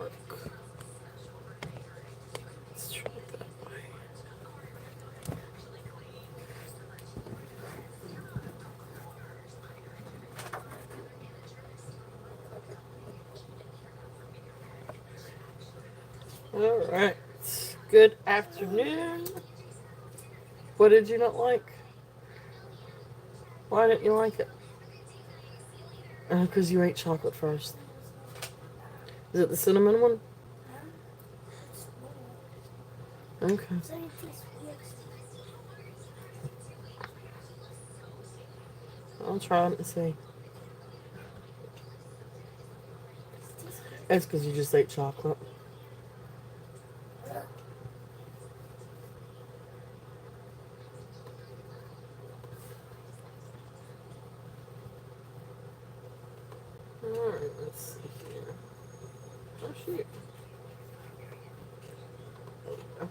dark. Let's try it that way. Alright. Good afternoon. What did you not like? Why didn't you like it? Because you ate chocolate first. Is it the cinnamon one? Okay. I'll try it and see. It's because you just ate chocolate. Alright, let's see here. Oh, shoot. There we go.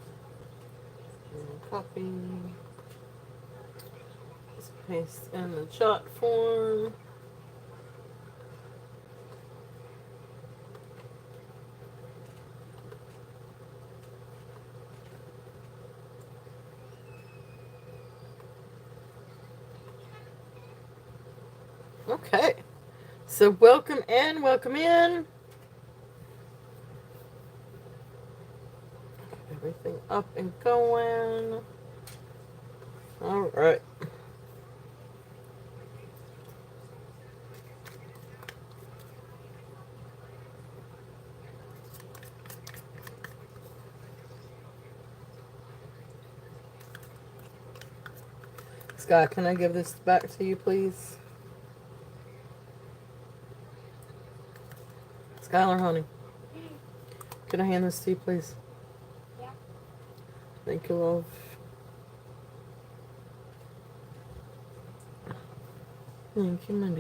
Copy. Just paste in the jot form. Okay. So welcome in, welcome in. Everything up and going. All right. Scott, can I give this back to you, please? Skylar, honey, can I hand this to you, please? Yeah. Thank you, love. Thank you, my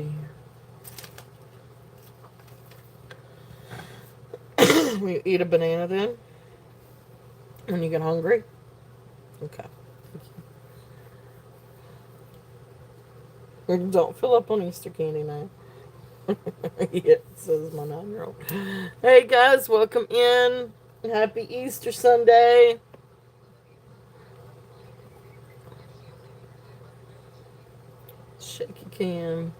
dear. We eat a banana then? When you get hungry? Okay. Don't fill up on Easter candy now. Yeah, says my 9-year-old. Hey guys, welcome in. Happy Easter Sunday. Shake your can.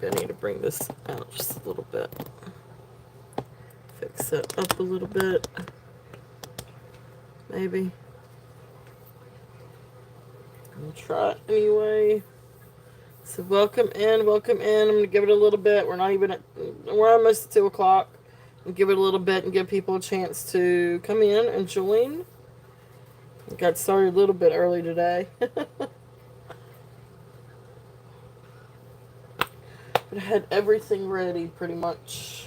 Maybe I need to bring this out just a little bit. Fix it up a little bit. Maybe. I'll try it anyway. So welcome in, welcome in. I'm gonna give it a little bit. We're almost at 2 o'clock. And give it a little bit and give people a chance to come in and join. We got started a little bit early today. But I had everything ready pretty much.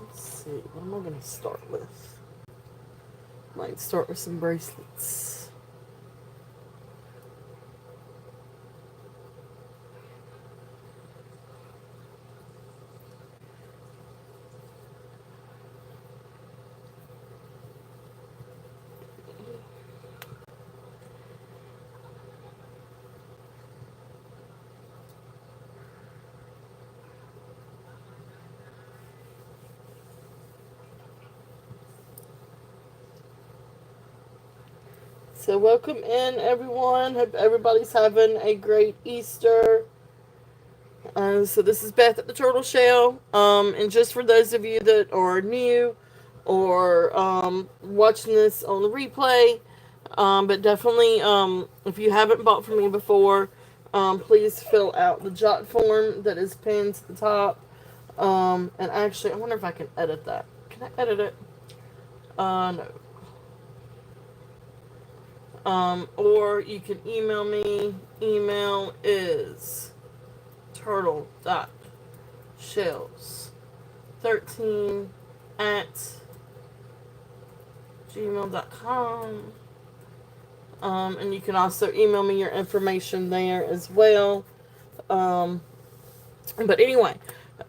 Let's see, what am I going to start with? Might start with some bracelets. So welcome in, everyone. Hope everybody's having a great Easter. So this is Beth at the Turtle Shell. And just for those of you that are new or watching this on the replay, but definitely if you haven't bought from me before, please fill out the jot form that is pinned to the top. And actually, I wonder if I can edit that. Can I edit it? No. Or you can email me. Email is turtle.shells13 at gmail.com. And you can also email me your information there as well. Um, but anyway,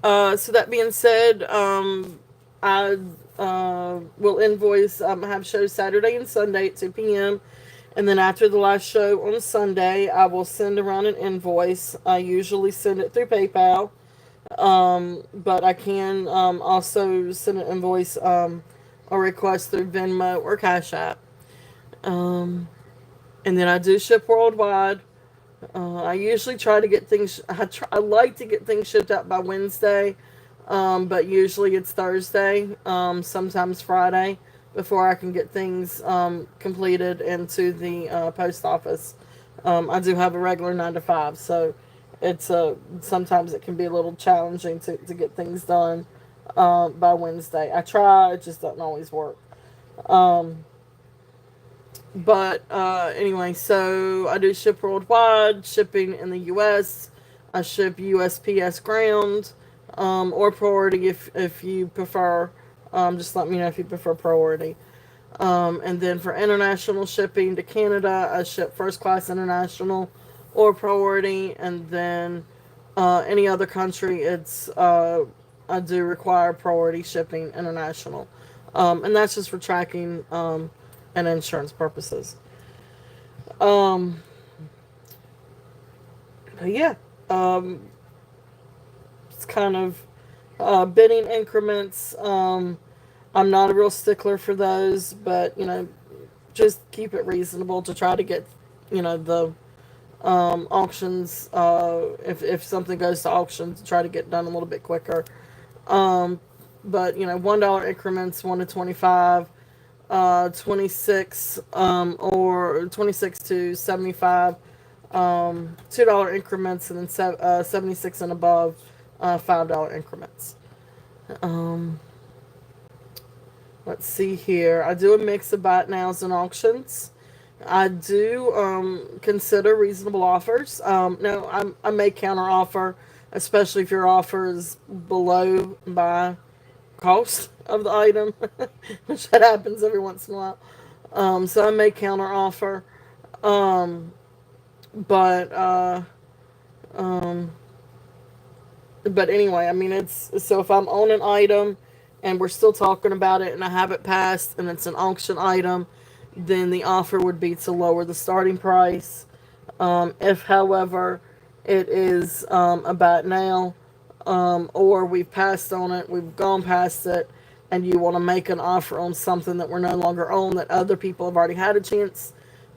so that being said, I will invoice. I have shows Saturday and Sunday at 2 p.m. And then after the last show on Sunday, I will send around an invoice. I usually send it through PayPal. But I can also send an invoice or request through Venmo or Cash App. Um, and then I do ship worldwide. I usually try to get things. I like to get things shipped out by Wednesday, but usually it's Thursday. Sometimes Friday before I can get things completed into the post office. I do have a regular 9 to 5, so it's sometimes it can be a little challenging to get things done by Wednesday. I try, it just doesn't always work. Um, but anyway, so I do ship worldwide, shipping in the U.S. I ship USPS ground or priority if you prefer. Just let me know if you prefer priority. And then for international shipping to Canada, I ship first class international or priority. And then any other country, I do require priority shipping international. And that's just for tracking and insurance purposes. Um, yeah, um, it's kind of bidding increments. I'm not a real stickler for those, but just keep it reasonable to try to get the auctions. If something goes to auction, to try to get done a little bit quicker. Um, but $1 increments, 1 to 25. 26 or 26 to 75, $2 increments, and then 76 and above, $5 increments. um, let's see here, I do a mix of buy it nows and auctions. I do consider reasonable offers. No, I may counter offer, especially if your offer is below my cost of the item, which that happens every once in a while. So I may counter offer. Um, but um, but anyway, I mean it's so if I'm on an item and we're still talking about it and I have it passed and it's an auction item, then the offer would be to lower the starting price. If, however, it is about now, or we've passed on it, we've gone past it, and you want to make an offer on something that we're no longer on, that other people have already had a chance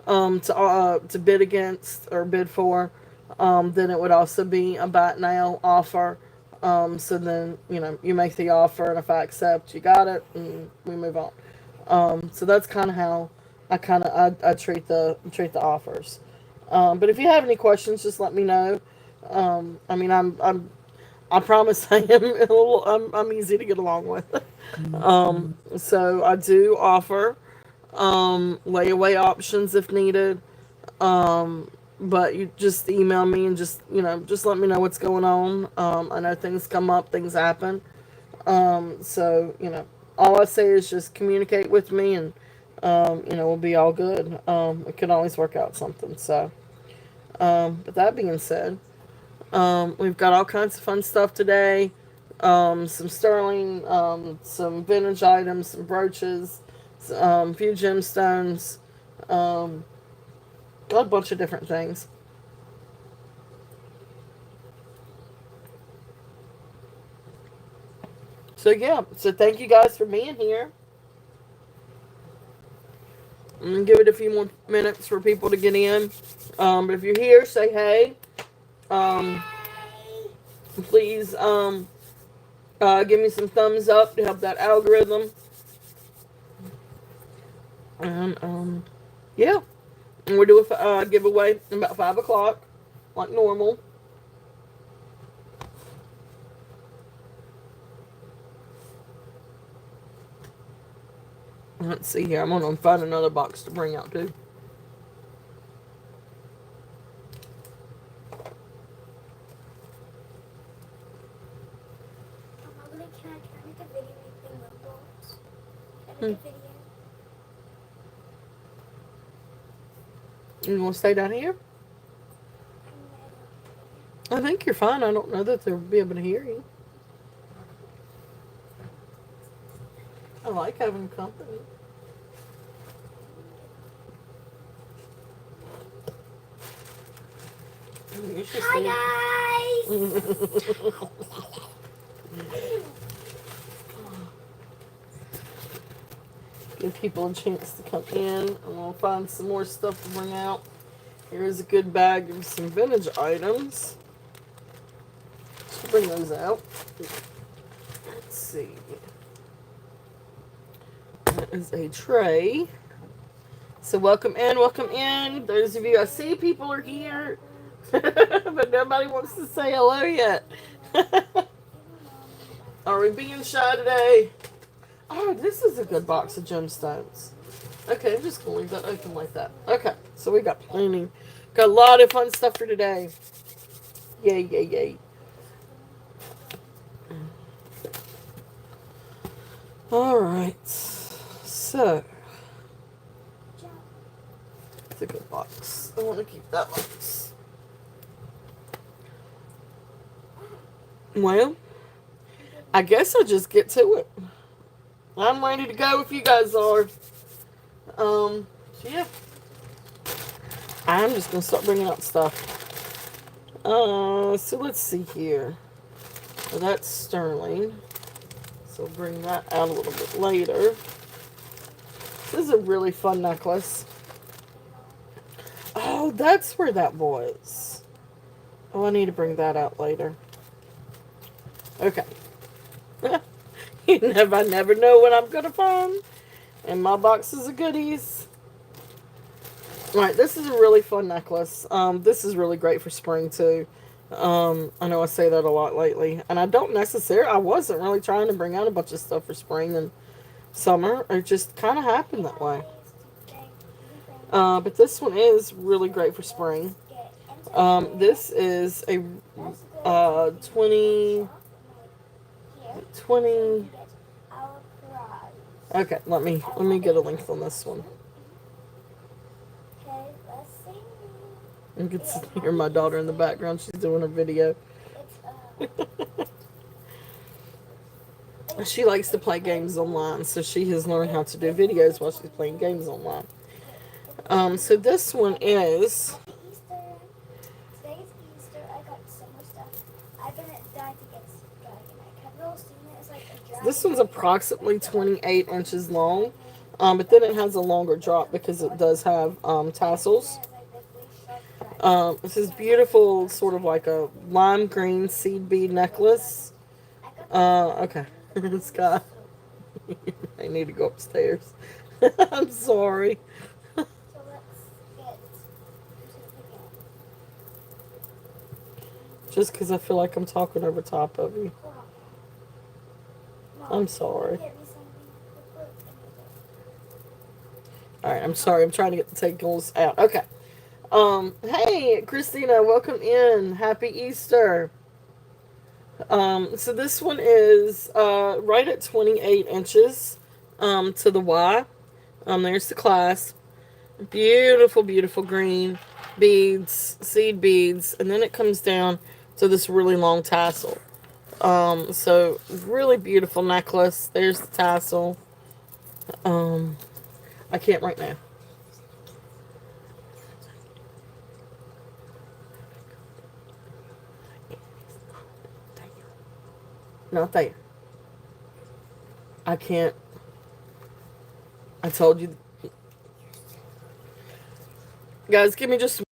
to bid against or bid for, then it would also be a buy it now offer. So then you make the offer, and if I accept, you got it, and we move on. So that's kind of how I treat the offers. But if you have any questions, just let me know. I mean, I promise I am a little, I'm easy to get along with. So I do offer layaway options if needed. But you just email me and just let me know what's going on. I know things come up, things happen. So all I say is just communicate with me, and we'll be all good. We can always work out something. So, but that being said, we've got all kinds of fun stuff today. Some sterling, some vintage items, some brooches, a few gemstones, um, a bunch of different things. So yeah, so thank you guys for being here. I'm gonna give it a few more minutes for people to get in. But if you're here, say hey. Um, please give me some thumbs up to help that algorithm. And yeah, and we'll do a giveaway about 5 o'clock, like normal. Let's see here. I'm going to find another box to bring out too. Can I make a video making robots? Can I Hmm. make a video? You want to stay down here? I think you're fine. I don't know that they'll be able to hear you. I like having company. You should Hi stay. guys! Give people a chance to come in, and we'll find some more stuff to bring out. Here's a good bag of some vintage items. Let's bring those out. Let's see. That is a tray. So welcome in, welcome in. Those of you I see people are here, but nobody wants to say hello yet. Are we being shy today? Oh, this is a good box of gemstones. Okay, I'm just gonna leave that open like that. Okay, so we got plenty. Got a lot of fun stuff for today. Yay, yay, yay. Alright. So, it's a good box. I want to keep that box. Well, I guess I'll just get to it. I'm ready to go if you guys are. So yeah. I'm just gonna start bringing out stuff. So let's see here. Well, that's sterling. So we'll bring that out a little bit later. This is a really fun necklace. Oh, that's where that was. Oh, I need to bring that out later. Okay. I never know what I'm gonna find in my boxes of goodies. Alright, this is a really fun necklace. This is really great for spring too. I know I say that a lot lately, and I wasn't really trying to bring out a bunch of stuff for spring and summer. It just kind of happened that way. But this one is really great for spring. This is a 20. Okay, let me get a length on this one. You can hear my daughter in the background. She's doing a video. She likes to play games online, so she has learned how to do videos while she's playing games online. So this one is. Today's Easter. I got so much stuff. I've been dying to get dragon. I kept all seeing it. It's like a dragon. This one's approximately 28 inches long, but then it has a longer drop because it does have tassels. This is beautiful, sort of like a lime green seed bead necklace. Okay, Scott, I need to go upstairs. I'm sorry. So let's get into the picking. Just because I feel like I'm talking over top of you. I'm sorry. Alright, I'm sorry. I'm trying to get the tables out. Okay. Hey, Christina, welcome in. Happy Easter. So this one is right at 28 inches to the Y. There's the clasp. Beautiful, beautiful green beads, seed beads, and then it comes down to this really long tassel. So really beautiful necklace. There's the tassel. I can't right now. Not there. I can't. I told you. Guys, give me just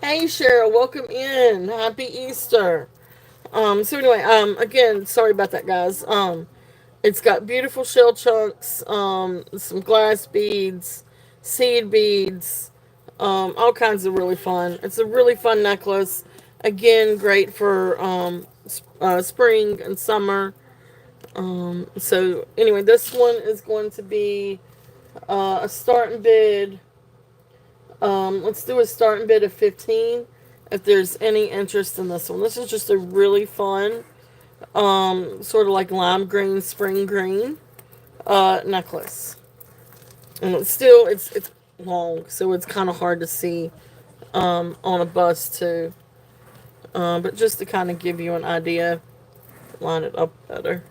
Hey Cheryl, welcome in. Happy Easter. So anyway, again, sorry about that, guys. It's got beautiful shell chunks, some glass beads, seed beads, all kinds of really fun. It's a really fun necklace. Again, great for spring and summer. So anyway, this one is going to be a starting bid. Let's do a starting bid of 15. If there's any interest in this one, this is just a really fun, sort of like lime green, spring green necklace. And it's long, so it's kind of hard to see on a bust too. But just to kind of give you an idea, line it up better.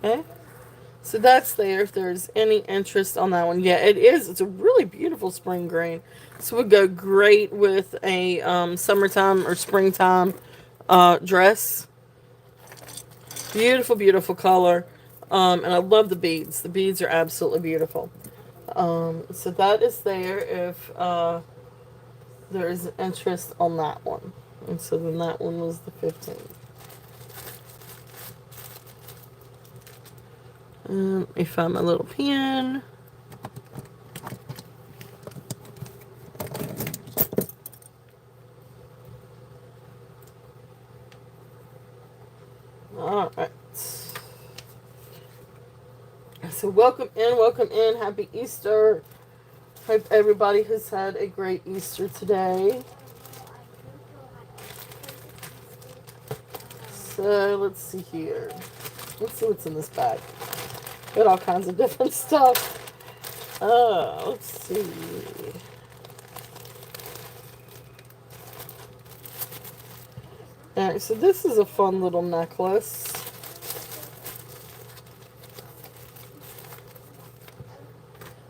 Okay, so that's there. If there's any interest on that one, yeah, it is. It's a really beautiful spring green. This would go great with a summertime or springtime dress. Beautiful, beautiful color. And I love the beads. The beads are absolutely beautiful. So that is there if there is interest on that one. And so then that one was the 15th. Let me find my little pen. All right. So welcome in. Happy Easter. Hope everybody has had a great Easter today. So let's see here. Let's see what's in this bag. Got all kinds of different stuff. Let's see. Alright, so this is a fun little necklace.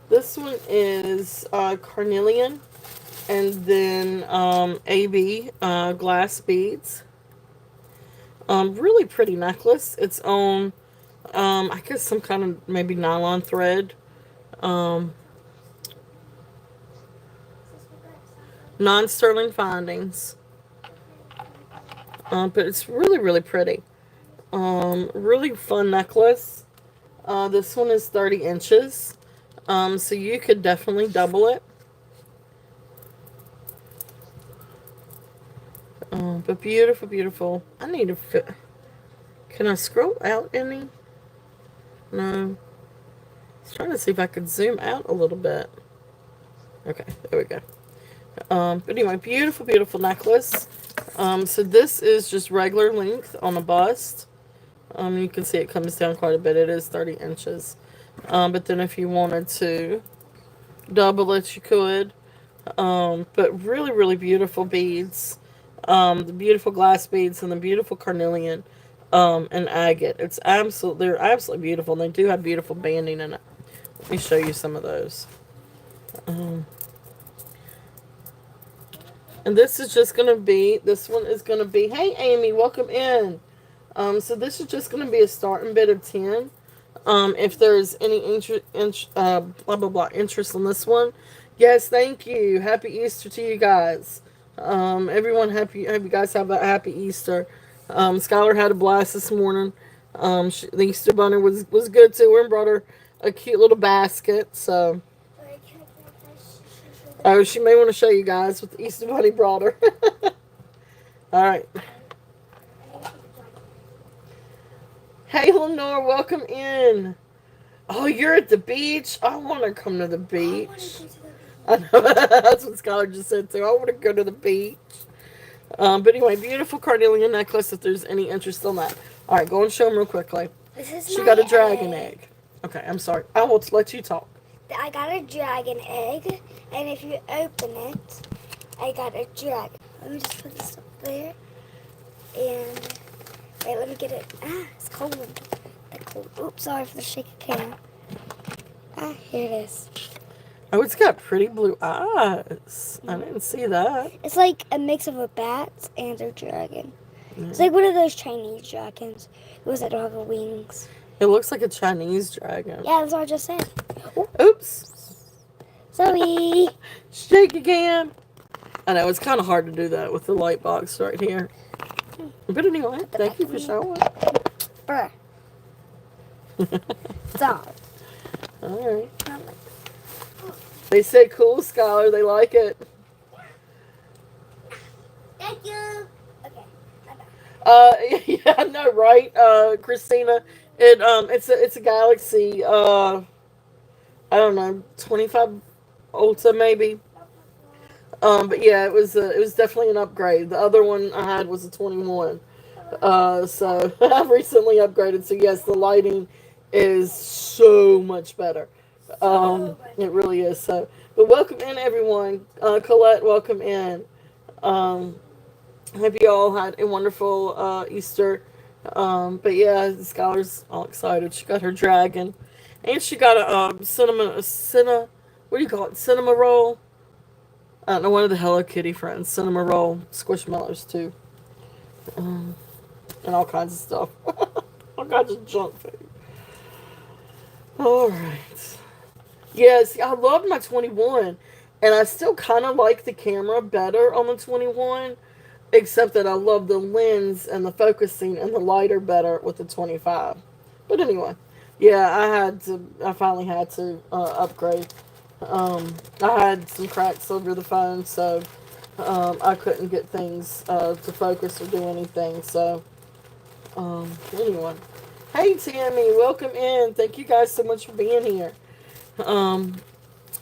This one is carnelian and then AB glass beads. Really pretty necklace. It's on, I guess some kind of maybe nylon thread. Um, Non-sterling findings. But it's really, really pretty. Really fun necklace. This one is 30 inches. So you could definitely double it. But beautiful, beautiful. I need to fit. Can I scroll out any? No. I was trying to see if I could zoom out a little bit. Okay, there we go. But anyway, beautiful, beautiful necklace. So this is just regular length on a bust. You can see it comes down quite a bit. It is 30 inches. But then if you wanted to double it, you could. But really, really beautiful beads. The beautiful glass beads and the beautiful carnelian and agate. They're absolutely beautiful. And they do have beautiful banding in it. Let me show you some of those. And this one is going to be, hey Amy, welcome in. So this is just going to be a starting bid of 10. If there's any blah, blah, blah, interest in this one. Yes, thank you. Happy Easter to you guys. Everyone, hope you guys have a happy Easter. Skylar had a blast this morning. The Easter Bunny was good to her and brought her a cute little basket. So, oh, she may want to show you guys what the Easter Bunny brought her. All right. Hey, Lenore, welcome in. Oh, you're at the beach? I want to come to the beach. I know, that's what Skylar just said too. I want to go to the beach. But anyway, beautiful carnelian necklace if there's any interest on that. All right, go and show them real quickly. She got a dragon egg. Okay, I'm sorry. I will let you talk. I got a dragon egg, and if you open it, I got a dragon. Let me just put this up there. And wait, let me get it. It's cold. Oops, sorry for the shaky cam. Here it is. Oh, it's got pretty blue eyes. I didn't see that. It's like a mix of a bat and a dragon. It's like one of those Chinese dragons. It was that don't have wings. It looks like a Chinese dragon. Yeah, that's what I just said. Oops. Sorry. Shake again. I know, it's kind of hard to do that with the light box right here. But anyway, thank you for showing. Bruh. Stop. Alright. They say cool, Scholar. They like it. Thank you. Okay. Yeah, I know, right, Christina? It's a Galaxy. I don't know, 25 Ultra maybe. But yeah, it was definitely an upgrade. The other one I had was a 21. So I've recently upgraded. So yes, the lighting is so much better. It really is. So, but welcome in everyone. Colette, welcome in. Um, Hope you all had a wonderful Easter. But yeah, the scholar's all excited. She got her dragon, and she got what do you call it? Cinema roll. I don't know, one of the Hello Kitty friends. Cinema roll, squishmallows too, um, and all kinds of stuff. All kinds of junk food. All right. Yes, I love my 21, and I still kind of like the camera better on the 21. Except that I love the lens and the focusing and the lighter better with the 25. But anyway, yeah, I finally had to upgrade. I had some cracks over the phone, so I couldn't get things to focus or do anything. So, anyway. Hey, Tammy, welcome in. Thank you guys so much for being here. Um,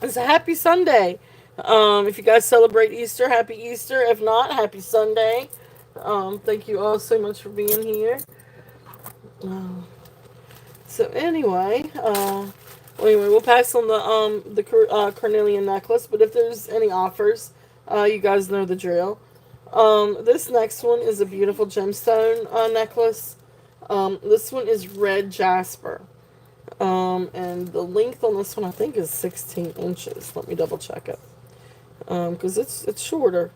it's a happy Sunday. If you guys celebrate Easter, happy Easter. If not, happy Sunday. Thank you all so much for being here. Uh, so anyway, we'll pass on the carnelian necklace. But if there's any offers, you guys know the drill. This next one is a beautiful gemstone necklace. This one is red jasper. And the length on this one I think is 16 inches. Let me double check it. Because it's shorter.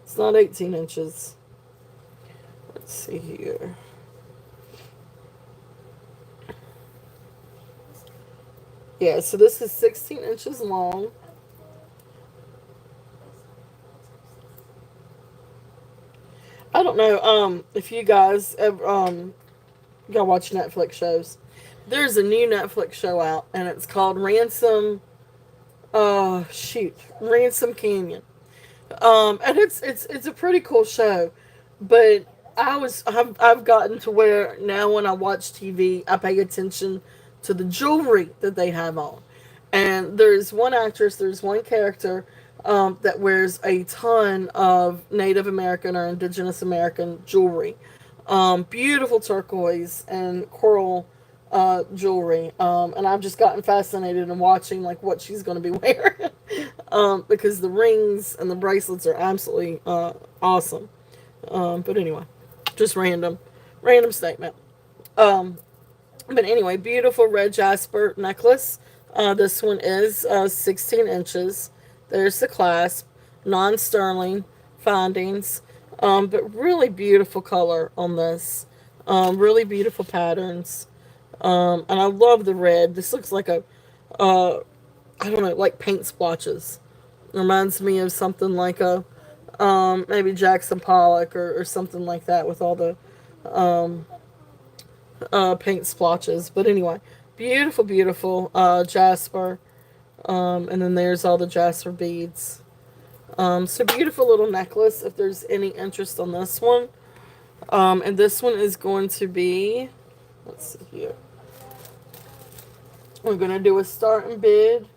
It's not 18 inches. Let's see here. Yeah, so this is 16 inches long. I don't know if you guys ever y'all watch Netflix shows. There's a new Netflix show out, and it's called Ransom Canyon. And it's a pretty cool show, but I've gotten to where now when I watch TV, I pay attention to the jewelry that they have on. And there's one character that wears a ton of Native American or Indigenous American jewelry. Beautiful turquoise and coral jewelry. And I've just gotten fascinated in watching like what she's going to be wearing. Because the rings and the bracelets are absolutely awesome. But anyway, just random statement. Um, but anyway, beautiful red jasper necklace. This one is 16 inches. There's the clasp, non-sterling findings, but really beautiful color on this. Really beautiful patterns. And I love the red. This looks like uh, I don't know, like paint splotches. Reminds me of something like a maybe Jackson Pollock or something like that with all the um, paint splotches. But anyway, beautiful, beautiful jasper. And then there's all the jasper beads. So beautiful little necklace if there's any interest on this one. And this one is going to be, let's see here. We're going to do a starting bid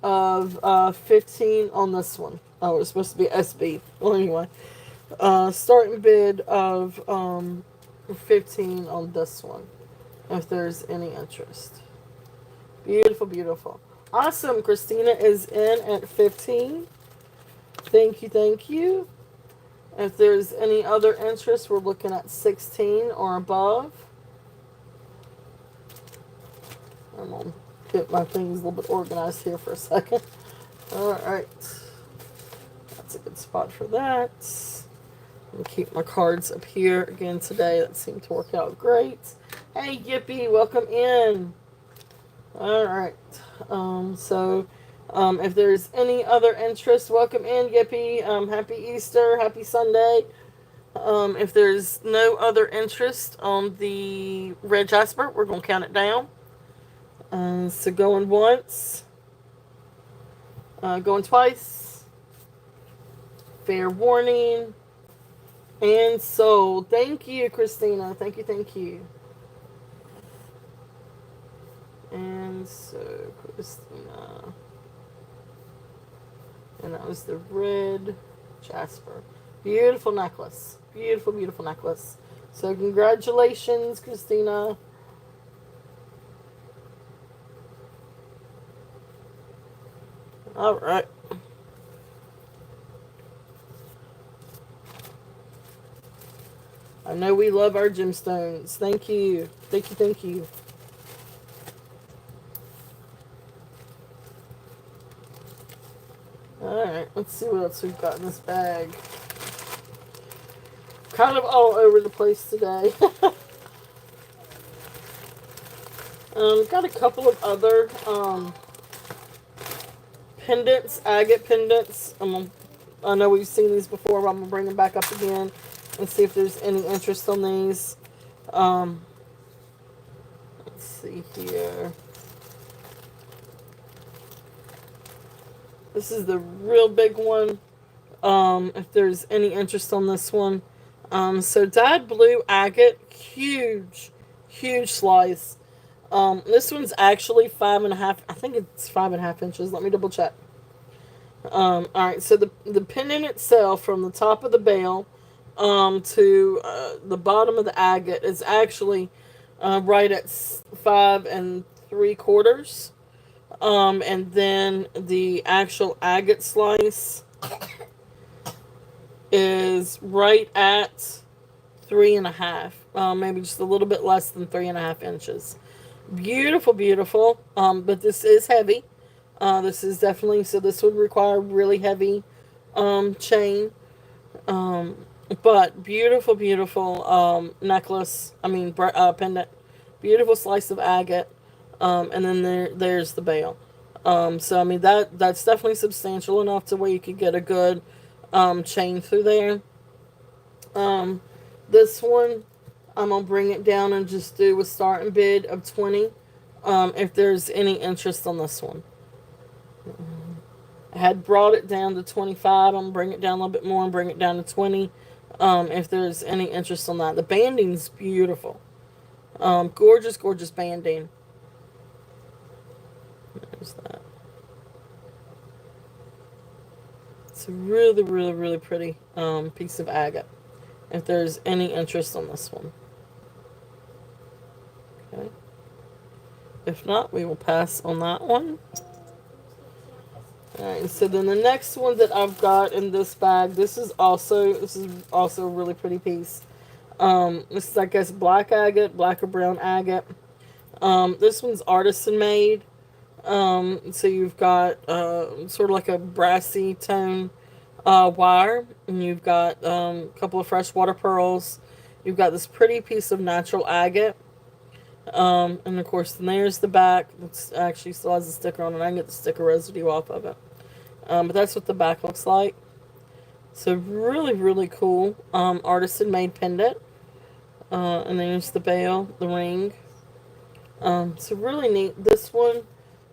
of 15 on this one. Oh, it's supposed to be SB. Well, anyway. Starting bid of 15 on this one. If there's any interest. Beautiful, beautiful. Awesome. Christina is in at 15. Thank you, thank you. If there's any other interest, we're looking at 16 or above. I'm going to get my things a little bit organized here for a second. Alright. That's a good spot for that. And keep my cards up here again today. That seemed to work out great. Hey, Yippee, welcome in. All right. If there's any other interest, welcome in, Yippee. Happy Easter, happy Sunday. If there's no other interest on the red jasper, we're gonna count it down. So going once, going twice. Fair warning. And sold. Thank you, Christina. Thank you, thank you. And so, Christina. And that was the red jasper. Beautiful necklace. Beautiful, beautiful necklace. So, congratulations, Christina. All right. I know we love our gemstones. Thank you. Thank you, thank you. Alright, let's see what else we've got in this bag. Kind of all over the place today. Got a couple of other pendants, agate pendants. I know we've seen these before, but I'm gonna bring them back up again and see if there's any interest on these. Um, let's see here. This is the real big one. If there's any interest on this one. So dyed blue agate, huge, huge slice. This one's actually 5.5. I think it's 5.5 inches. Let me double check. All right. So the pendant itself, from the top of the bale, to the bottom of the agate, is actually right at 5 3/4. And then the actual agate slice is right at 3.5, maybe just a little bit less than 3.5 inches. Beautiful, beautiful. But this is heavy. This is definitely, so this would require really heavy chain. Um, but beautiful, beautiful necklace. I mean, pendant. Beautiful slice of agate. And then there's the bale. So I mean that's definitely substantial enough to where you could get a good chain through there. Um, this one, I'm gonna bring it down and just do a starting bid of 20. If there's any interest on this one, I had brought it down to 25. I'm gonna bring it down a little bit more and bring it down to 20. If there's any interest on that, the banding's beautiful. Gorgeous, gorgeous banding. There's that. It's a really, really, really pretty piece of agate. If there's any interest on this one. Okay. If not, we will pass on that one. Alright, so then the next one that I've got in this bag, this is also a really pretty piece. This is, I guess, black agate, black or brown agate. This one's artisan made. So you've got sort of like a brassy tone wire, and you've got a couple of freshwater pearls. You've got this pretty piece of natural agate. And of course, then there's the back. It actually still has a sticker on it. I can get the sticker residue off of it. But that's what the back looks like. So really, really cool. Artisan made pendant. And there's the bale, the ring. So really neat. This one,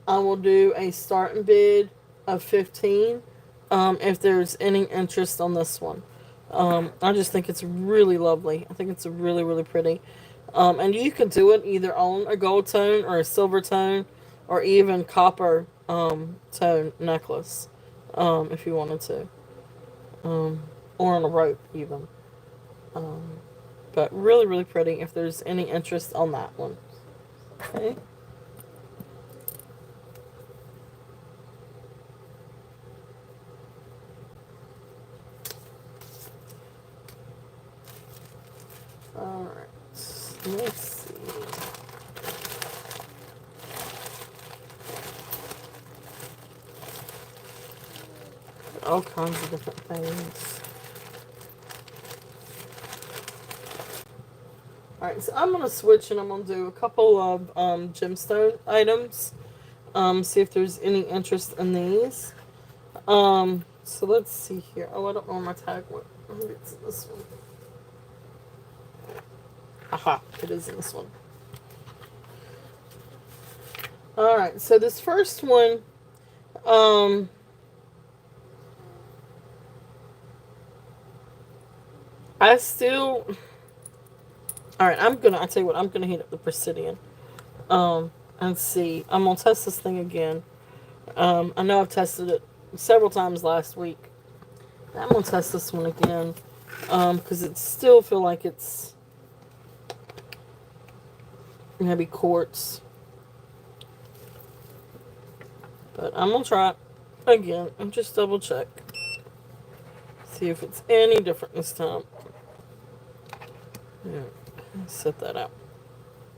I will do a starting bid of 15. If there's any interest on this one. I just think it's really lovely. I think it's a really, really pretty. And you could do it either on a gold tone or a silver tone or even copper tone necklace, if you wanted to. Or on a rope even. But really, really pretty if there's any interest on that one. Okay. Alright. Let's see. All kinds of different things. Alright, so I'm going to switch and I'm going to do a couple of gemstone items. See if there's any interest in these. So let's see here. Oh, I don't know where my tag went. Maybe it's in this one. Aha, it is in this one. Alright, so this first one, um, I still. Alright, I'll tell you what, I'm gonna heat up the Presidian. And see. I'm gonna test this thing again. I know I've tested it several times last week. I'm gonna test this one again. Because it still feel like it's maybe quartz. But I'm gonna try it again and just double check. See if it's any different this time. Yeah, set that out.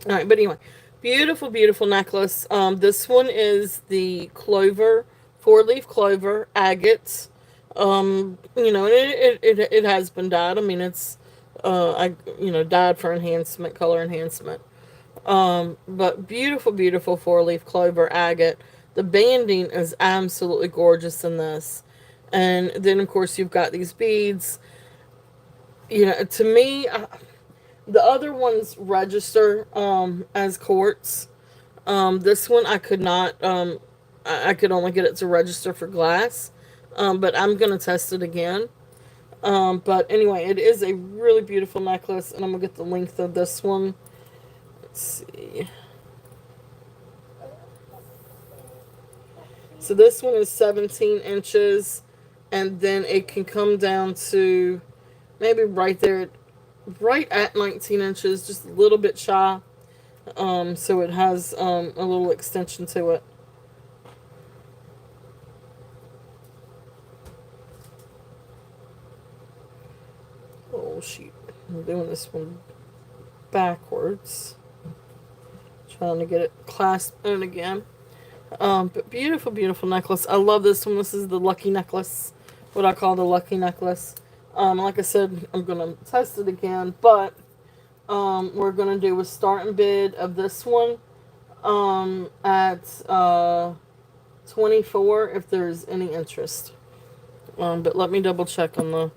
Alright, but anyway. Beautiful, beautiful necklace. This one is the clover, 4-leaf clover, agate. It has been dyed. I mean, it's, dyed for enhancement, color enhancement. But beautiful, beautiful 4-leaf clover agate. The banding is absolutely gorgeous in this. And then, of course, you've got these beads. To me, the other ones register as quartz. This one I could not. I could only get it to register for glass. But I'm gonna test it again. But anyway, it is a really beautiful necklace, and I'm gonna get the length of this one. Let's see. So this one is 17 inches, and then it can come down to maybe right there, right at 19 inches, just a little bit shy. So it has a little extension to it. Oh, shoot. I'm doing this one backwards. Trying to get it clasped in again. But beautiful, beautiful necklace. I love this one. This is the lucky necklace. What I call the lucky necklace. Like I said, I'm going to test it again. But we're going to do a starting bid of this one at 24 if there's any interest. But let me double check on the...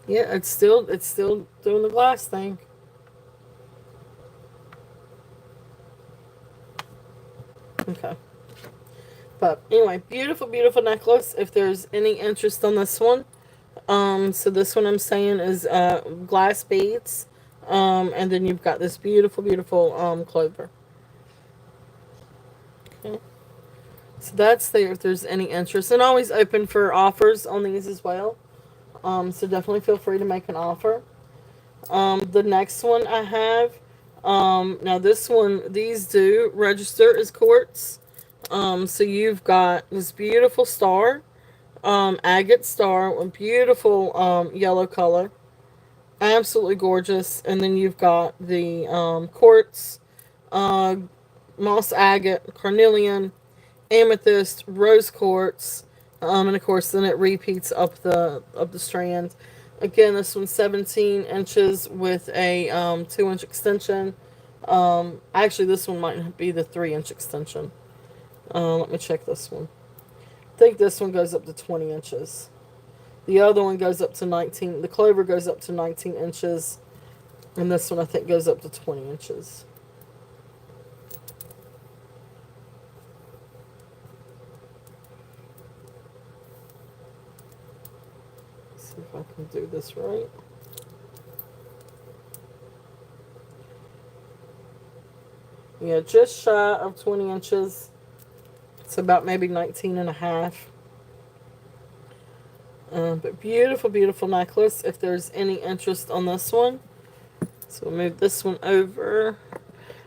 Yeah, it's still doing the glass thing. Okay. But anyway, beautiful, beautiful necklace. If there's any interest on this one. So this one I'm saying is glass beads. And then you've got this beautiful, beautiful clover. Okay. So that's there if there's any interest. And always open for offers on these as well. So definitely feel free to make an offer. The next one I have, now this one, these do register as quartz. So you've got this beautiful star, agate star, with beautiful yellow color, absolutely gorgeous. And then you've got the quartz, moss agate, carnelian, amethyst, rose quartz, and of course then it repeats up the strand. Again, this one's 17 inches with a 2-inch extension. Actually, this one might be the 3-inch extension. Let me check this one. I think this one goes up to 20 inches. The other one goes up to 19. The clover goes up to 19 inches. And this one I think goes up to 20 inches. See if I can do this right. Yeah, just shy of 20 inches. It's about maybe 19 and a half. But beautiful, beautiful necklace. If there's any interest on this one. So we'll move this one over.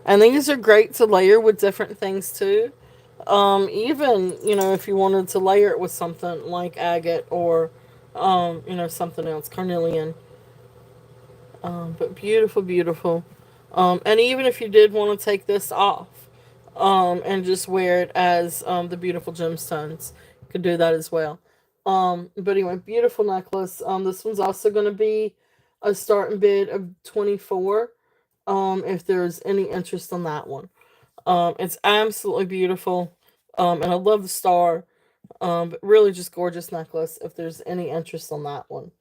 And these are great to layer with different things too. Even, if you wanted to layer it with something like agate or something else, carnelian. But beautiful, beautiful. And even if you did want to take this off, and just wear it as the beautiful gemstones, you could do that as well. But anyway, beautiful necklace. This one's also going to be a starting bid of 24. If there's any interest on that one, it's absolutely beautiful. And I love the star. But really just gorgeous necklace. If there's any interest on that one.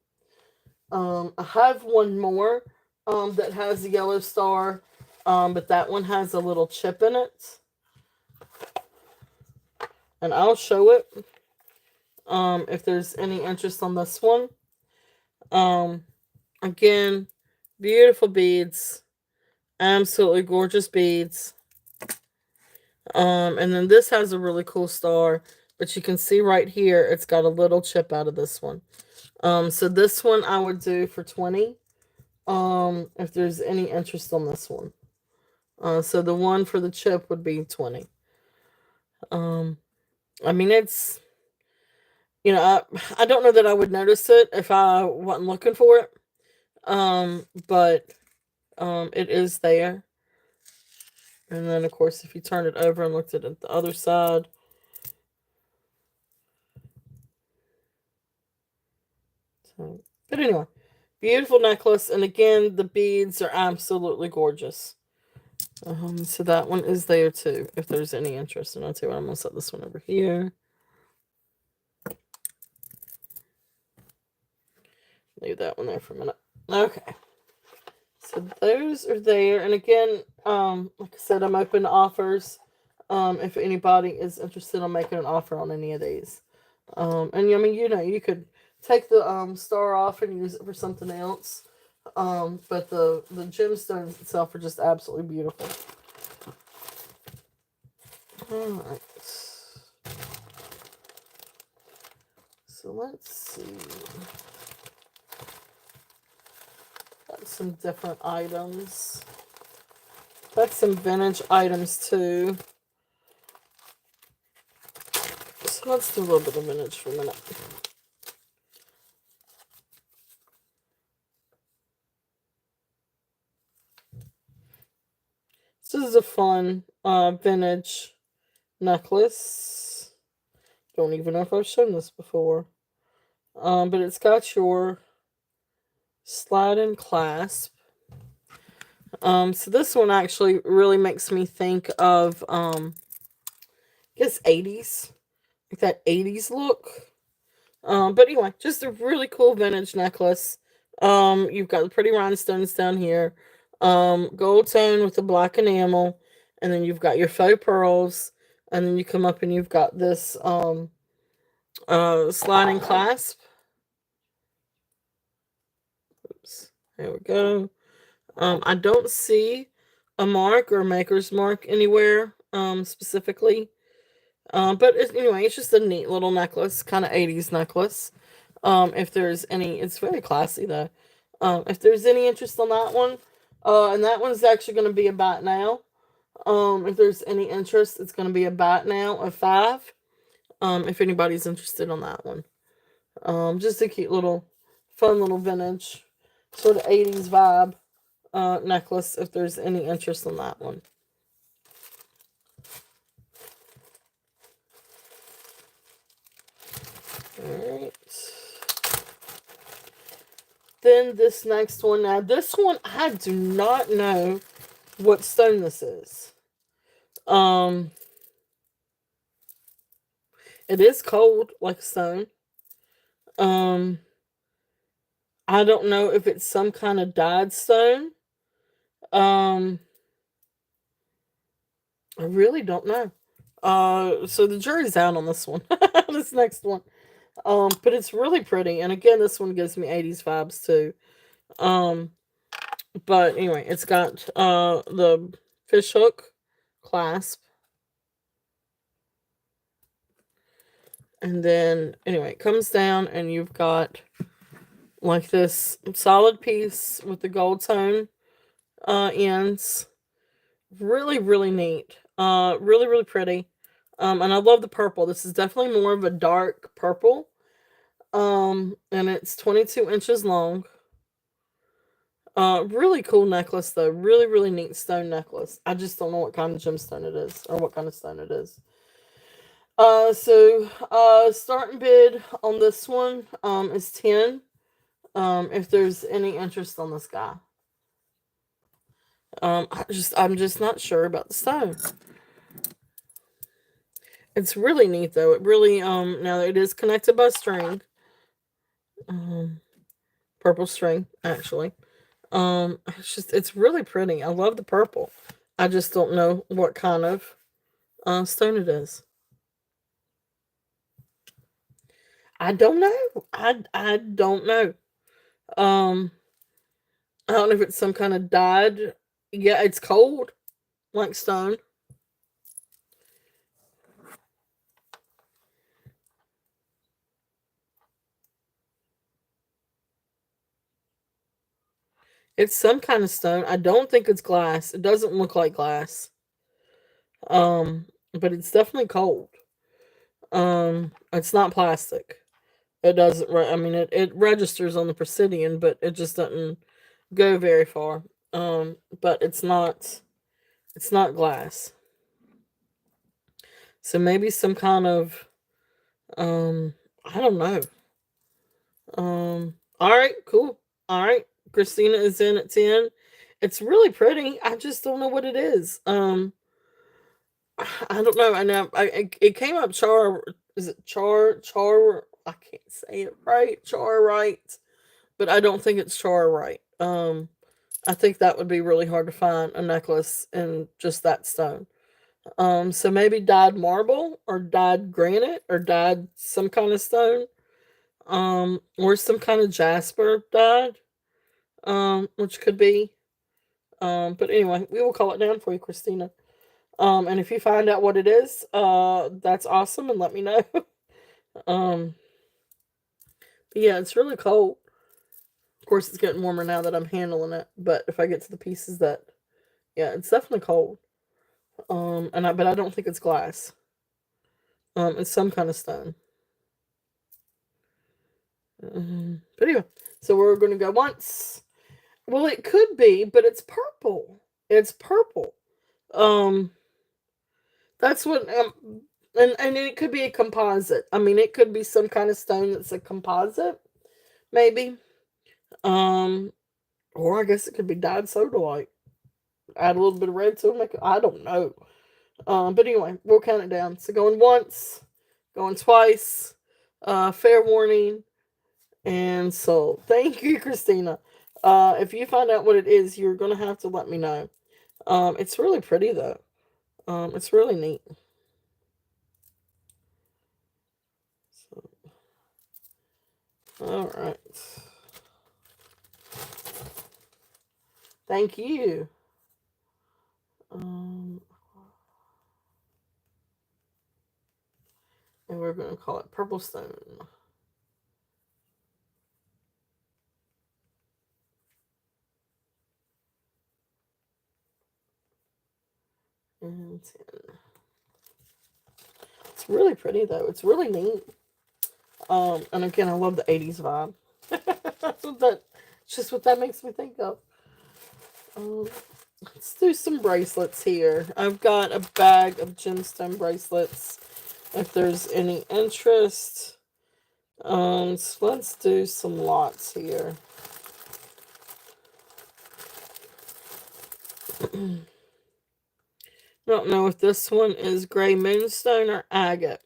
I have one more that has a yellow star, but that one has a little chip in it, and I'll show it if there's any interest on this one. Um, Again, beautiful beads, absolutely gorgeous beads. And then this has a really cool star, but you can see right here it's got a little chip out of this one. So this one I would do for 20. If there's any interest on this one. So the one for the chip would be 20. Um, I mean, I don't know that I would notice it if I wasn't looking for it. But it is there. And then, of course, if you turn it over and looked at it the other side, so, but anyway, beautiful necklace. And again, the beads are absolutely gorgeous. So that one is there too, if there's any interest. And I'll tell you what, I'm going to set this one over here. Leave that one there for a minute. Okay. So those are there. And again, like I said, I'm open to offers. If anybody is interested in making an offer on any of these. And I mean, you could take the star off and use it for something else. But the gemstones itself are just absolutely beautiful. Alright. So let's see. Got some different items. Got some vintage items too. So let's do a little bit of vintage for a minute. This is a fun vintage necklace. Don't even know if I've shown this before. But it's got your slide-in clasp. So this one actually really makes me think of, I guess 80s. Like that 80s look. But anyway, just a really cool vintage necklace. You've got the pretty rhinestones down here. Gold tone with the black enamel. And then you've got your faux pearls. And then you come up and you've got this sliding clasp. Oops. There we go. I don't see a mark or a maker's mark anywhere specifically. But anyway, it's just a neat little necklace, kind of 80s necklace. If there's any, it's very classy though. If there's any interest on that one, and that one's actually going to be about now. If there's any interest, it's going to be about now of 5. If anybody's interested on that one. Just a cute little, fun little vintage, sort of 80s vibe necklace. If there's any interest on that one. Alright. Then this next one. Now, this one, I do not know what stone this is. It is cold, like stone. Um, I don't know if it's some kind of dyed stone. Um, I really don't know. So the jury's out on this one. This next one. But it's really pretty. And again, this one gives me 80s vibes too. But anyway, it's got the fish hook clasp. And then anyway, it comes down and you've got like this solid piece with the gold tone ends. Really, really neat. Really, really pretty. And I love the purple. This is definitely more of a dark purple. And it's 22 inches long. Really cool necklace though. Really, really neat stone necklace. I just don't know what kind of gemstone it is or what kind of stone it is. Starting bid on this one is 10. If there's any interest on this guy. I'm just not sure about the stone. It's really neat though. It really now it is connected by string. Um, Purple string actually. It's really pretty. I love the purple. I just don't know what kind of stone it is. I don't know. I don't know. Um, I don't know if it's some kind of dyed. Yeah, it's cold like stone. It's some kind of stone. I don't think it's glass. It doesn't look like glass. But it's definitely cold. It's not plastic. It doesn't. I mean, it registers on the Presidian, but it just doesn't go very far. But it's not. It's not glass. So maybe some kind of. I don't know. All right, cool. All right, Christina is in at 10. It's really pretty. I just don't know what it is. I don't know. I know. It came up char. Is it char? I can't say it right. Char right, but I don't think it's char right. I think that would be really hard to find a necklace in just that stone. So maybe dyed marble or dyed granite or dyed some kind of stone. Or some kind of jasper dyed. Which could be. But anyway, we will call it down for you, Christina. And if you find out what it is, that's awesome, and let me know. um, but yeah, it's really cold. Of course, it's getting warmer now that I'm handling it. But if I get to the pieces that, yeah, it's definitely cold. But I don't think it's glass. It's some kind of stone. But anyway, so we're gonna go once. Well, it could be, but it's purple. It's purple. Um, that's what. And it could be a composite. I mean, it could be some kind of stone that's a composite, maybe. Um, or I guess it could be dyed sodalite. Add a little bit of red to it. I don't know. But anyway, we'll count it down. So going once, going twice. Fair warning. And so, thank you, Christina. If you find out what it is, you're gonna have to let me know. It's really pretty though. It's really neat. So, all right. Thank you. Um, and we're gonna call it purple stone. And 10. It's really pretty though. It's really neat. And again, I love the 80s vibe. That's what that. It's just what that makes me think of. Um, let's do some bracelets here. I've got a bag of gemstone bracelets. If there's any interest, so let's do some lots here. I don't know if this one is gray moonstone or agate.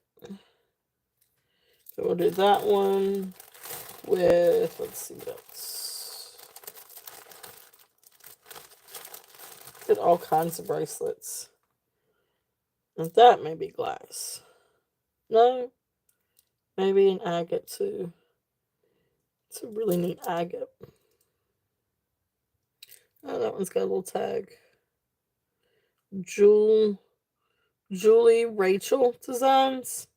So we'll do that one with, let's see what else. Get all kinds of bracelets. And that may be glass. No, maybe an agate too. It's a really neat agate. Oh, that one's got a little tag. Jewel, Julie Rachel Designs.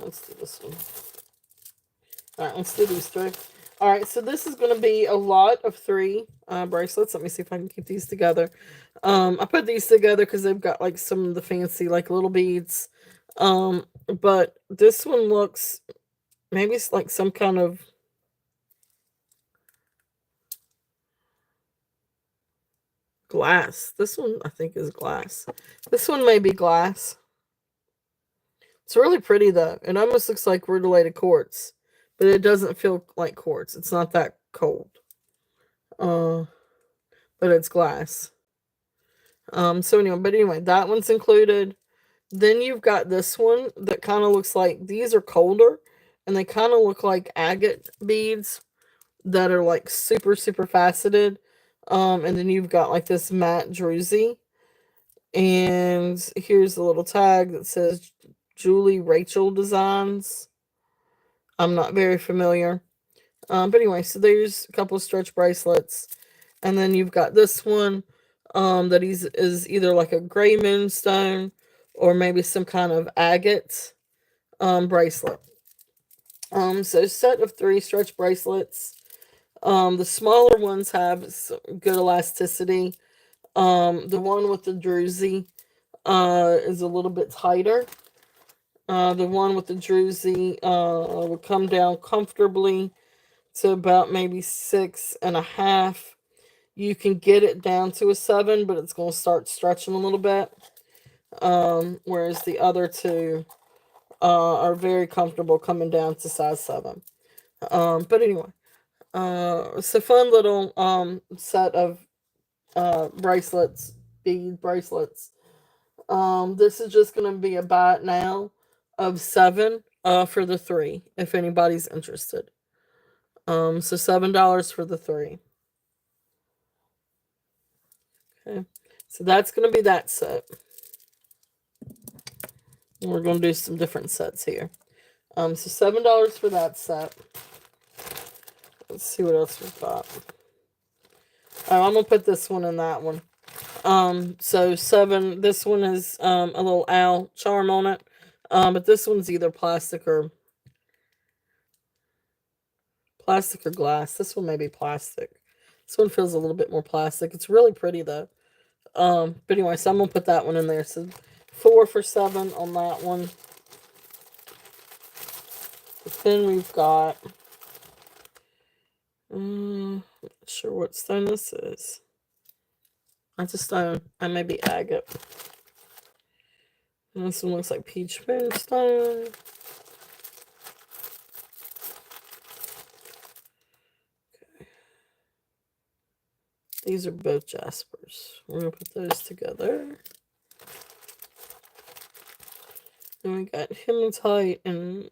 Let's do this one. Alright, let's do these three. All right, so this is going to be a lot of three bracelets. Let me see if I can keep these together. I put these together because they've got like some of the fancy like little beads. But this one looks maybe it's like some kind of glass. This one I think is glass. This one may be glass. It's really pretty though. It almost looks like rutilated quartz, but it doesn't feel like quartz. It's not that cold. Uh, but it's glass. But anyway, that one's included. Then you've got this one that kind of looks like these are colder, and they kind of look like agate beads that are like super super faceted. And then you've got like this matte druzy, and here's a little tag that says Julie Rachel Designs. I'm not very familiar. But anyway, so there's a couple of stretch bracelets, and then you've got this one that is either like a gray moonstone or maybe some kind of agate bracelet. So set of three stretch bracelets. The smaller ones have good elasticity. The one with the druzy is a little bit tighter. The one with the druzy will come down comfortably to about maybe 6.5. You can get it down to a 7, but it's going to start stretching a little bit. Whereas the other two are very comfortable coming down to size 7. But anyway, it's a fun little set of bracelets, bead bracelets. This is just going to be a buy it now of 7 for the 3 if anybody's interested. So $7 for the 3. Okay, so that's going to be that set. We're going to do some different sets here. So $7 for that set. Let's see what else we've got. Oh, I'm gonna put this one in that one. So 7. This one is a little owl charm on it. But this one's either plastic or glass. This one may be plastic. This one feels a little bit more plastic. It's really pretty though. But anyway, so I'm gonna put that one in there. So 4 for 7 on that one. But then we've got not sure what stone this is. That's a stone. I may be agate. And this one looks like peach moonstone. Okay. These are both jaspers. We're gonna put those together. Then we got hematite and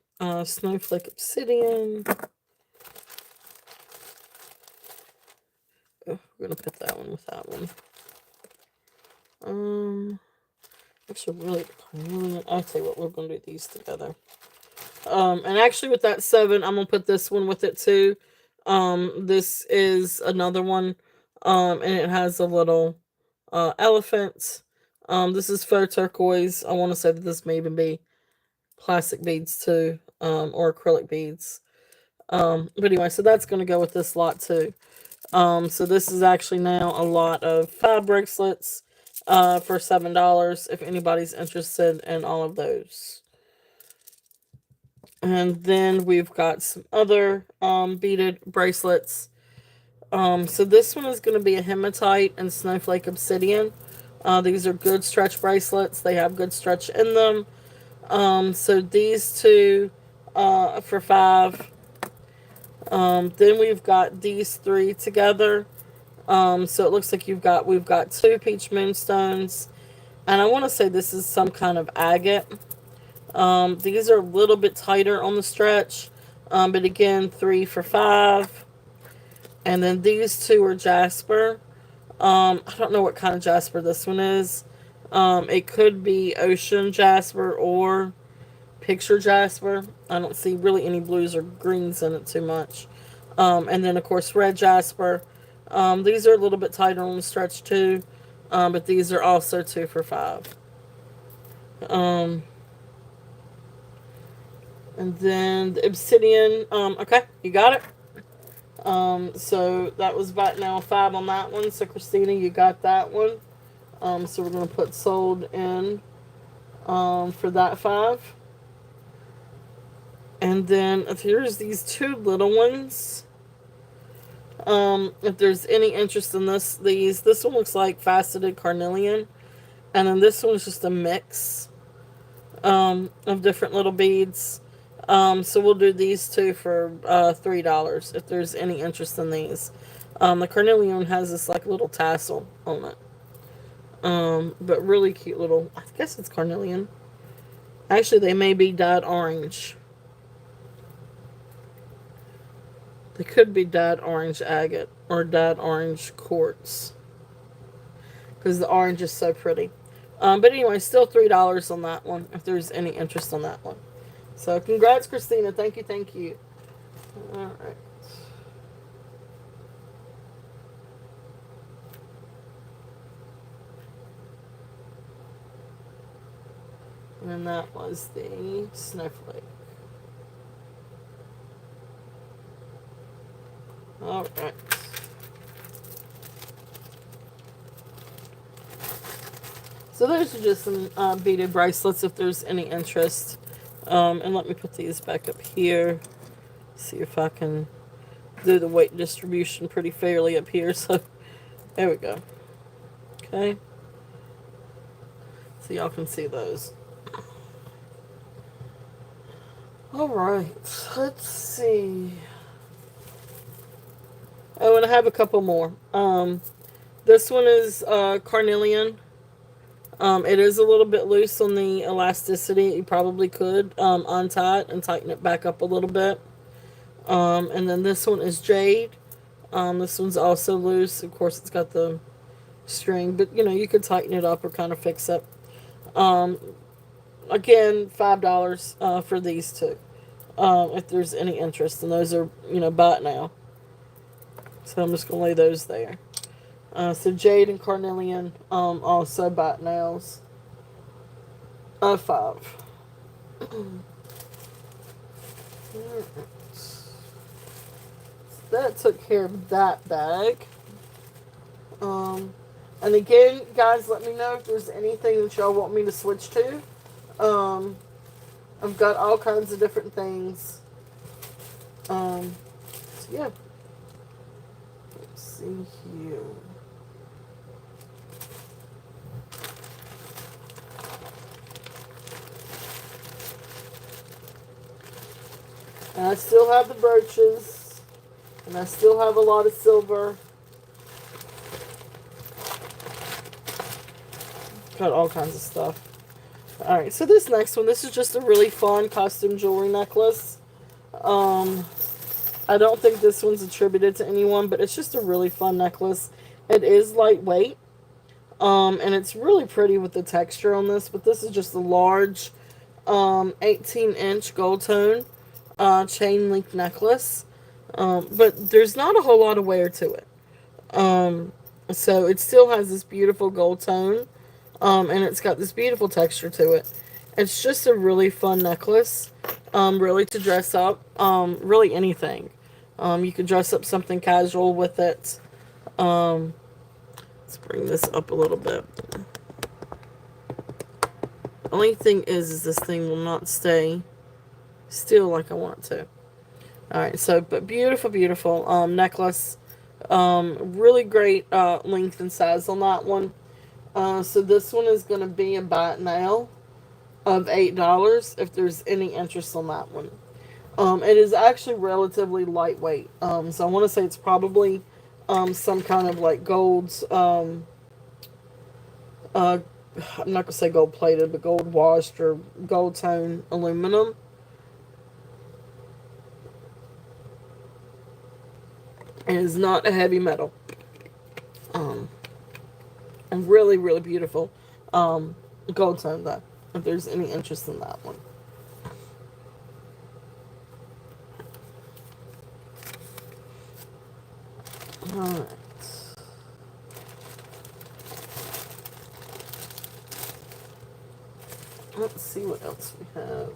snowflake obsidian. Oh, we're gonna put that one with that one. Actually, really, I'll tell you what, we're gonna do these together. And actually, with that 7, I'm gonna put this one with it too. This is another one, and it has a little elephant. This is faux turquoise. I want to say that this may even be plastic beads too, or acrylic beads. But anyway, so that's gonna go with this lot too. So this is actually now a lot of 5 bracelets for $7 if anybody's interested in all of those. And then we've got some other beaded bracelets. So this one is going to be a hematite and snowflake obsidian. These are good stretch bracelets. They have good stretch in them. So these two for 5. Then we've got these 3 together. So it looks like we've got 2 peach moonstones, and I want to say this is some kind of agate. These are a little bit tighter on the stretch, but again, 3 for 5. And then these 2 are jasper. I don't know what kind of jasper this one is. It could be ocean jasper or picture jasper. I don't see really any blues or greens in it too much. And then, of course, red jasper. These are a little bit tighter on the stretch too, but these are also 2 for 5. And then the obsidian. Okay, you got it. So that was about now 5 on that one. So Christina, you got that one. So we're gonna put sold in for that 5. And then if here's these 2 little ones. If there's any interest in this one looks like faceted carnelian, and then this one's just a mix of different little beads. So we'll do these 2 for $3 if there's any interest in these. The carnelian has this like little tassel on it, but really cute little. I guess it's carnelian. Actually, they may be dyed orange. They could be dyed orange agate or dyed orange quartz because the orange is so pretty. But anyway, still $3 on that one if there's any interest on that one. So congrats, Christina. Thank you, thank you. All right. And that was the snowflake. All right. So those are just some beaded bracelets if there's any interest. And let me put these back up here. See if I can do the weight distribution pretty fairly up here. So there we go. Okay. So y'all can see those. All right. Let's see. Oh, and I have a couple more. This one is carnelian. It is a little bit loose on the elasticity. You probably could untie it and tighten it back up a little bit. And then this one is jade. This one's also loose. Of course, it's got the string, but you could tighten it up or kind of fix it. Again, $5 for these 2. If there's any interest, and those are bought now. So I'm just gonna lay those there. So jade and carnelian, also bought nows. 5. That took care of that bag. And again, guys, let me know if there's anything that y'all want me to switch to. I've got all kinds of different things. So yeah. Let's see here. And I still have the brooches. And I still have a lot of silver. Got all kinds of stuff. Alright, so this next one, this is just a really fun costume jewelry necklace. I don't think this one's attributed to anyone, but it's just a really fun necklace. It is lightweight. And it's really pretty with the texture on this, but this is just a large 18-inch gold tone chain link necklace. But there's not a whole lot of wear to it. So it still has this beautiful gold tone. And it's got this beautiful texture to it. It's just a really fun necklace. Really to dress up. Really anything. You could dress up something casual with it. Let's bring this up a little bit. Only thing is this thing will not stay still like I want it to. Alright, so, but beautiful, beautiful necklace. Really great length and size on that one. So this one is going to be a buy it now of $8 if there's any interest on that one. It is actually relatively lightweight. So I want to say it's probably some kind of like gold, I'm not going to say gold plated, but gold washed or gold tone aluminum. It is not a heavy metal. And really, really beautiful gold tone though, if there's any interest in that one. Alright. Let's see what else we have.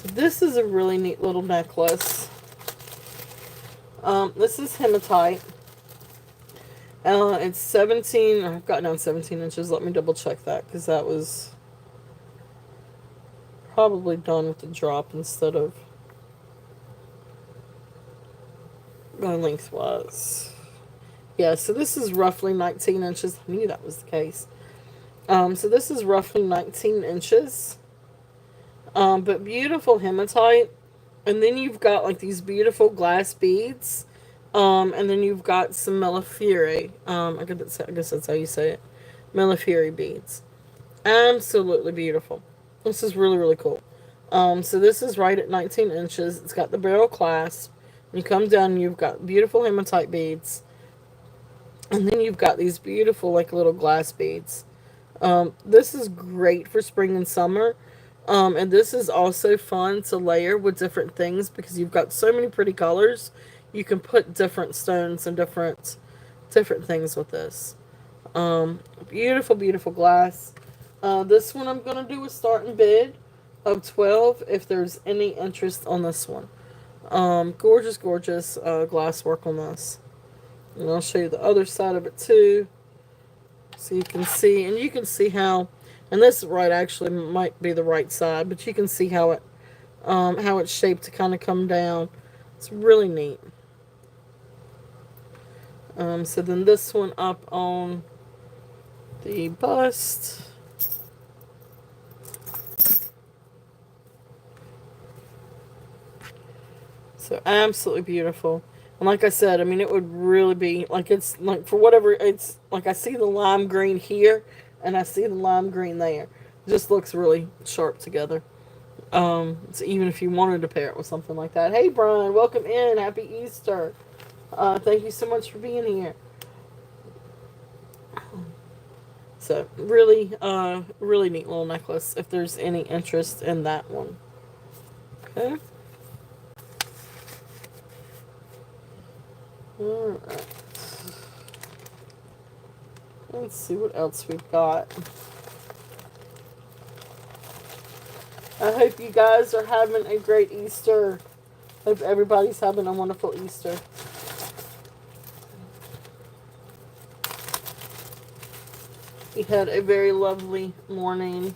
So this is a really neat little necklace. This is hematite. It's 17, I've got down 17 inches. Let me double check that because that was probably done with the drop instead of going lengthwise. Yeah, so this is roughly 19 inches. I knew that was the case. So this is roughly 19 inches. But beautiful hematite. And then you've got like these beautiful glass beads. And then you've got some Millefiori. I guess that's how you say it. Millefiori beads. Absolutely beautiful. This is really, really cool. So this is right at 19 inches. It's got the barrel clasp. When you come down, you've got beautiful hematite beads. And then you've got these beautiful, like, little glass beads. This is great for spring and summer. And this is also fun to layer with different things because you've got so many pretty colors. You can put different stones and different things with this. Beautiful, beautiful glass. This one I'm going to do a starting bid of 12 if there's any interest on this one. Gorgeous, gorgeous glass work on this. And I'll show you the other side of it too. So you can see, and you can see how, and this right actually might be the right side, but you can see how it's shaped to kind of come down. It's really neat. So then this one up on the bust. So absolutely beautiful. And like I said, I mean, it would really be, like, it's, like, for whatever, it's, like, I see the lime green here, and I see the lime green there. It just looks really sharp together. So even if you wanted to pair it with something like that. Hey, Brian, welcome in. Happy Easter. Thank you so much for being here. So, really, really neat little necklace, if there's any interest in that one. Okay. Alright. Let's see what else we've got. I hope you guys are having a great Easter. Hope everybody's having a wonderful Easter. We had a very lovely morning.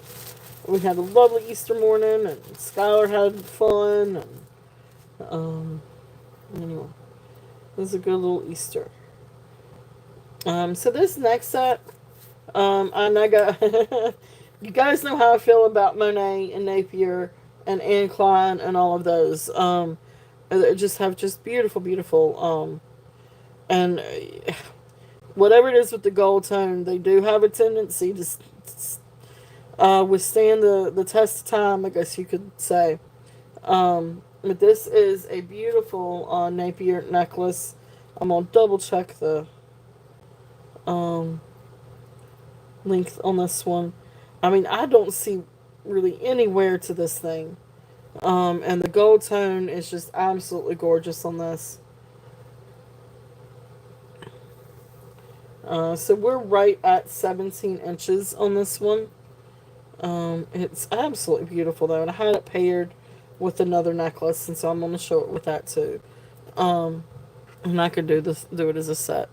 We had a lovely Easter morning, and Skylar had fun. And anyway, it was a good little Easter. So this next set, and I got you guys know how I feel about Monet and Napier and Anne Klein and all of those. They just have just beautiful, beautiful. And whatever it is with the gold tone, they do have a tendency to withstand the test of time, I guess you could say. But this is a beautiful Napier necklace. I'm gonna double check the length on this one. I mean, I don't see really anywhere to this thing. And the gold tone is just absolutely gorgeous on this. So we're right at 17 inches on this one. It's absolutely beautiful though, and I had it paired with another necklace, and so I'm going to show it with that too. And I could do it as a set.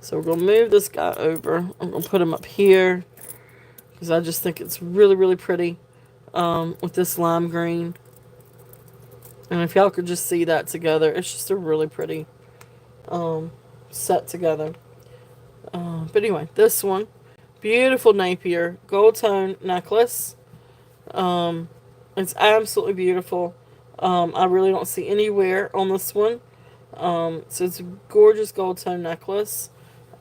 So we're going to move this guy over. I'm going to put him up here because I just think it's really, really pretty with this lime green. And if y'all could just see that together, it's just a really pretty set together. But anyway, this one, beautiful Napier gold tone necklace. It's absolutely beautiful. I really don't see anywhere on this one. So it's a gorgeous gold tone necklace.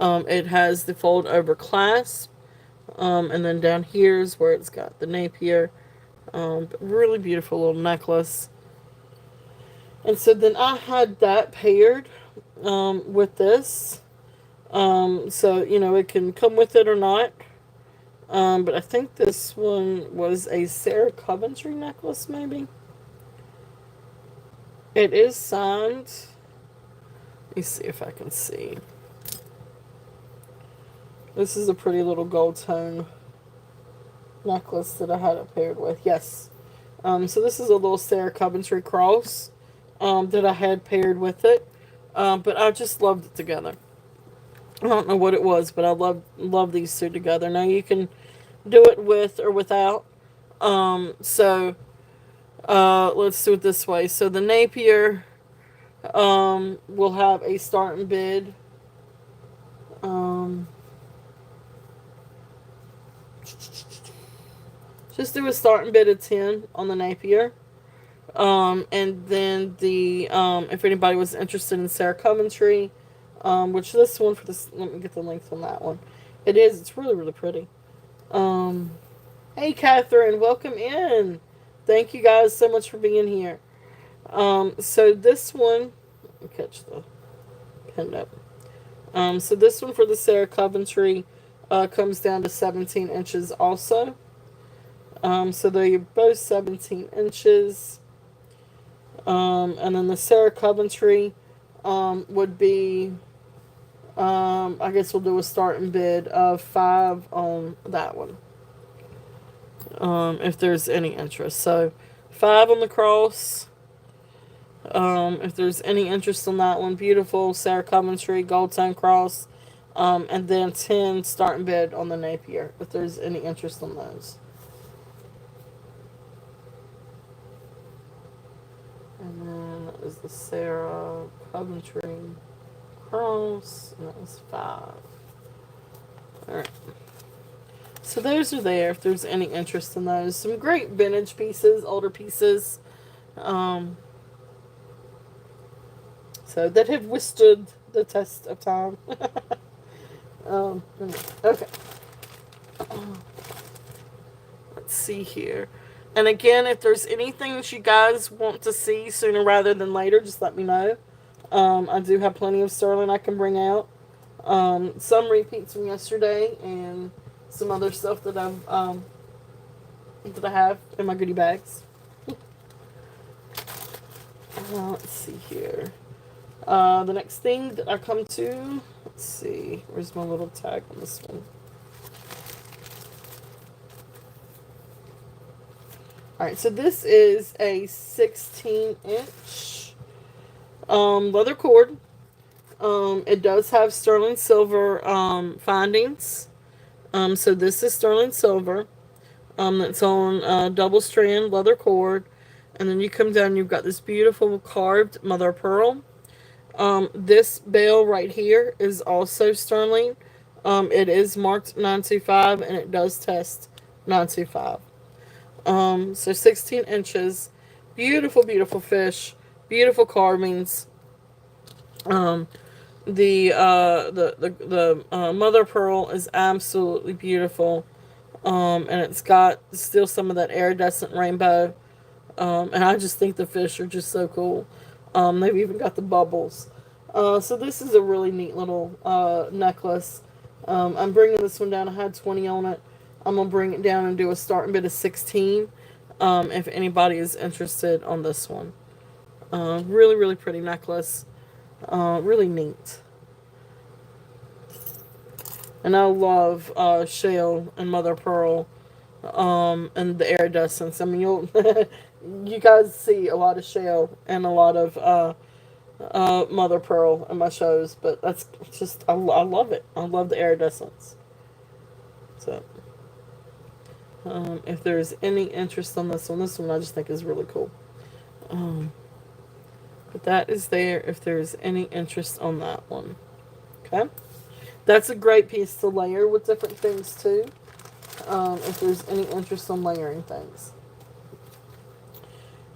It has the fold over clasp. And then down here is where it's got the Napier. Really beautiful little necklace. And so then I had that paired with this. So, you know, it can come with it or not. But I think this one was a Sarah Coventry necklace, maybe. It is signed. Let me see if I can see. This is a pretty little gold tone necklace that I had it paired with. Yes, So this is a little Sarah Coventry cross that I had paired with it. But I just loved it together. I don't know what it was, but I love these two together. Now you can do it with or without. So let's do it this way. So the Napier will have a starting bid. Um, just do a starting bid of 10 on the Napier. And then the if anybody was interested in Sarah Coventry, which this one for this, let me get the length on that one. It's really really pretty. Um, hey Catherine, welcome in. Thank you guys so much for being here. So this one, let me catch the pinned up. So this one for the Sarah Coventry comes down to 17 inches also. So they're both 17 inches. And then the Sarah Coventry would be, I guess we'll do a starting bid of 5 on that one, if there's any interest. So 5 on the cross. If there's any interest on that one, beautiful Sarah Coventry gold tone cross. And then 10 starting bid on the Napier, if there's any interest on those. And then that is the Sarah Coventry cross, and that was 5. Alright. So those are there if there's any interest in those. Some great vintage pieces, older pieces. So that have withstood the test of time. Okay. Let's see here. And again, if there's anything that you guys want to see sooner rather than later, just let me know. I do have plenty of sterling I can bring out. Some repeats from yesterday, and some other stuff that I have in my goodie bags. Let's see here. The next thing that I come to, let's see, where's my little tag on this one? Alright, so this is a 16-inch leather cord. It does have sterling silver findings. So this is sterling silver. That's on double strand leather cord. And then you come down, you've got this beautiful carved mother of pearl. This bell right here is also sterling. It is marked 925 and it does test 925. So 16 inches. Beautiful, beautiful fish. Beautiful carvings. The mother of pearl is absolutely beautiful. And it's got still some of that iridescent rainbow. And I just think the fish are just so cool. They've even got the bubbles. So this is a really neat little necklace. I'm bringing this one down. I had 20 on it. I'm going to bring it down and do a starting bid of 16 if anybody is interested on this one. Really, really pretty necklace. Really neat. And I love shell and mother of pearl and the iridescence. I mean, you guys see a lot of shell and a lot of mother of pearl in my shows, but that's just I love it. I love the iridescence. So if there's any interest on this one I just think is really cool. But that is there if there's any interest on that one. Okay. That's a great piece to layer with different things too. If there's any interest in layering things.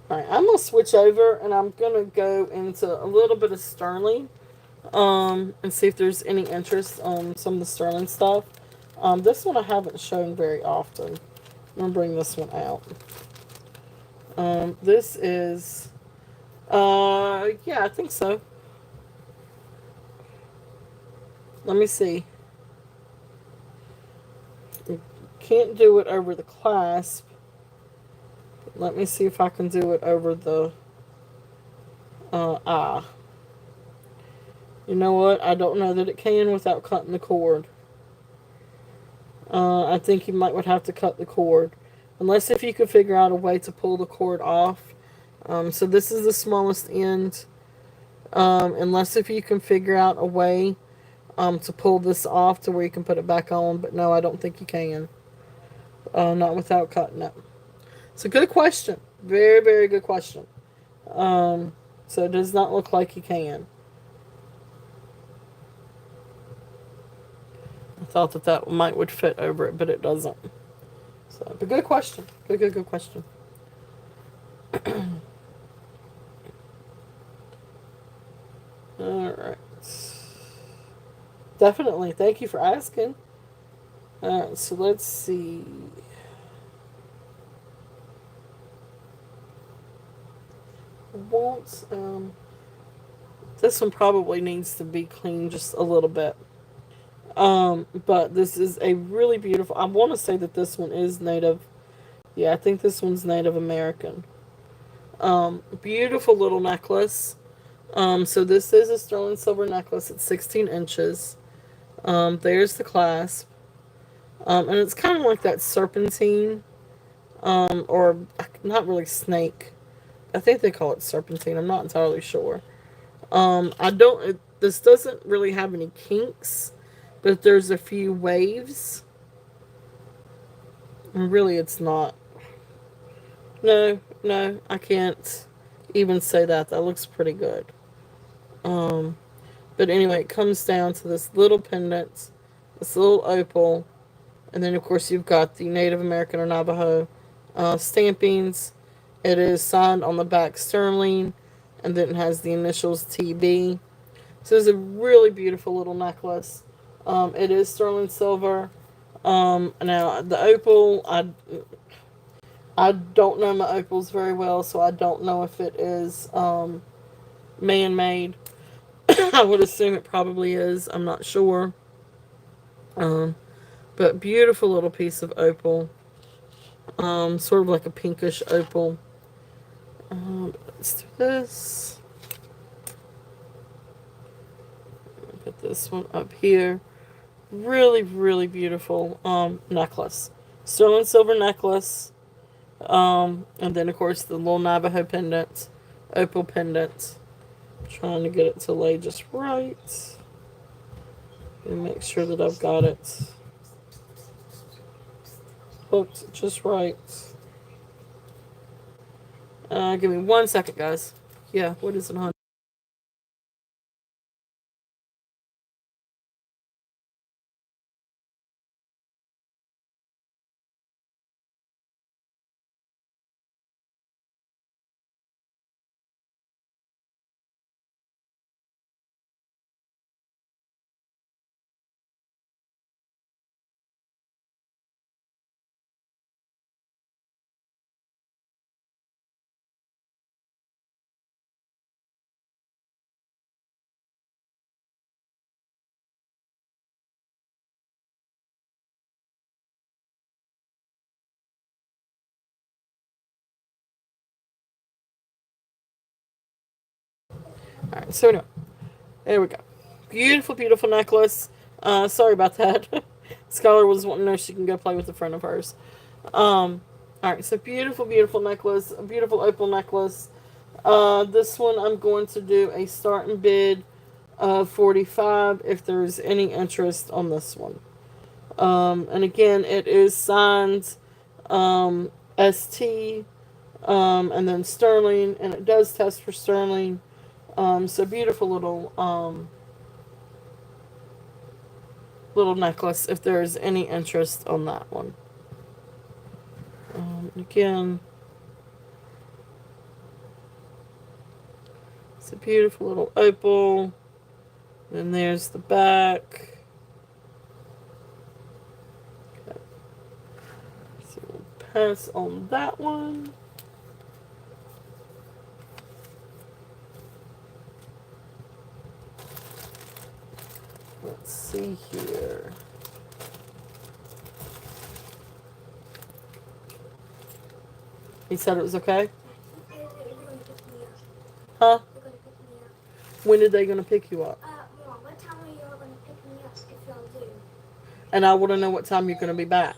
Alright, I'm going to switch over and I'm going to go into a little bit of sterling. And see if there's any interest on some of the sterling stuff. This one I haven't shown very often. I'm going to bring this one out. This is, yeah, I think so. Let me see. Can't do it over the clasp. Let me see if I can do it over the eye. You know what? I don't know that it can without cutting the cord. I think you might would have to cut the cord. unless if you could figure out a way to pull the cord off. So this is the smallest end. Unless if you can figure out a way to pull this off to where you can put it back on. But no, I don't think you can. Not without cutting it. It's a good question. Very, very good question. So it does not look like you can. I thought that that might would fit over it, but it doesn't. So, but good question. Good question. All right. Definitely. Thank you for asking. All right. So let's see. Won't this one probably needs to be cleaned just a little bit. But this is a really beautiful. I want to say that this one is native. Yeah, I think this one's Native American. Beautiful little necklace. So this is a sterling silver necklace. It's 16 inches. There's the clasp. And it's kind of like that serpentine, or not really snake. I think they call it serpentine. I'm not entirely sure. I don't. This doesn't really have any kinks, but there's a few waves. And really, it's not. No, no, I can't even say that. That looks pretty good. Um, but anyway, it comes down to this little pendant, this little opal, and then of course you've got the Native American or Navajo stampings. It is signed on the back sterling, and then it has the initials TB. So it's a really beautiful little necklace. It is sterling silver. Now the opal, I don't know my opals very well, so I don't know if it is man made. I would assume it probably is. I'm not sure. Um, but beautiful little piece of opal. Sort of like a pinkish opal. Let's do this. Put this one up here. Really, really beautiful necklace. Sterling silver necklace. And then of course the little Navajo pendant, opal pendant. Trying to get it to lay just right. And make sure that I've got it hooked just right. Give me 1 second, guys. Yeah, what is it, hon? Alright, so anyway, there we go. Beautiful, beautiful necklace. Sorry about that. Scholar was wanting to know if she can go play with a friend of hers. Alright, so beautiful, beautiful necklace. A beautiful opal necklace. This one I'm going to do a starting bid of 45 if there's any interest on this one. And again, it is signed ST, and then sterling, and it does test for sterling. So beautiful little necklace if there's any interest on that one. Again, it's a beautiful little opal. Then there's the back. Okay. So we'll pass on that one. Let's see here. He said it was okay? Huh? When are they going to pick you up? Mom, what time are y'all going to pick me up if y'all do? And I want to know what time you're going to be back.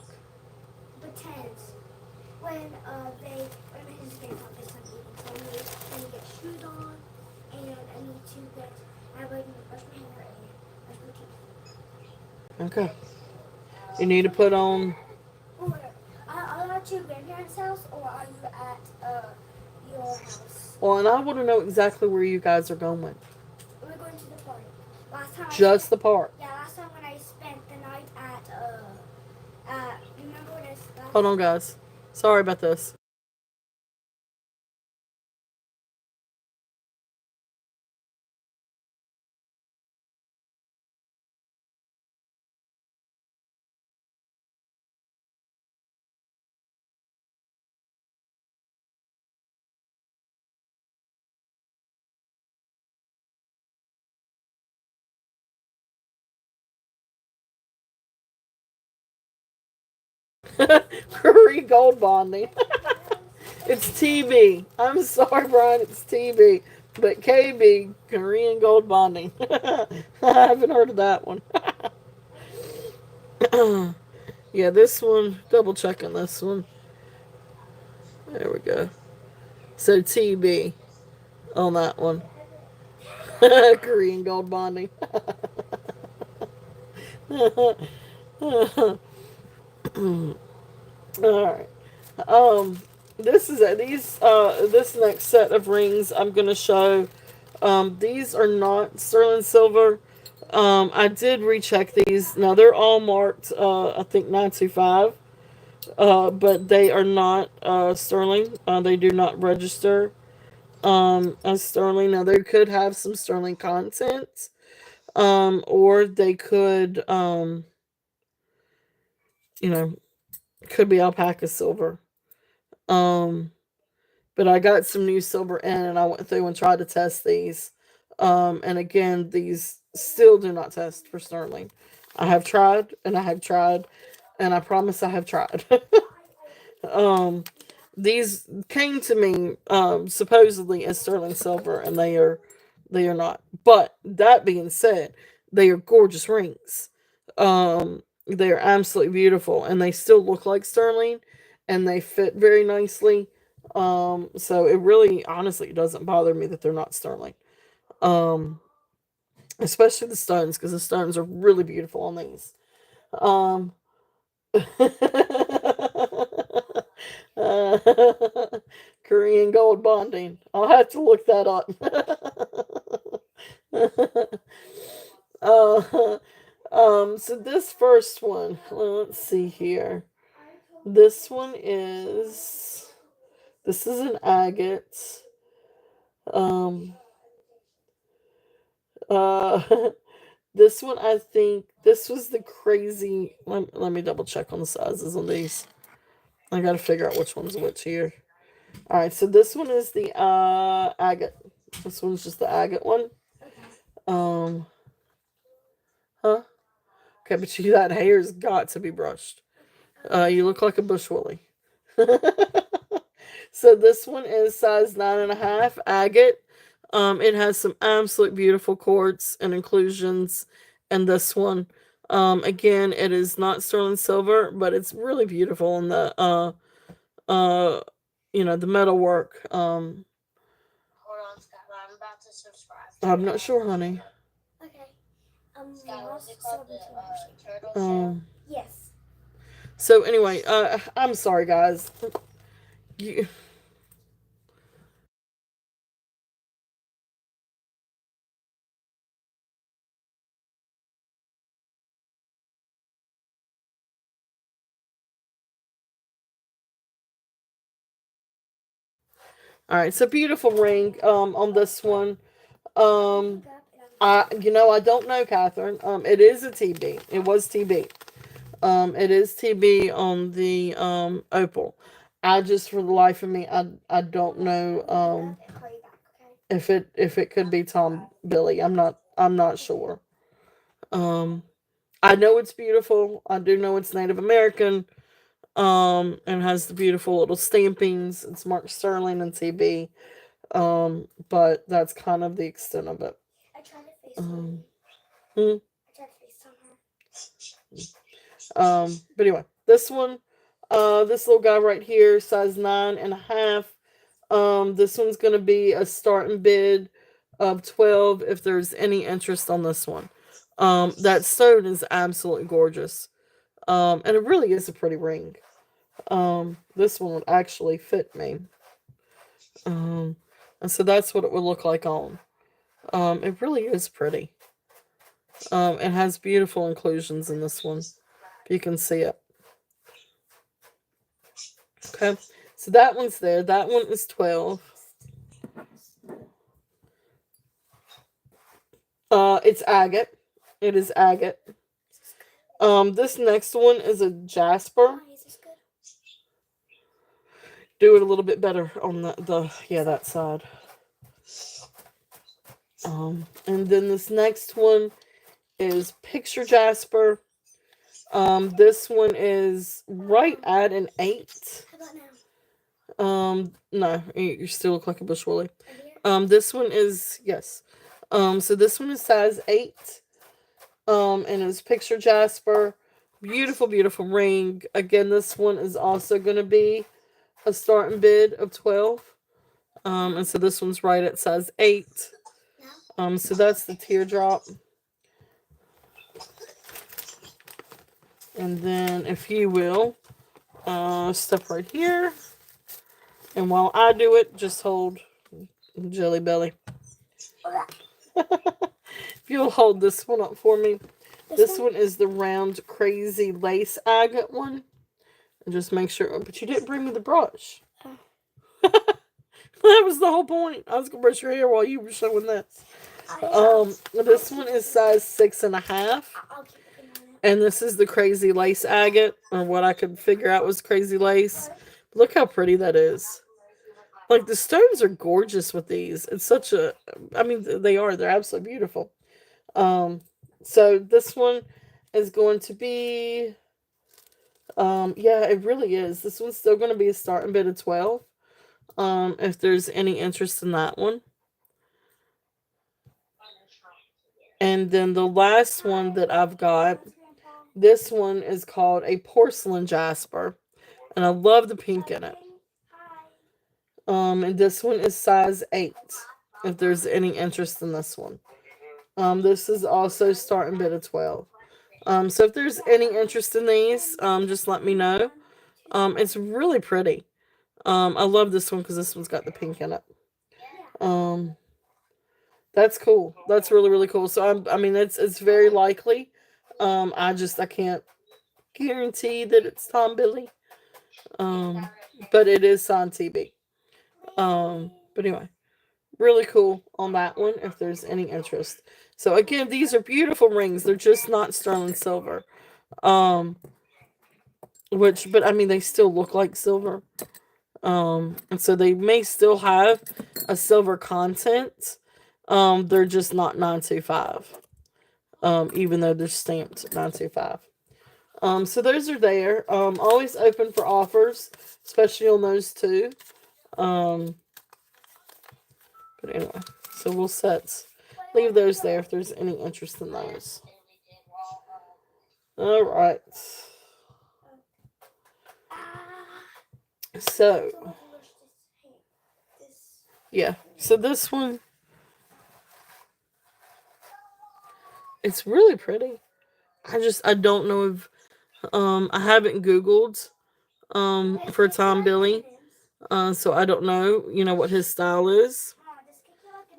The 10th. Okay. You need to put on. Are you at your grandparents' house or are you at your house? Well, and I want to know exactly where you guys are going. We're going to the park. Last time I Just spent, the park. yeah, last time when I spent the night remember when I Hold last? on, guys. Sorry about this. Curry gold bonding. It's TB. I'm sorry, Brian. It's TB. But KB, Korean gold bonding. I haven't heard of that one. Yeah, this one, double checking this one. There we go. So TB on that one. Korean gold bonding. Alright. Um this is these this next set of rings I'm gonna show. These are not sterling silver. I did recheck these. Now they're all marked I think 925. But they are not sterling. They do not register as sterling. Now they could have some sterling content. Or they could you know, could be alpaca silver. Um but I got some new silver in and I went through and tried to test these. And again, these still do not test for sterling. I have tried and I have tried and I promise I have tried. um, these came to me supposedly as sterling silver and they are not. But that being said, they are gorgeous rings. They are absolutely beautiful and they still look like sterling and they fit very nicely. So it really honestly doesn't bother me that they're not sterling. Um, especially the stones because the stones are really beautiful on these. Um, uh, Korean gold bonding. I'll have to look that up. uh, so this first one, well, let's see here. This one is this is an agate. Um, uh, this one I think this was the crazy. Let me double check on the sizes on these. I gotta figure out which one's which here. All right, so this one is the agate. This one's just the agate one. Um, huh? Okay, but you that hair's got to be brushed. You look like a bush willie. So this one is size 9.5 agate. It has some absolute beautiful quartz and inclusions, and this one, again, it is not sterling silver, but it's really beautiful in the uh, the metal work. I'm not sure, honey. Okay. Skylar, Um. yes. So anyway, I'm sorry, guys. You, all right, so beautiful ring. On this one. Um, I don't know, Catherine. It is a TB. It was TB. It is TB on the opal. I just, for the life of me, I don't know if it could be Tom Billy. I'm not sure. Um, I know it's beautiful. I do know it's Native American. And has the beautiful little stampings. It's marked Sterling and TB. But that's kind of the extent of it. I tried to face Um, hmm. I tried to face her. But anyway, this one, this little guy right here, size 9.5. This one's gonna be a starting bid of 12 if there's any interest on this one. That stone is absolutely gorgeous. And it really is a pretty ring. This one would actually fit me. Um, and so that's what it would look like on. It really is pretty. It has beautiful inclusions in this one. If you can see it. Okay. So that one's there. That one is 12. It's agate. It is agate. This next one is a jasper. Do it a little bit better on the yeah, that side. And then this next one is picture jasper. This one is right at an 8. How about now? No, you still look like a bush woolly. This one is yes. So this one is size 8. And it's picture jasper. Beautiful, beautiful ring. Again, this one is also going to be a starting bid of 12. And so this one's right at size 8. So that's the teardrop. And then if you will, step right here. And while I do it, just hold Jelly Belly. If you'll hold this one up for me. This one is the round crazy lace agate one. And just make sure. But you didn't bring me the brush. That was the whole point. I was gonna brush your hair while you were showing this. This one is size 6.5. And this is the crazy lace agate, or what I could figure out was crazy lace. Look how pretty that is. Like, the stones are gorgeous with these. It's such a, I mean, they are. They're absolutely beautiful. So this one is going to be, yeah, it really is. This one's still going to be a starting bid of 12. If there's any interest in that one. And then the last one that I've got, this one is called a porcelain jasper. And I love the pink in it. And this one is size 8. If there's any interest in this one. This is also starting bid of 12. So if there's any interest in these, just let me know. It's really pretty. I love this one because this one's got the pink in it. Um, that's cool. That's really, really cool. So I mean, it's very likely. I can't guarantee that it's Tom Billy. Um, but it is San TB. But anyway, really cool on that one if there's any interest. So again, these are beautiful rings. They're just not sterling silver. Um, but I mean, they still look like silver. And so they may still have a silver content. They're just not 925. Even though they're stamped 925. So those are there. Always open for offers, especially on those two. Um, but anyway, so leave those there if there's any interest in those. All right. So, yeah. So this one, it's really pretty. I don't know if, I haven't Googled, for Tom Billy. So I don't know, what his style is.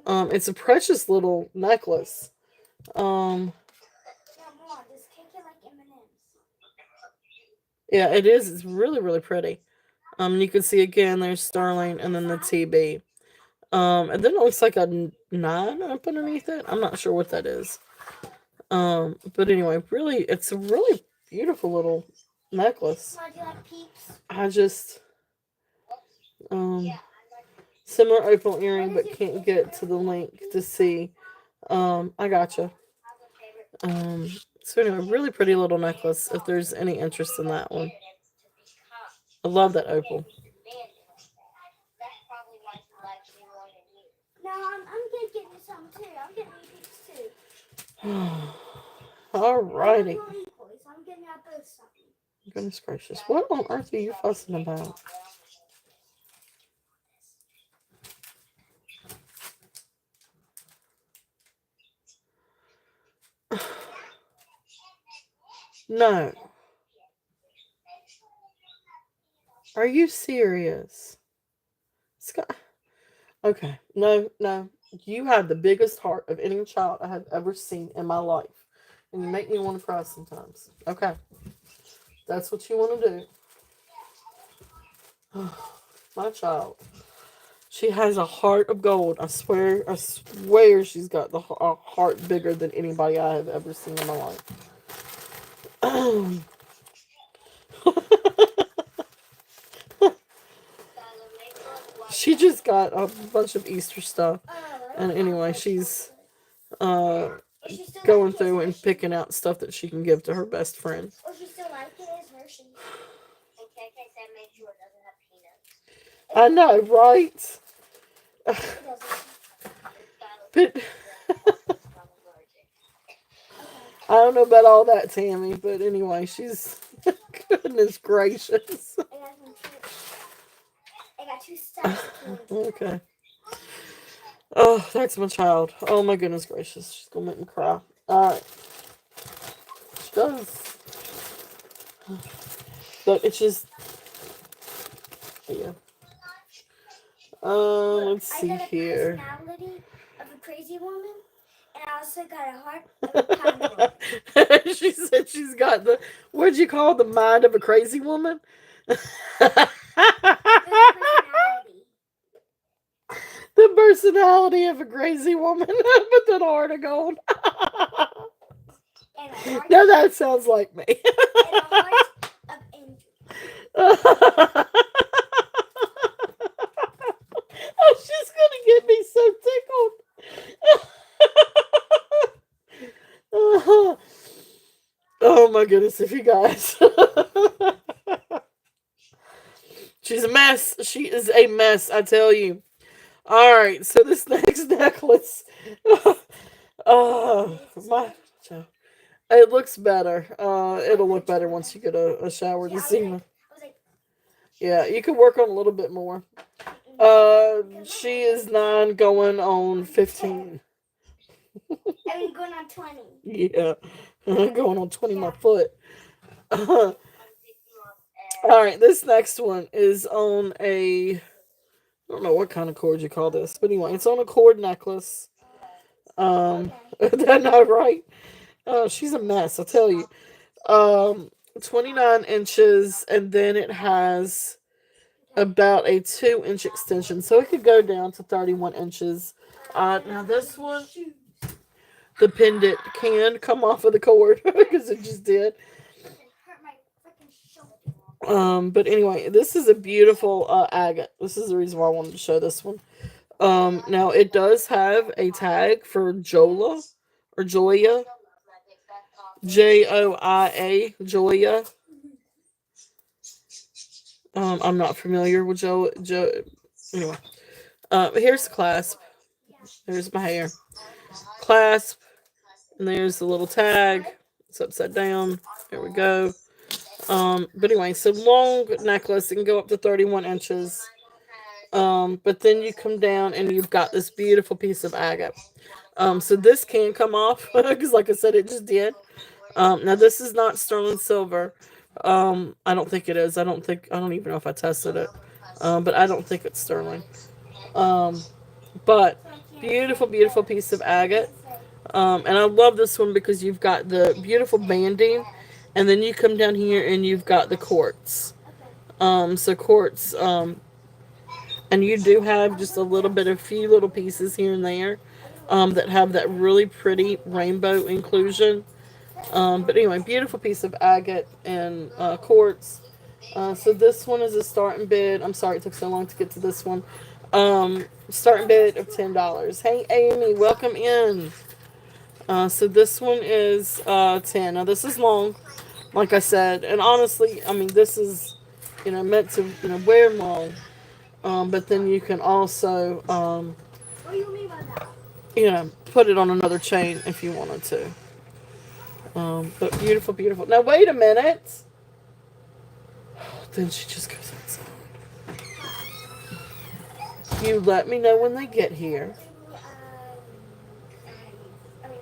It's a precious little necklace. Um, yeah, it is. It's really, really pretty. You can see again, there's sterling and then the TB. And then it looks like a 9 up underneath it. I'm not sure what that is. But anyway, really, it's a really beautiful little necklace. I just, um, similar opal earring, but can't get to the link to see. I gotcha. Um, so anyway, really pretty little necklace. If there's any interest in that one, I love that opal. No, I'm gonna get you some too. I'm getting you these too. Alrighty. So I'm getting out both something. Goodness gracious. What on earth are you fussing about? No. Are you serious? Scott. Okay. No, no. You have the biggest heart of any child I have ever seen in my life. And you make me want to cry sometimes. Okay. That's what you want to do. My child. She has a heart of gold. I swear she's got a heart bigger than anybody I have ever seen in my life. She just got a bunch of Easter stuff. And anyway, she's uh, going through and picking out stuff that she can give to her best friend. Or she still like it as Hershey. I know, right? But I don't know about all that, Tammy. But anyway, she's goodness gracious. I got two stacks of candy. Okay. Oh, that's my child. Oh my goodness gracious. She's gonna make me cry. Alright. She does. But it's just yeah. Let's I see got a here. personality of a crazy woman, and I also got a heart of a kind woman. She said she's got the what'd you call the mind of a crazy woman? Personality. The personality of a crazy woman with an heart of gold. And a heart. Now that sounds like me. And a heart of Andrew. Oh, she's gonna get me so tickled. Oh my goodness, if you guys. She's a mess. She is a mess, I tell you. Alright, so this next necklace. Uh, my it looks better. It'll look better once you get a shower this evening. Yeah, you could work on a little bit more. She is 9 going on 15. I mean, going on 20. Yeah, going on 20 my foot. All right, this next one is on a. I don't know what kind of cord you call this, but anyway, it's on a cord necklace. Um, I know, right? Oh, she's a mess, I'll tell you. 29 inches, and then it has about a 2-inch extension, so it could go down to 31 inches. Now this one, the pendant can come off of the cord because it just did. But anyway, this is a beautiful agate. This is the reason why I wanted to show this one. Now it does have a tag for Jola or Joya, Joia, Joya. I'm not familiar with Jo. Anyway, here's the clasp. There's my hair. Clasp, and there's the little tag. It's upside down. There we go. But anyway, so long necklace. It can go up to 31 inches. But then you come down and you've got this beautiful piece of agate. So this can come off because, like I said, it just did. Now this is not sterling silver. I don't think it is. I don't even know if I tested it. But I don't think it's sterling. Um, but beautiful, beautiful piece of agate. And I love this one because you've got the beautiful banding, and then you come down here and you've got the quartz. So quartz, and you do have just a little bit of few little pieces here and there, that have that really pretty rainbow inclusion. But anyway, beautiful piece of agate and quartz. So this one is a starting bid. I'm sorry it took so long to get to this one. Starting bid of $10. Hey Amy, welcome in. So this one is 10. Now this is long, like I said, and honestly, I mean this is meant to wear long. But then you can also What do you mean by that? put it on another chain if you wanted to. But beautiful, beautiful. Now wait a minute. Then she just goes outside. You let me know when they get here. I mean,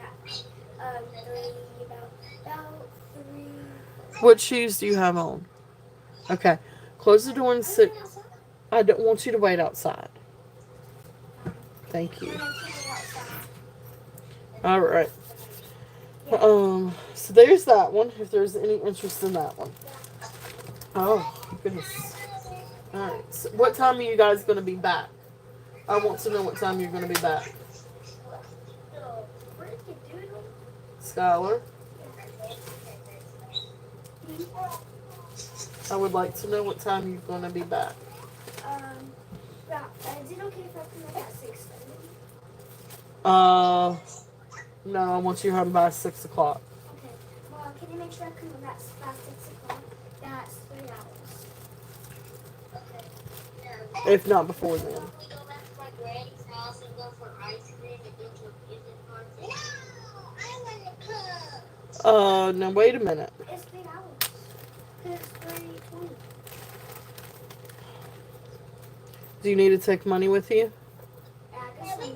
three, about 3. What shoes do you have on? Okay. Close the door and sit. I don't want you to wait outside. Thank you. When I can't wait outside. All right. Yeah. So there's that one. If there's any interest in that one. Yeah. Oh goodness. All right. So what time are you guys going to be back? I want to know what time you're going to be back. Where did you do it? Skylar, I would like to know what time you're going to be back. Yeah. Is it okay if I come back at 6:30? Uh, no, I want you home by 6 o'clock. Okay. Well, can you make sure I come back past 6 o'clock? That's 3 hours. If not before then. No, wait a minute. It's 3 hours. It's 3:20. Do you need to take money with you? I guess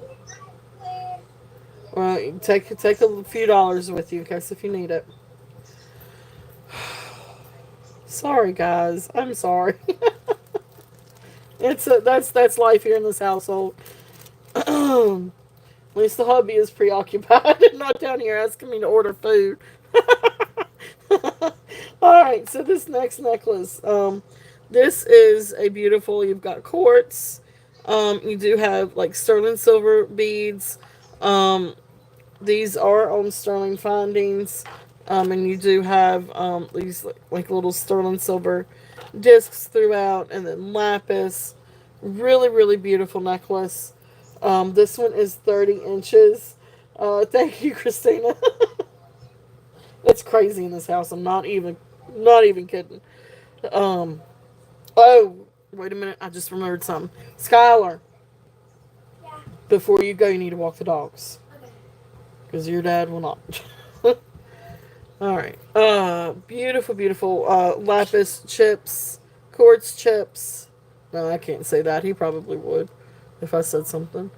Well, take a few dollars with you in case if you need it. Sorry, guys. I'm sorry. That's life here in this household. At least the hubby is preoccupied and not down here asking me to order food. All right, so this next necklace, this is a beautiful. You've got quartz. You do have like sterling silver beads. Um, these are on sterling findings, and you do have these like little sterling silver discs throughout, and then lapis. Really, really beautiful necklace. This one is 30 inches. Thank you, Christina. It's crazy in this house. I'm not even kidding. Um, oh, wait a minute. I just remembered something. Skylar, yeah. before you go, you need to walk the dogs. Okay. Because your dad will not. All right. Beautiful, beautiful lapis chips, quartz chips. No, I can't say that. He probably would if I said something.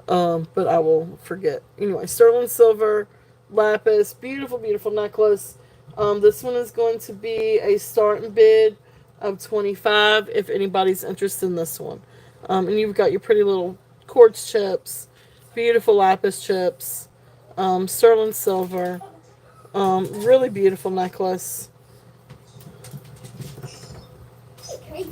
But I will forget. Anyway, sterling silver, lapis, beautiful, beautiful necklace. This one is going to be a starting bid of 25 if anybody's interested in this one. And you've got your pretty little quartz chips, beautiful lapis chips, sterling silver, really beautiful necklace. Crazy.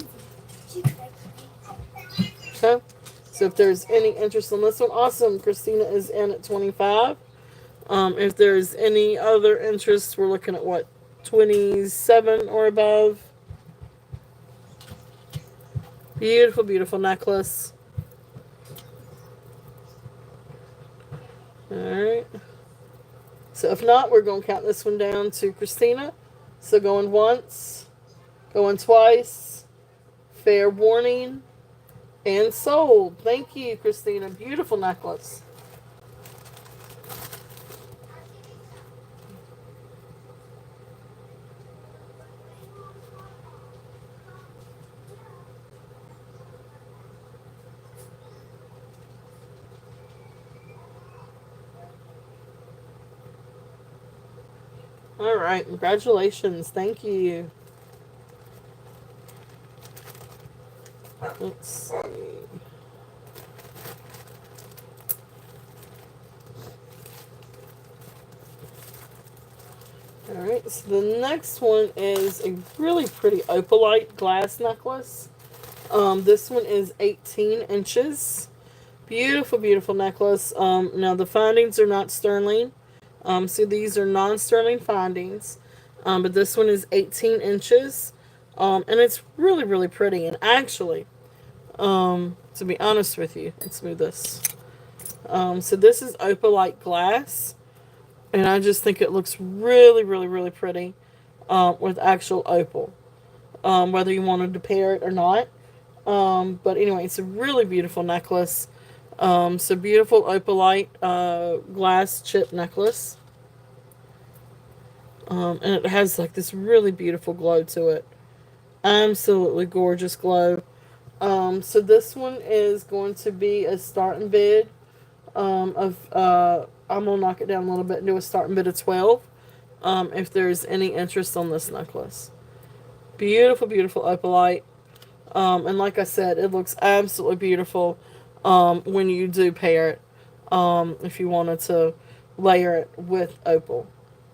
She crazy. Okay. So if there's any interest in this one, awesome. Christina is in at 25. If there's any other interest, we're looking at what, 27 or above. Beautiful, beautiful necklace. All right. So if not, we're going to count this one down to Christina. So going once, going twice, fair warning, and sold. Thank you, Christina. Beautiful necklace. All right, congratulations. Thank you. Let's see. Alright, so the next one is a really pretty opalite glass necklace. This one is 18 inches. Beautiful, beautiful necklace. Now the findings are not sterling. So these are non-sterling findings. But this one is 18 inches. And it's really, really pretty. And actually, to be honest with you, let's move this. So this is opalite glass. And I just think it looks really, really, really pretty with actual opal. Whether you wanted to pair it or not. But anyway, it's a really beautiful necklace. So beautiful opalite glass chip necklace. And it has like this really beautiful glow to it. Absolutely gorgeous glow. So this one is going to be a starting bid of I'm gonna knock it down a little bit and do a starting bid of 12. if there's any interest on this necklace. Beautiful, beautiful opalite. And like I said, it looks absolutely beautiful when you do pair it. If you wanted to layer it with opal,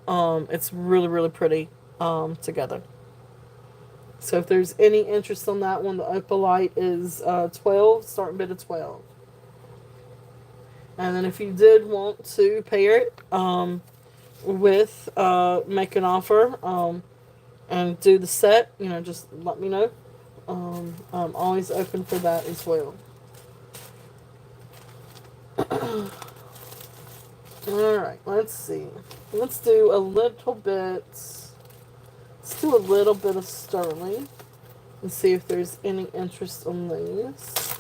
it's really, really pretty together. So if there's any interest on that one, the opalite is 12, starting bid of 12. And then if you did want to pair it with make an offer and do the set, just let me know. I'm always open for that as well. Alright, let's see. Let's do a little bit. Let's do a little bit of sterling and see if there's any interest on these.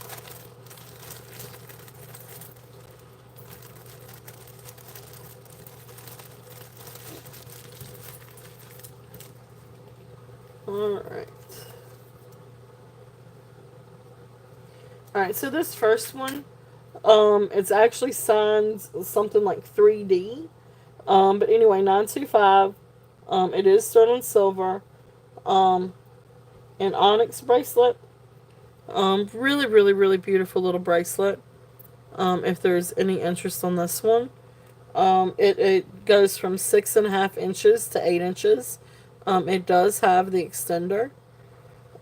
Alright. Alright, so this first one, it's actually signed something like 3D. But anyway, 925. It is sterling silver. An onyx bracelet. Really, really, really beautiful little bracelet. If there's any interest on this one. It goes from 6.5 inches to 8 inches. It does have the extender.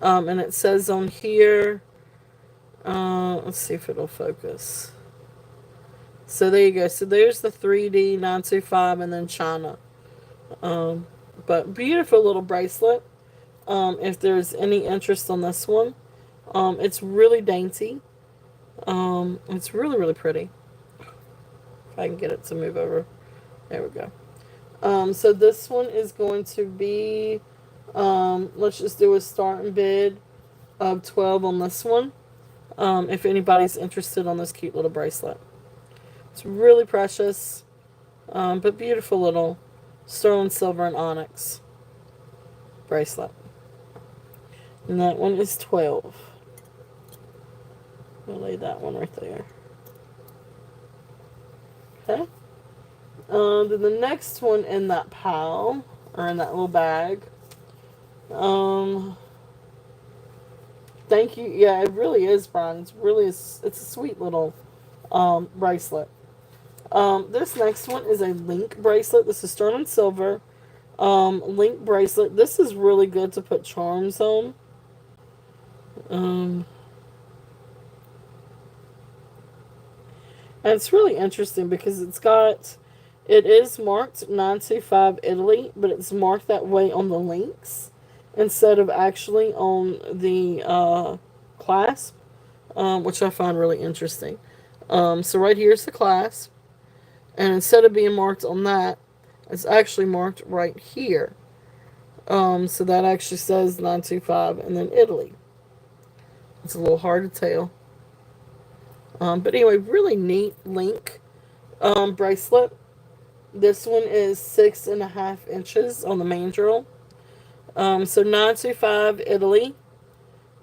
And it says on here, let's see if it'll focus. So there you go. So there's the 3D 925 and then China. But beautiful little bracelet. If there's any interest on this one. It's really dainty. It's really, really pretty. If I can get it to move over. There we go. So this one is going to be, let's just do a starting bid of 12 on this one. If anybody's interested on this cute little bracelet. It's really precious, but beautiful little sterling silver and onyx bracelet. And that one is 12. I'll lay that one right there. Okay. Then the next one in that pile, or in that little bag, thank you. Yeah, it really is, Brian. It's a sweet little bracelet. This next one is a link bracelet. This is sterling silver. Link bracelet. This is really good to put charms on. And it's really interesting because it is marked 925 Italy, but it's marked that way on the links instead of actually on the clasp, which I find really interesting. So right here's the clasp. And instead of being marked on that, it's actually marked right here. So that actually says 925 and then Italy. It's a little hard to tell. But anyway, really neat link bracelet. This one is 6.5 inches on the mandrel. So 925 Italy.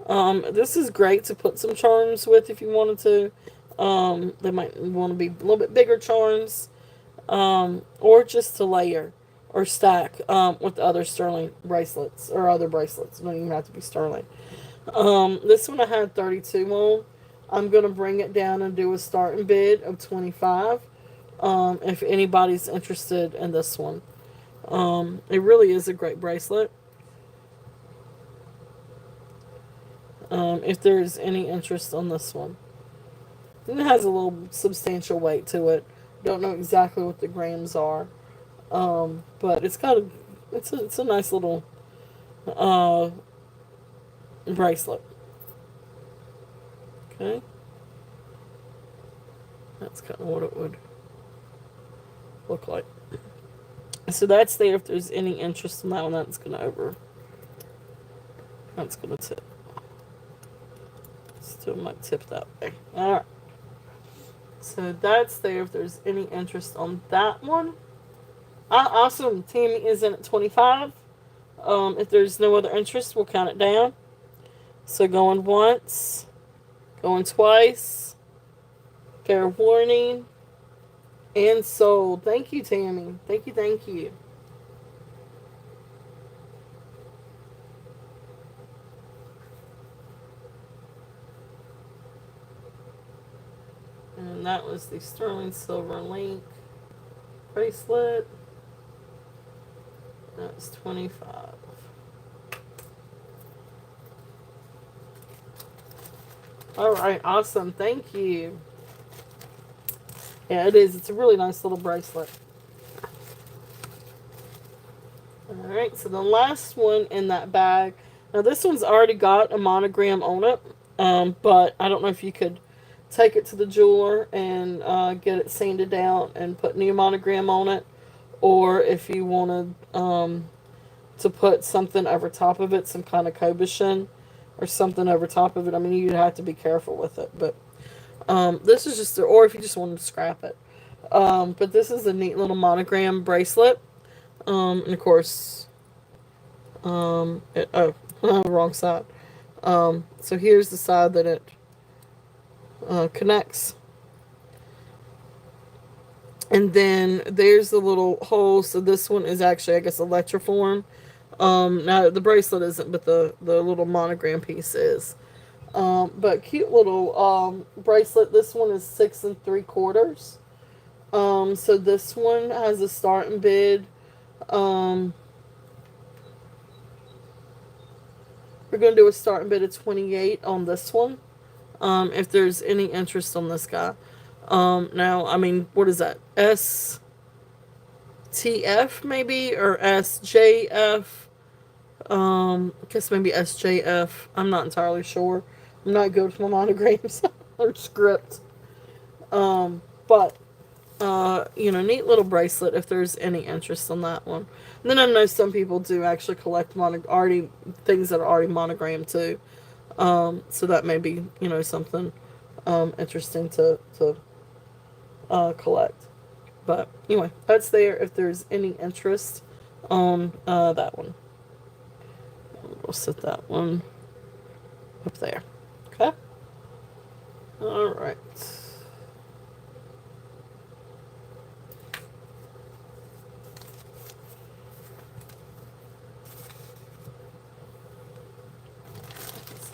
This is great to put some charms with if you wanted to. They might want to be a little bit bigger charms, or just to layer or stack with other sterling bracelets or other bracelets. It don't even have to be sterling. This one I had 32 on. I'm going to bring it down and do a starting bid of 25 if anybody's interested in this one. It really is a great bracelet. If there's any interest on this one. And it has a little substantial weight to it. Don't know exactly what the grams are. But it's got it's a nice little bracelet. Okay. That's kind of what it would look like. So that's there if there's any interest in that one. That's gonna tip. Still might tip that way. Alright. So that's there if there's any interest on that one. Awesome. Tammy is in at 25. If there's no other interest, we'll count it down. So going once, going twice, fair warning, and sold. Thank you, Tammy. Thank you, thank you. And that was the sterling silver link bracelet. That's 25. All right, awesome. Thank you. Yeah, it is. It's a really nice little bracelet. All right, so the last one in that bag. Now this one's already got a monogram on it, but I don't know if you could take it to the jeweler and get it sanded down and put new monogram on it, or if you wanted to put something over top of it, some kind of cabochon or something over top of it. I mean, you'd have to be careful with it, but this is just, or if you just wanted to scrap it. But this is a neat little monogram bracelet. And of course, wrong side. So here's the side that it connects. And then there's the little hole. So this one is actually, I guess, electroform. Now the bracelet isn't, but the little monogram piece is. But cute little bracelet. This one is 6 3/4. So this one has a starting bid. We're going to do a starting bid of 28 on this one. If there's any interest on this guy. Now, I mean, what is that? STF maybe? Or SJF? I guess maybe SJF. I'm not entirely sure. I'm not good with my monograms or script. But neat little bracelet if there's any interest on that one. And then I know some people do actually collect already things that are already monogrammed too. So that may be something interesting to collect. But anyway, that's there if there's any interest on that one. We'll set that one up there. Okay. All right.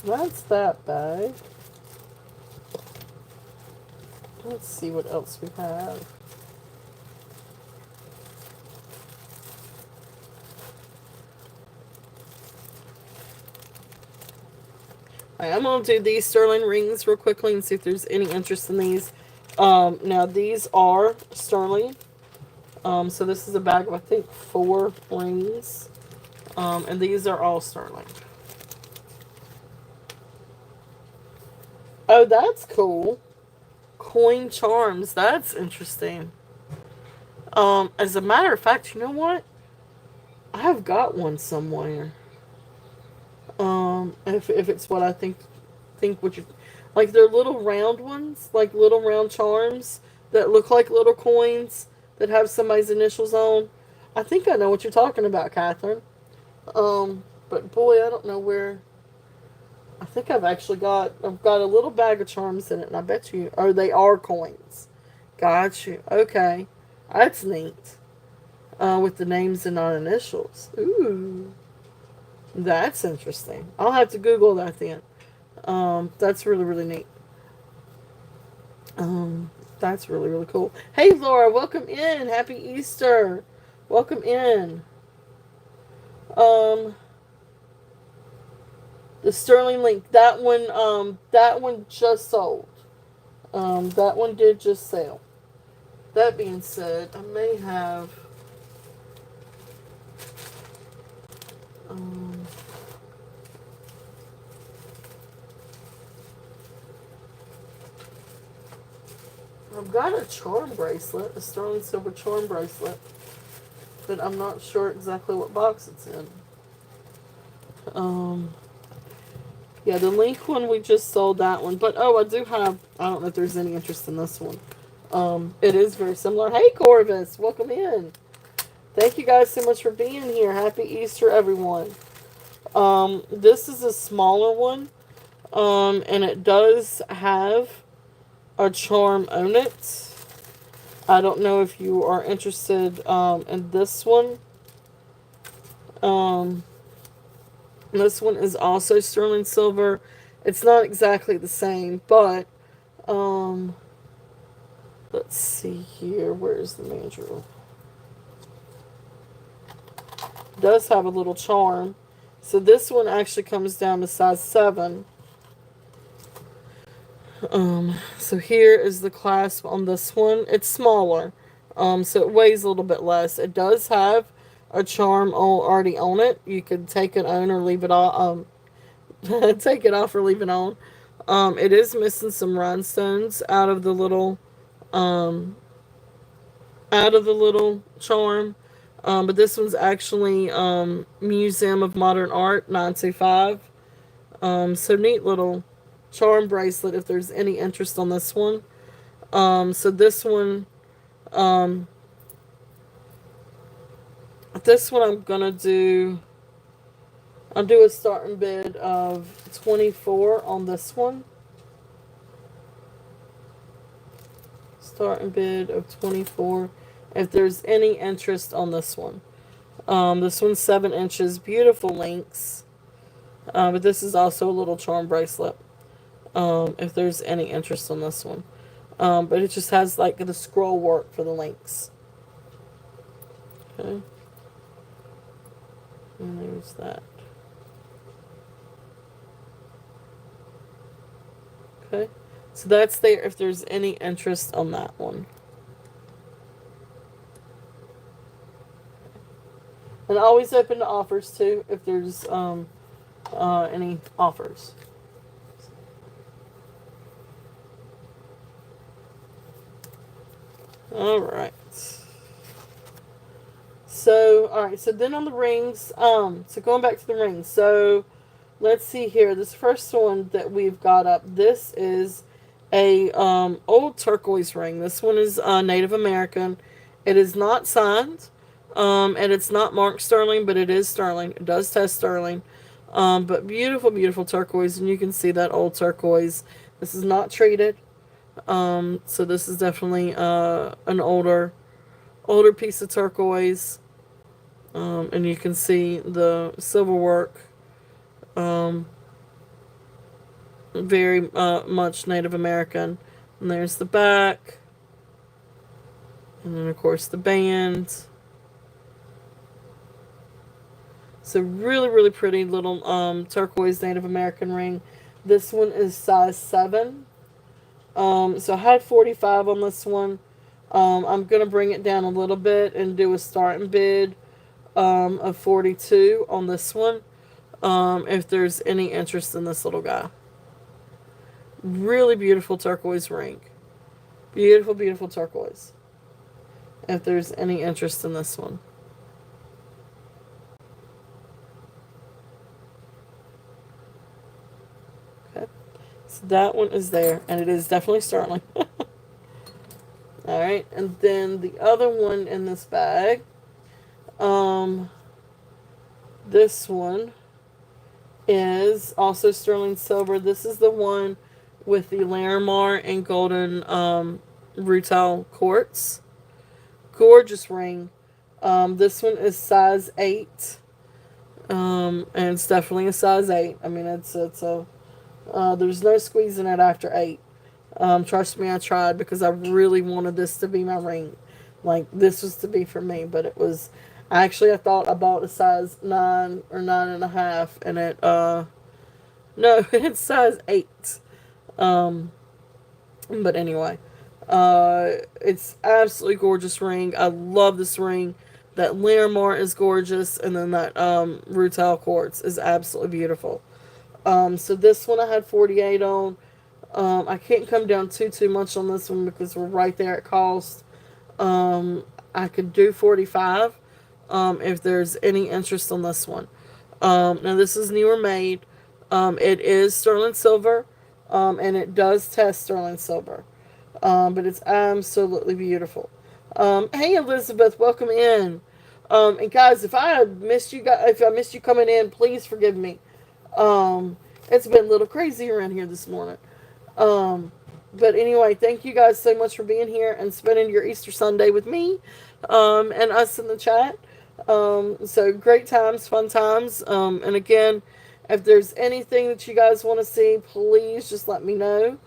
That's that bag. Let's see what else we have. Alright, I'm going to do these sterling rings real quickly and see if there's any interest in these. Now, these are sterling. So this is a bag of, I think, 4 rings. And these are all sterling. Oh, that's cool. Coin charms. That's interesting. As a matter of fact, you know what? I have got one somewhere. If it's what I think what you like, they're little round ones, like little round charms that look like little coins that have somebody's initials on. I think I know what you're talking about, Catherine. But boy, I don't know where. I think I've got a little bag of charms in it, and I bet you, oh, they are coins. Got you. Okay, that's neat. With the names and not initials. Ooh, that's interesting. I'll have to Google that then. That's really really neat. That's really really cool. Hey Laura, welcome in. Happy Easter. Welcome in. Um, The Sterling Link. That one just sold. That one did just sell. That being said, I may have. Um, I've got a charm bracelet, a sterling silver charm bracelet, but I'm not sure exactly what box it's in. Yeah, the Link one, we just sold that one. But, I do have, I don't know if there's any interest in this one. It is very similar. Hey, Corvus, welcome in. Thank you guys so much for being here. Happy Easter, everyone. This is a smaller one. And it does have a charm on it. I don't know if you are interested, in this one. This one is also sterling silver. It's not exactly the same, but Let's see here. Where's the mandrel? Does have a little charm. So this one actually comes down to size 7. So here is the clasp on this one. It's smaller, so it weighs a little bit less. It does have a charm already on it. You could take it on or leave it off. Take it off or leave it on. It is missing some rhinestones um, out of the little charm. But this one's actually Museum of Modern Art 925. So neat little charm bracelet if there's any interest on this one. So um, this one I'll do a starting bid of 24 on this one. Starting bid of 24 if there's any interest on this one. This one's 7 inches, beautiful links. But this is also a little charm bracelet. If there's any interest on this one. But it just has like the scroll work for the links. Okay. And there's that. Okay. So that's there if there's any interest on that one. And always open to offers too if there's any offers. All right. So, all right. So then on the rings, so going back to the rings. So, let's see here. This first one that we've got up. This is a old turquoise ring. This one is Native American. It is not signed, and it's not marked sterling, but it is sterling. It does test sterling. But beautiful, beautiful turquoise, and you can see that old turquoise. This is not treated. So this is definitely an older piece of turquoise. And you can see the silver work. Very much Native American. And there's the back. And then of course the band. So really, really pretty little turquoise Native American ring. This one is size 7. So I had 45 on this one. I'm going to bring it down a little bit and do a starting bid of 42 on this one. If there's any interest in this little guy. Really beautiful turquoise ring. Beautiful, beautiful turquoise. If there's any interest in this one. Okay. So that one is there. And it is definitely sterling. Alright. And then the other one in this bag. This one is also sterling silver. This is the one with the Larimar and golden rutile quartz. Gorgeous ring. This one is size 8. And it's definitely a size 8. I mean, it's a there's no squeezing it after 8. Trust me, I tried because I really wanted this to be my ring. Like, this was to be for me, but it was... Actually, I thought I bought a size 9 or 9.5, and it, no, it's size 8. But anyway, it's absolutely gorgeous ring. I love this ring. That Larimar is gorgeous, and then that, rutile quartz is absolutely beautiful. So this one I had 48 on. I can't come down too much on this one because we're right there at cost. I could do 45. If there's any interest on this one. Now this is newer made. It is sterling silver, and it does test sterling silver. But it's absolutely beautiful. Hey Elizabeth, welcome in. And guys, if I missed you coming in, please forgive me. It's been a little crazy around here this morning. But anyway, thank you guys so much for being here and spending your Easter Sunday with me, and us in the chat. So great times, fun times. And again, if there's anything that you guys want to see, please just let me know.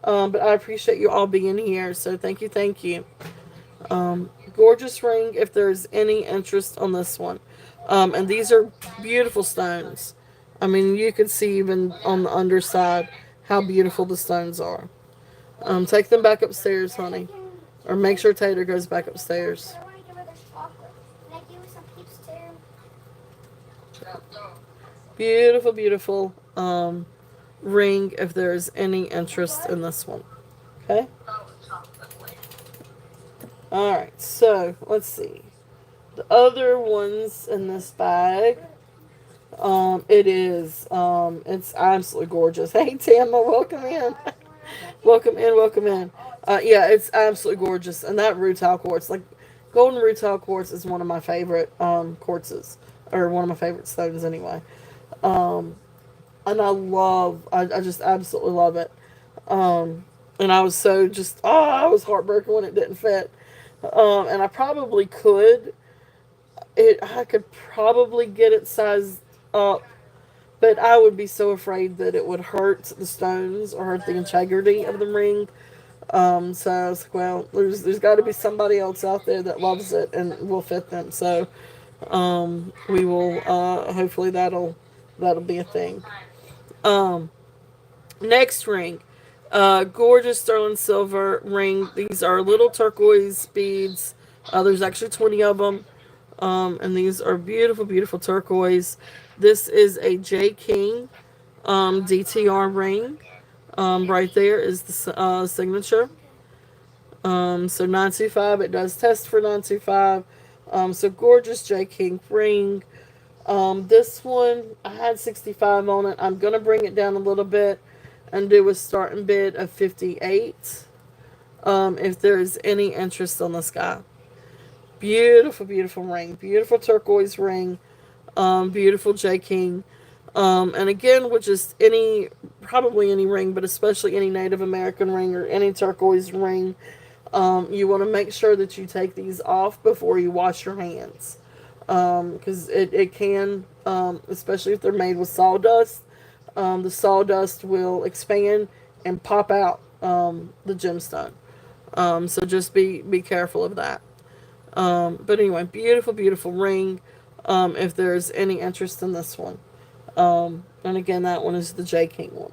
But I appreciate you all being here. So thank you, thank you. Gorgeous ring if there's any interest on this one. And these are beautiful stones. I mean, you can see even on the underside how beautiful the stones are. Take them back upstairs, honey. Or make sure Tater goes back upstairs. I want to give her this chocolate. Can I give her some peeps too? Beautiful, beautiful ring if there's any interest in this one. Okay? Alright, so let's see. The other ones in this bag. It's absolutely gorgeous. Hey, Tamma, welcome in. Welcome in, welcome in. Yeah, it's absolutely gorgeous. And that rutile quartz, like, golden rutile quartz is one of my favorite, quartzes. Or one of my favorite stones, anyway. Um, and I just absolutely love it. And I was so just, I was heartbroken when it didn't fit. And I probably could, I could probably get it sized up, but I would be so afraid that it would hurt the stones or hurt the integrity of the ring. So I was like, well, there's got to be somebody else out there that loves it and will fit them. So we will hopefully that'll be a thing. Um, Next ring, gorgeous sterling silver ring. These are little turquoise beads. There's actually 20 of them. And these are beautiful, beautiful turquoise. This is a J. King DTR ring. Right there is the signature. So 925, it does test for 925. So gorgeous J. King ring. This one, I had 65 on it. I'm going to bring it down a little bit and do a starting bid of 58. If there's any interest on this guy. Beautiful, beautiful ring. Beautiful turquoise ring. Beautiful J. King. And again, with just probably any ring, but especially any Native American ring or any turquoise ring, you want to make sure that you take these off before you wash your hands. Because it can, especially if they're made with sawdust, the sawdust will expand and pop out the gemstone. So just be careful of that. But anyway, beautiful, beautiful ring. If there's any interest in this one. And again, that one is the J. King one.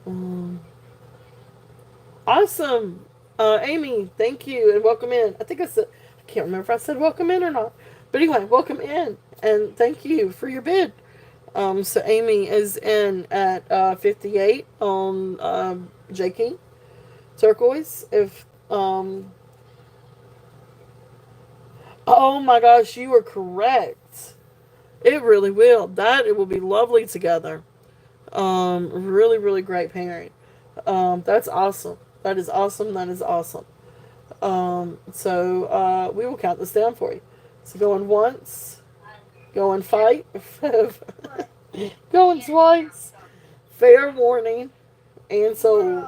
Um, awesome. Amy, thank you and welcome in. I can't remember if I said welcome in or not. But anyway, welcome in and thank you for your bid. So Amy is in at 58 on J. King turquoise. If oh my gosh, you were correct. It really will. It will be lovely together. Really, really great pairing. That's awesome. That is awesome. That is awesome. So we will count this down for you. So going once, going fight, going twice. Fair warning, and sold.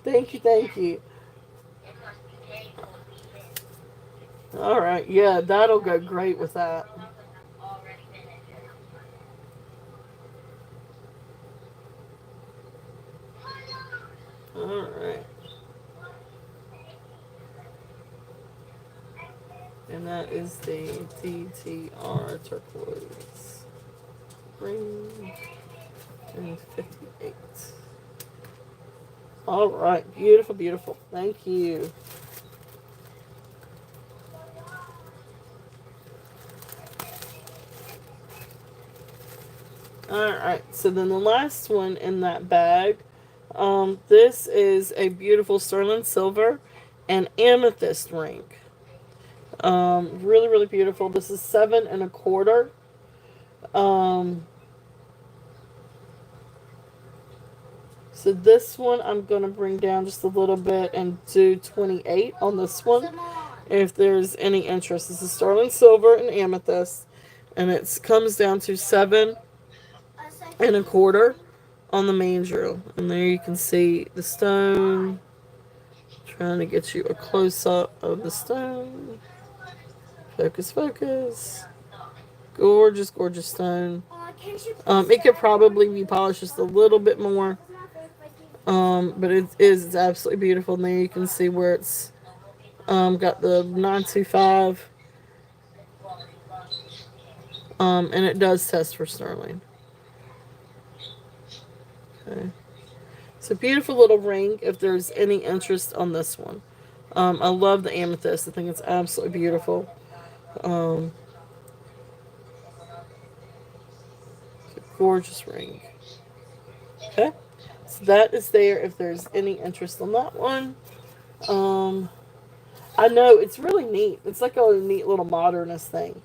Thank you, thank you. All right, yeah, that'll go great with that. All right. And that is the TTR turquoise ring and 58. All right, beautiful, beautiful. Thank you. All right, so then the last one in that bag, this is a beautiful sterling silver and amethyst ring. Really, really beautiful. This is 7 1/4. Um, so this one I'm gonna bring down just a little bit and do 28 on this one. If there's any interest, this is sterling silver and amethyst, and it comes down to 7 1/4 on the main drill. And there you can see the stone. Trying to get you a close up of the stone. Focus, focus. Gorgeous, gorgeous stone. It could probably be polished just a little bit more. But it is absolutely beautiful. And there you can see where it's got the 925, and it does test for sterling. Okay. It's a beautiful little ring if there's any interest on this one. I love the amethyst. I think it's absolutely beautiful. Um, it's a gorgeous ring. Okay. So that is there if there's any interest on that one. Um, I know it's really neat. It's like a neat little modernist thing.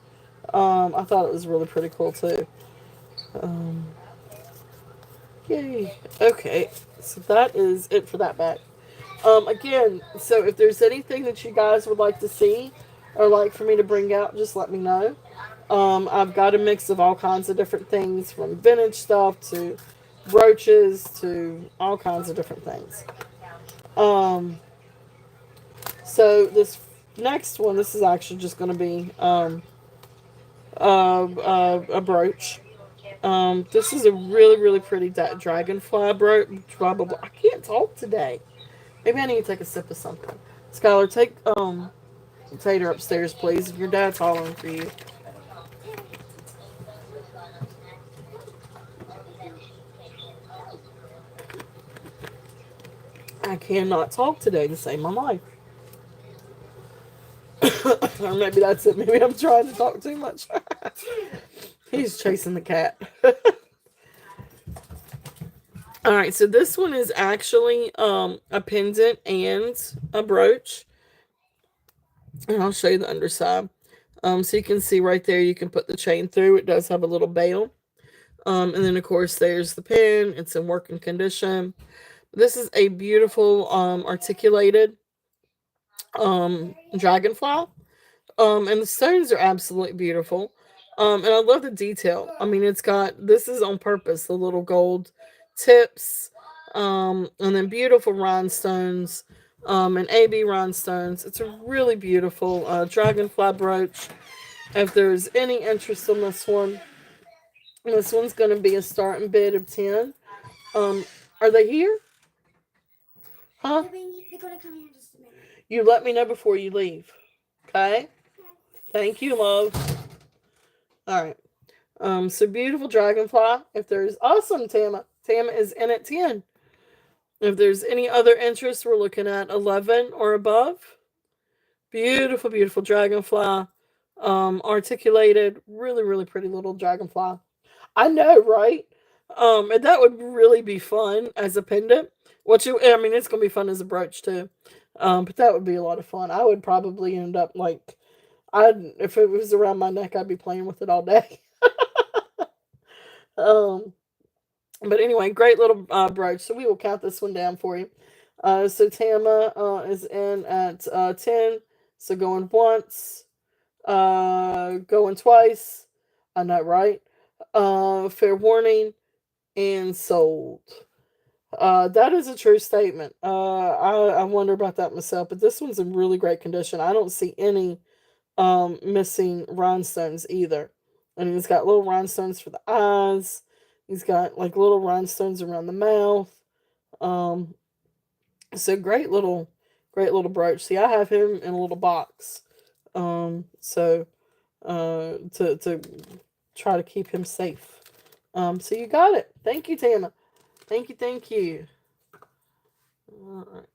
I thought it was really pretty cool too. Um, Yay. Okay. So that is it for that bag. Again, so if there's anything that you guys would like to see or like for me to bring out, just let me know. I've got a mix of all kinds of different things from vintage stuff to brooches to all kinds of different things. Um, so this next one, this is actually just going to be a brooch. This is a really, really pretty dragonfly brooch. Blah, blah, blah. I can't talk today. Maybe I need to take a sip of something. Skylar, take Tater upstairs, please. Your dad's hollering for you. I cannot talk today to save my life. Or maybe that's it. Maybe I'm trying to talk too much. He's chasing the cat. All right, so this one is actually a pendant and a brooch, and I'll show you the underside. So you can see right there, you can put the chain through. It does have a little bail. And then of course there's the pin. It's in working condition. This is a beautiful articulated dragonfly. And the stones are absolutely beautiful. And I love the detail. I mean, it's got this is on purpose. The little gold tips, and then beautiful rhinestones, and AB rhinestones. It's a really beautiful dragonfly brooch. If there's any interest in this one's going to be a starting bid of 10. Um, are they here? Huh? They're gonna come here in just a minute. You let me know before you leave. Okay? Thank you, love. All right. So beautiful dragonfly. If there's awesome Tama. Tama is in at 10. If there's any other interest, we're looking at 11 or above. Beautiful, beautiful dragonfly. Articulated, really, really pretty little dragonfly. I know, right? And that would really be fun as a pendant. I mean, it's gonna be fun as a brooch too. But that would be a lot of fun. I would probably end up like, if it was around my neck, I'd be playing with it all day. um, but anyway, great little brooch. So we will count this one down for you. So Tama is in at 10. So going once, going twice. I know, right? Fair warning and sold. That is a true statement. I wonder about that myself, but this one's in really great condition. I don't see any missing rhinestones either. And he's got little rhinestones for the eyes. He's got like little rhinestones around the mouth. Um, so great little brooch. See, I have him in a little box. So to try to keep him safe. So you got it. Thank you, Tana. Thank you, thank you. All right.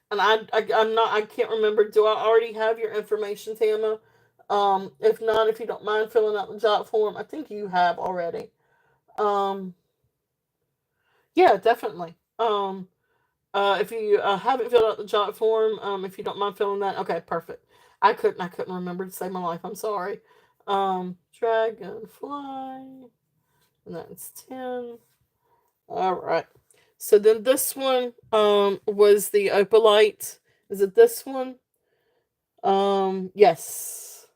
And I can't remember. Do I already have your information, Tama? If not, if you don't mind filling out the job form, I think you have already. Um, yeah, definitely. If you haven't filled out the job form, if you don't mind filling that, okay, perfect. I couldn't remember to save my life. I'm sorry. Dragonfly, and that's 10. All right. So then this one was the opalite. Is it this one? Yes.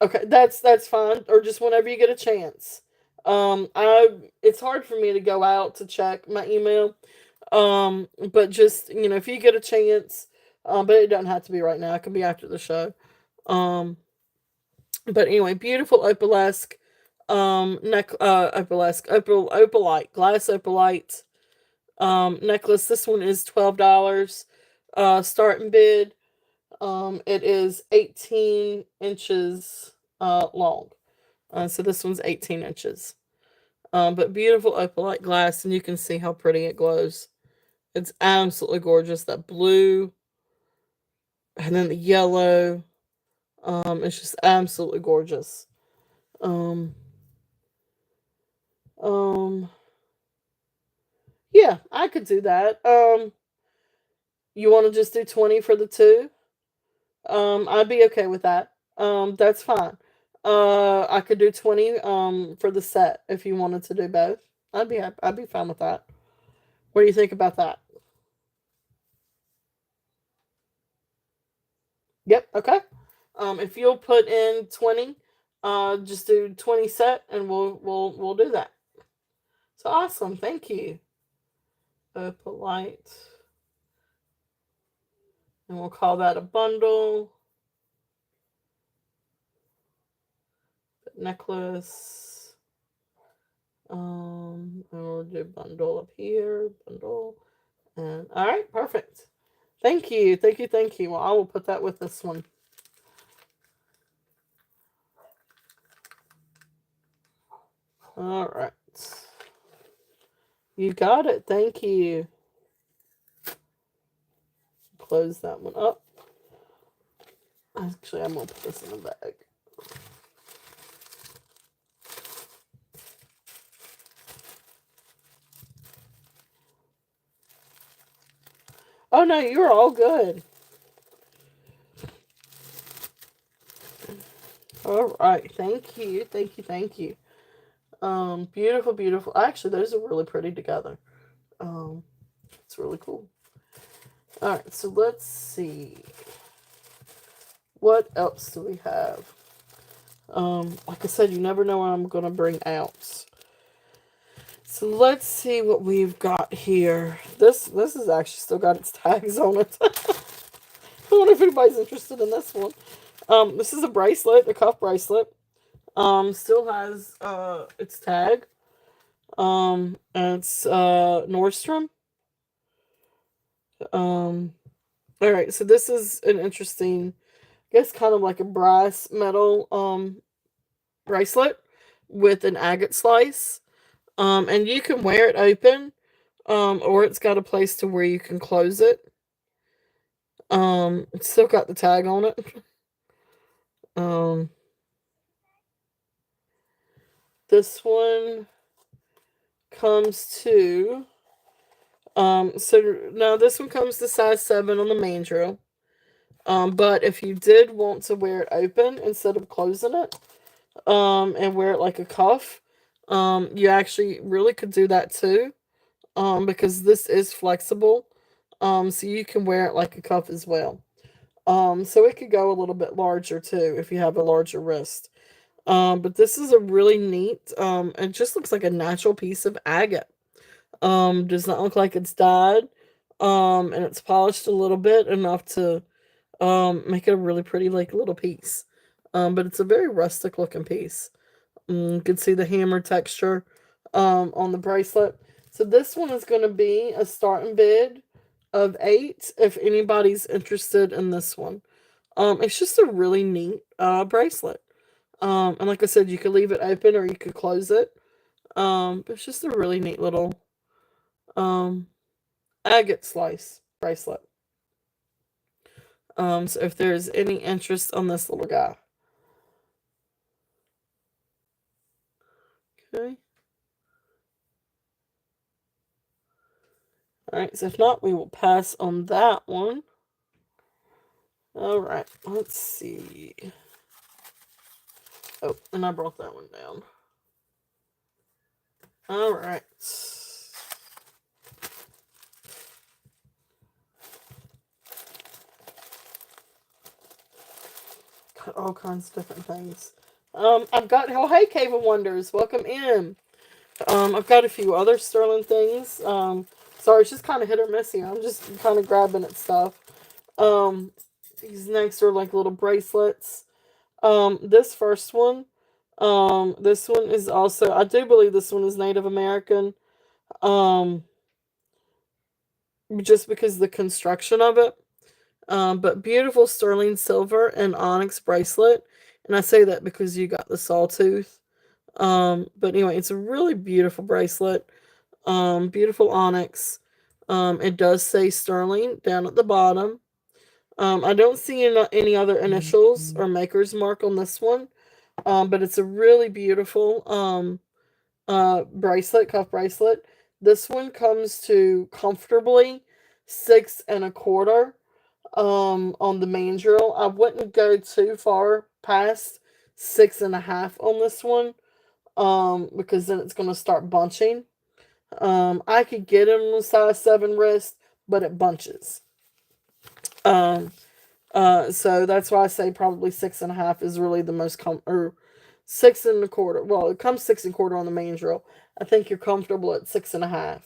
Okay, that's fine. Or just whenever you get a chance. I it's hard for me to go out to check my email. But just if you get a chance, but it doesn't have to be right now. It can be after the show. Um, but anyway, beautiful opalesque opalite, glass opalite necklace. This one is $12. Starting bid. It is 18 inches long. So this one's 18 inches. But beautiful opalite glass, and you can see how pretty it glows. It's absolutely gorgeous. That blue and then the yellow. It's just absolutely gorgeous. Um, um, yeah, I could do that. You want to just do 20 for the two? I'd be okay with that. That's fine. I could do 20 for the set if you wanted to do both. I'd be fine with that. What do you think about that? Yep, okay. If you'll put in 20, just do 20 set and we'll do that. So awesome. Thank you. Polite. And we'll call that a bundle. Necklace. And we'll do bundle up here. Bundle. And all right, perfect. Thank you. Thank you. Thank you. Well, I will put that with this one. All right. You got it. Thank you. Close that one up. Actually, I'm going to put this in the bag. Oh, no, you're all good. All right. Thank you. Thank you. Thank you. Beautiful, beautiful. Actually, those are really pretty together. It's really cool. All right. So let's see. What else do we have? Like I said, you never know what I'm going to bring out. So let's see what we've got here. This has actually still got its tags on it. I wonder if anybody's interested in this one. This is a bracelet, a cuff bracelet. Still has its tag. And it's Nordstrom. All right, so this is an interesting, I guess, kind of like a brass metal bracelet with an agate slice. And you can wear it open, or it's got a place to where you can close it. It's still got the tag on it. Um, this one comes to, so now this one comes to size 7 on the mandrel. But if you did want to wear it open instead of closing it, and wear it like a cuff, you actually really could do that too. Because this is flexible. So you can wear it like a cuff as well. So it could go a little bit larger too if you have a larger wrist. But this is a really neat, it just looks like a natural piece of agate. Does not look like it's dyed. And it's polished a little bit enough to make it a really pretty like little piece. But it's a very rustic looking piece. You can see the hammer texture on the bracelet. So this one is going to be a starting bid of 8 if anybody's interested in this one. It's just a really neat bracelet. And like I said, you could leave it open or you could close it. But it's just a really neat little um, agate slice bracelet. So if there's any interest on this little guy. Okay. Alright, so if not, we will pass on that one. Alright, let's see. Oh, and I brought that one down. Alright. Got all kinds of different things. I've got, oh, hey, Cave of Wonders, welcome in. I've got a few other sterling things. Sorry, it's just kind of hit or miss here. I'm just kind of grabbing at stuff. These next are like little bracelets. This first one, This one is also, I do believe this one is Native American. Um, just because of the construction of it. But beautiful sterling silver and onyx bracelet. And I say that because you got the sawtooth. But anyway, it's a really beautiful bracelet. Beautiful onyx. It does say sterling down at the bottom. I don't see any other initials or maker's mark on this one. But it's a really beautiful bracelet, cuff bracelet. This one comes to comfortably 6 1/4 on the mandrel. I wouldn't go too far past 6 1/2 on this one because then it's going to start bunching. I could get it on a size 7 wrist, but it bunches. Um, so that's why I say probably 6 1/2 is really the most or 6 1/4. Well, it comes 6 1/4 on the mandrel. I think you're comfortable at 6 1/2.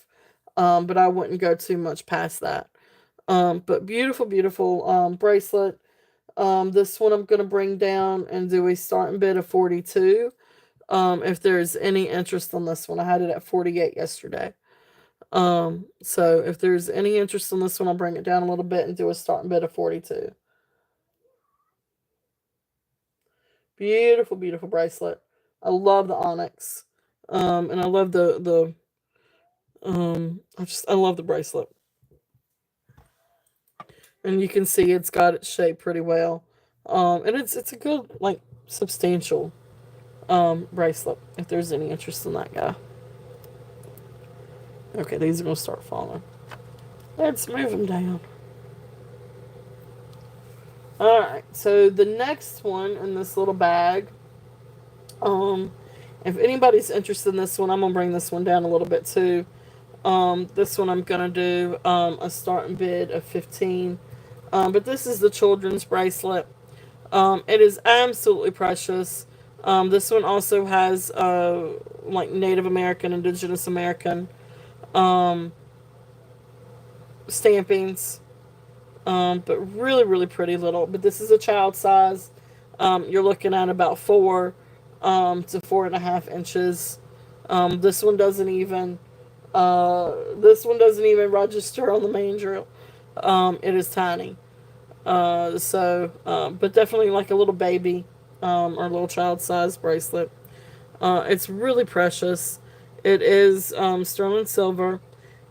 But I wouldn't go too much past that. But beautiful, beautiful bracelet. This one I'm gonna bring down and do a starting bid of 42. If there's any interest on this one, I had it at 48 yesterday. So if there's any interest in this one, I'll bring it down a little bit and do a starting bid of 42. Beautiful, beautiful bracelet. I love the onyx. And I love I love the bracelet. And you can see it's got its shape pretty well. And it's a good, like, substantial bracelet if there's any interest in that guy. Okay, these are gonna start falling. Let's move them down. Alright, so the next one in this little bag, um, if anybody's interested in this one, I'm gonna bring this one down a little bit too. This one I'm gonna do a starting bid of 15. But this is the children's bracelet. It is absolutely precious. This one also has like Native American, Indigenous American um, stampings. But really, really pretty little. But this is a child size. You're looking at about 4 to 4.5 inches. This one doesn't even register on the main drill. It is tiny. But definitely like a little baby or a little child size bracelet. It's really precious. It is sterling silver.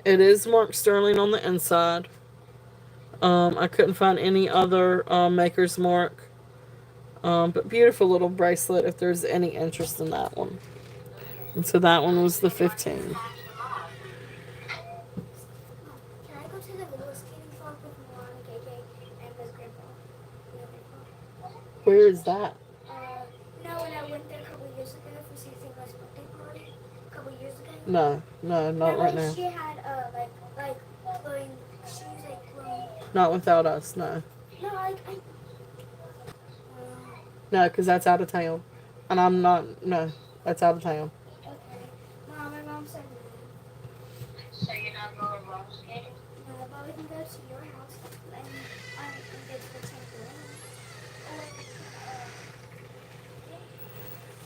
It is marked sterling on the inside. I couldn't find any other maker's mark. But beautiful little bracelet if there's any interest in that one. And so that one was the 15. Can I go to the roller skating park with Mom, KK, and Miss Grandpa? You know Grandpa? Where is that? No, when I went there a couple years ago for Cece's birthday party, a couple years ago. No, not right now. She had glowing shoes, like glowing. Not without us, no. No, No, because that's out of town. And I'm not, no, that's out of town. okay. My mom said no. So you're not going roller skating? No, but we can go to your house and get to the temple.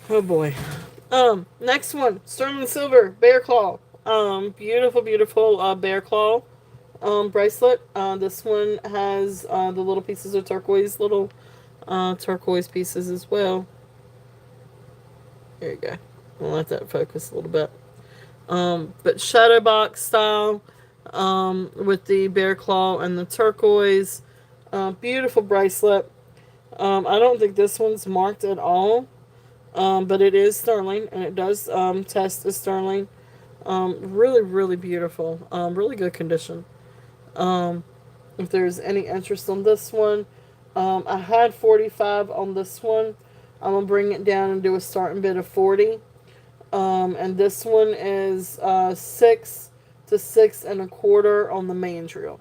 Oh boy. Next one, sterling silver, bear claw. Beautiful, beautiful bear claw bracelet. This one has the little pieces of turquoise, little turquoise pieces as well. There you go. I'll let that focus a little bit. But shadow box style with the bear claw and the turquoise. Beautiful bracelet. I don't think this one's marked at all. But it is sterling, and it does test as sterling. Really, really beautiful. Really good condition. If there's any interest on this one, I had 45 on this one. I'm gonna bring it down and do a starting bid of 40. And this one is 6 to 6 1/4 on the mandrel.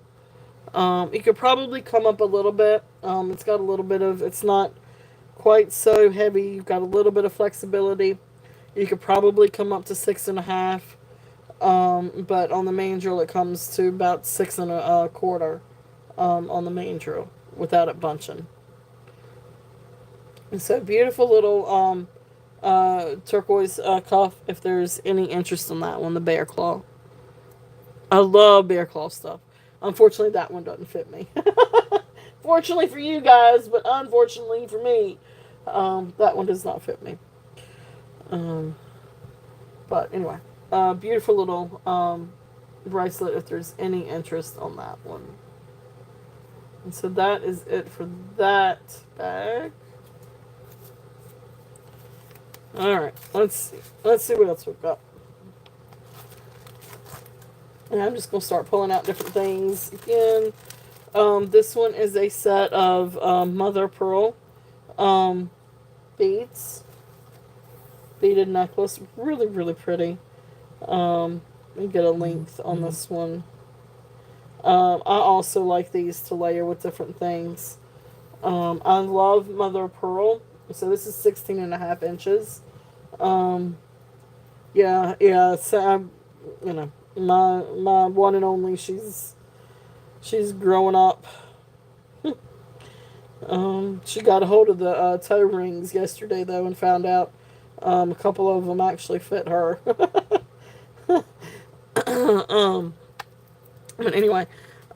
You could probably come up a little bit. It's got a little bit of. It's not quite so heavy. You've got a little bit of flexibility. You could probably come up to 6 1/2. But on the mandrel, it comes to about 6 1/4 on the mandrel without it bunching. And so beautiful little turquoise cuff if there's any interest in that one, the bear claw. I love bear claw stuff. Unfortunately, that one doesn't fit me. Fortunately for you guys, but unfortunately for me, that one does not fit me. Um, but anyway, beautiful little bracelet if there's any interest on that one. And so that is it for that bag. Alright, let's see. Let's see what else we've got. And I'm just going to start pulling out different things again. This one is a set of mother of pearl um, beads. Beaded necklace. Really, really pretty. Let me get a length on this one. I also like these to layer with different things. I love mother of pearl. So this is 16 and a half inches. Yeah. So my one and only. She's growing up. She got a hold of the toe rings yesterday though, and found out a couple of them actually fit her. But anyway,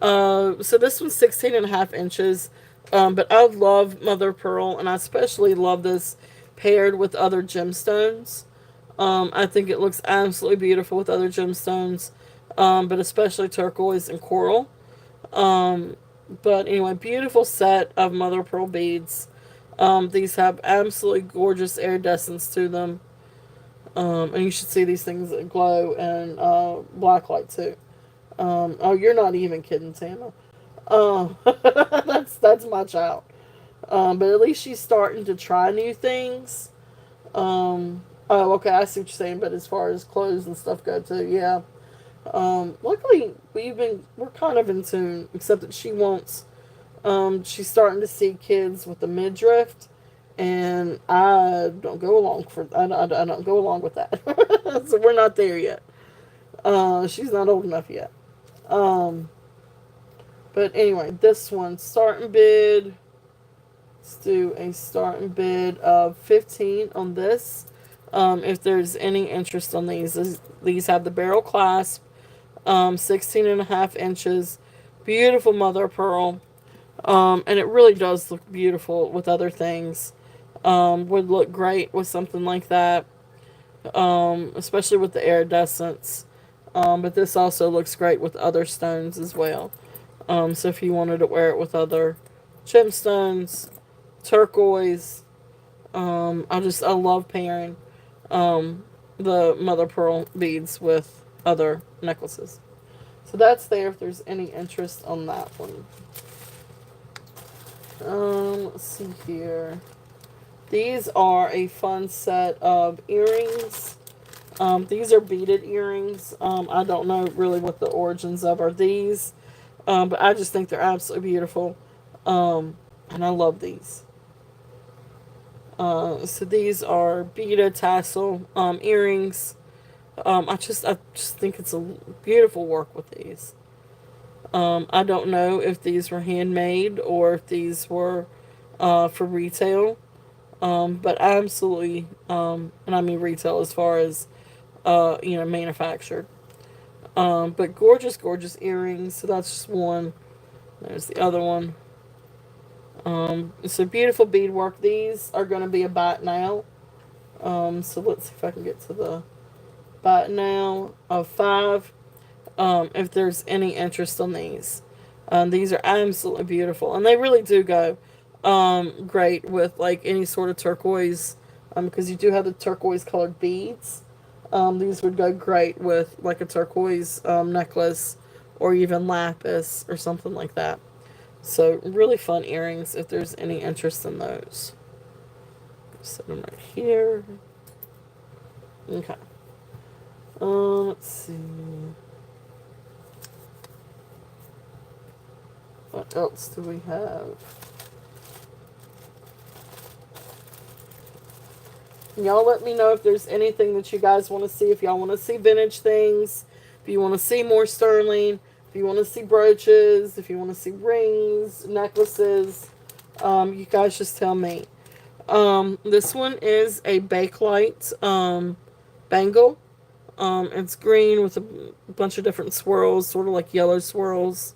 so this one's 16 and a half inches. But I love mother of pearl, and I especially love this paired with other gemstones. I think it looks absolutely beautiful with other gemstones, but especially turquoise and coral. Um, but anyway, beautiful set of mother of pearl beads. These have absolutely gorgeous iridescence to them. And you should see these things that glow in black light too. Oh, you're not even kidding, Tana. That's my child. But at least she's starting to try new things. Oh, okay, I see what you're saying. But as far as clothes and stuff go too, yeah. Luckily we're kind of in tune, except that she wants. She's starting to see kids with the midriff, and I don't go along for. I don't go along with that. So we're not there yet. She's not old enough yet. Um, but anyway, this one starting bid. Let's do a starting bid of 15 on this. If there's any interest on these have the barrel clasp, 16 and a half inches, beautiful mother of pearl, and it really does look beautiful with other things. Would look great with something like that, especially with the iridescence. But this also looks great with other stones as well. So if you wanted to wear it with other gemstones, turquoise, I love pairing the mother pearl beads with other necklaces. So that's there if there's any interest on that one. Let's see here. These are a fun set of earrings. These are beaded earrings. I don't know really what the origins of are these, but I just think they're absolutely beautiful, and I love these. So these are beaded tassel earrings. I just think it's a beautiful work with these. I don't know if these were handmade or if these were for retail, but absolutely, and I mean retail as far as manufactured. But gorgeous, gorgeous earrings. So that's just one. There's the other one. So beautiful beadwork. These are going to be a buy it now. So let's see if I can get to the buy it now of 5. If there's any interest on these. These are absolutely beautiful, and they really do go great with like any sort of turquoise, because you do have the turquoise colored beads. These would go great with like a turquoise necklace or even lapis or something like that. So really fun earrings if there's any interest in those. Set them right here. Okay. Let's see. What else do we have? Y'all let me know if there's anything that you guys want to see. If y'all want to see vintage things, if you want to see more sterling, if you want to see brooches, if you want to see rings, necklaces, you guys just tell me. This one is a Bakelite bangle. It's green with a bunch of different swirls, sort of like yellow swirls.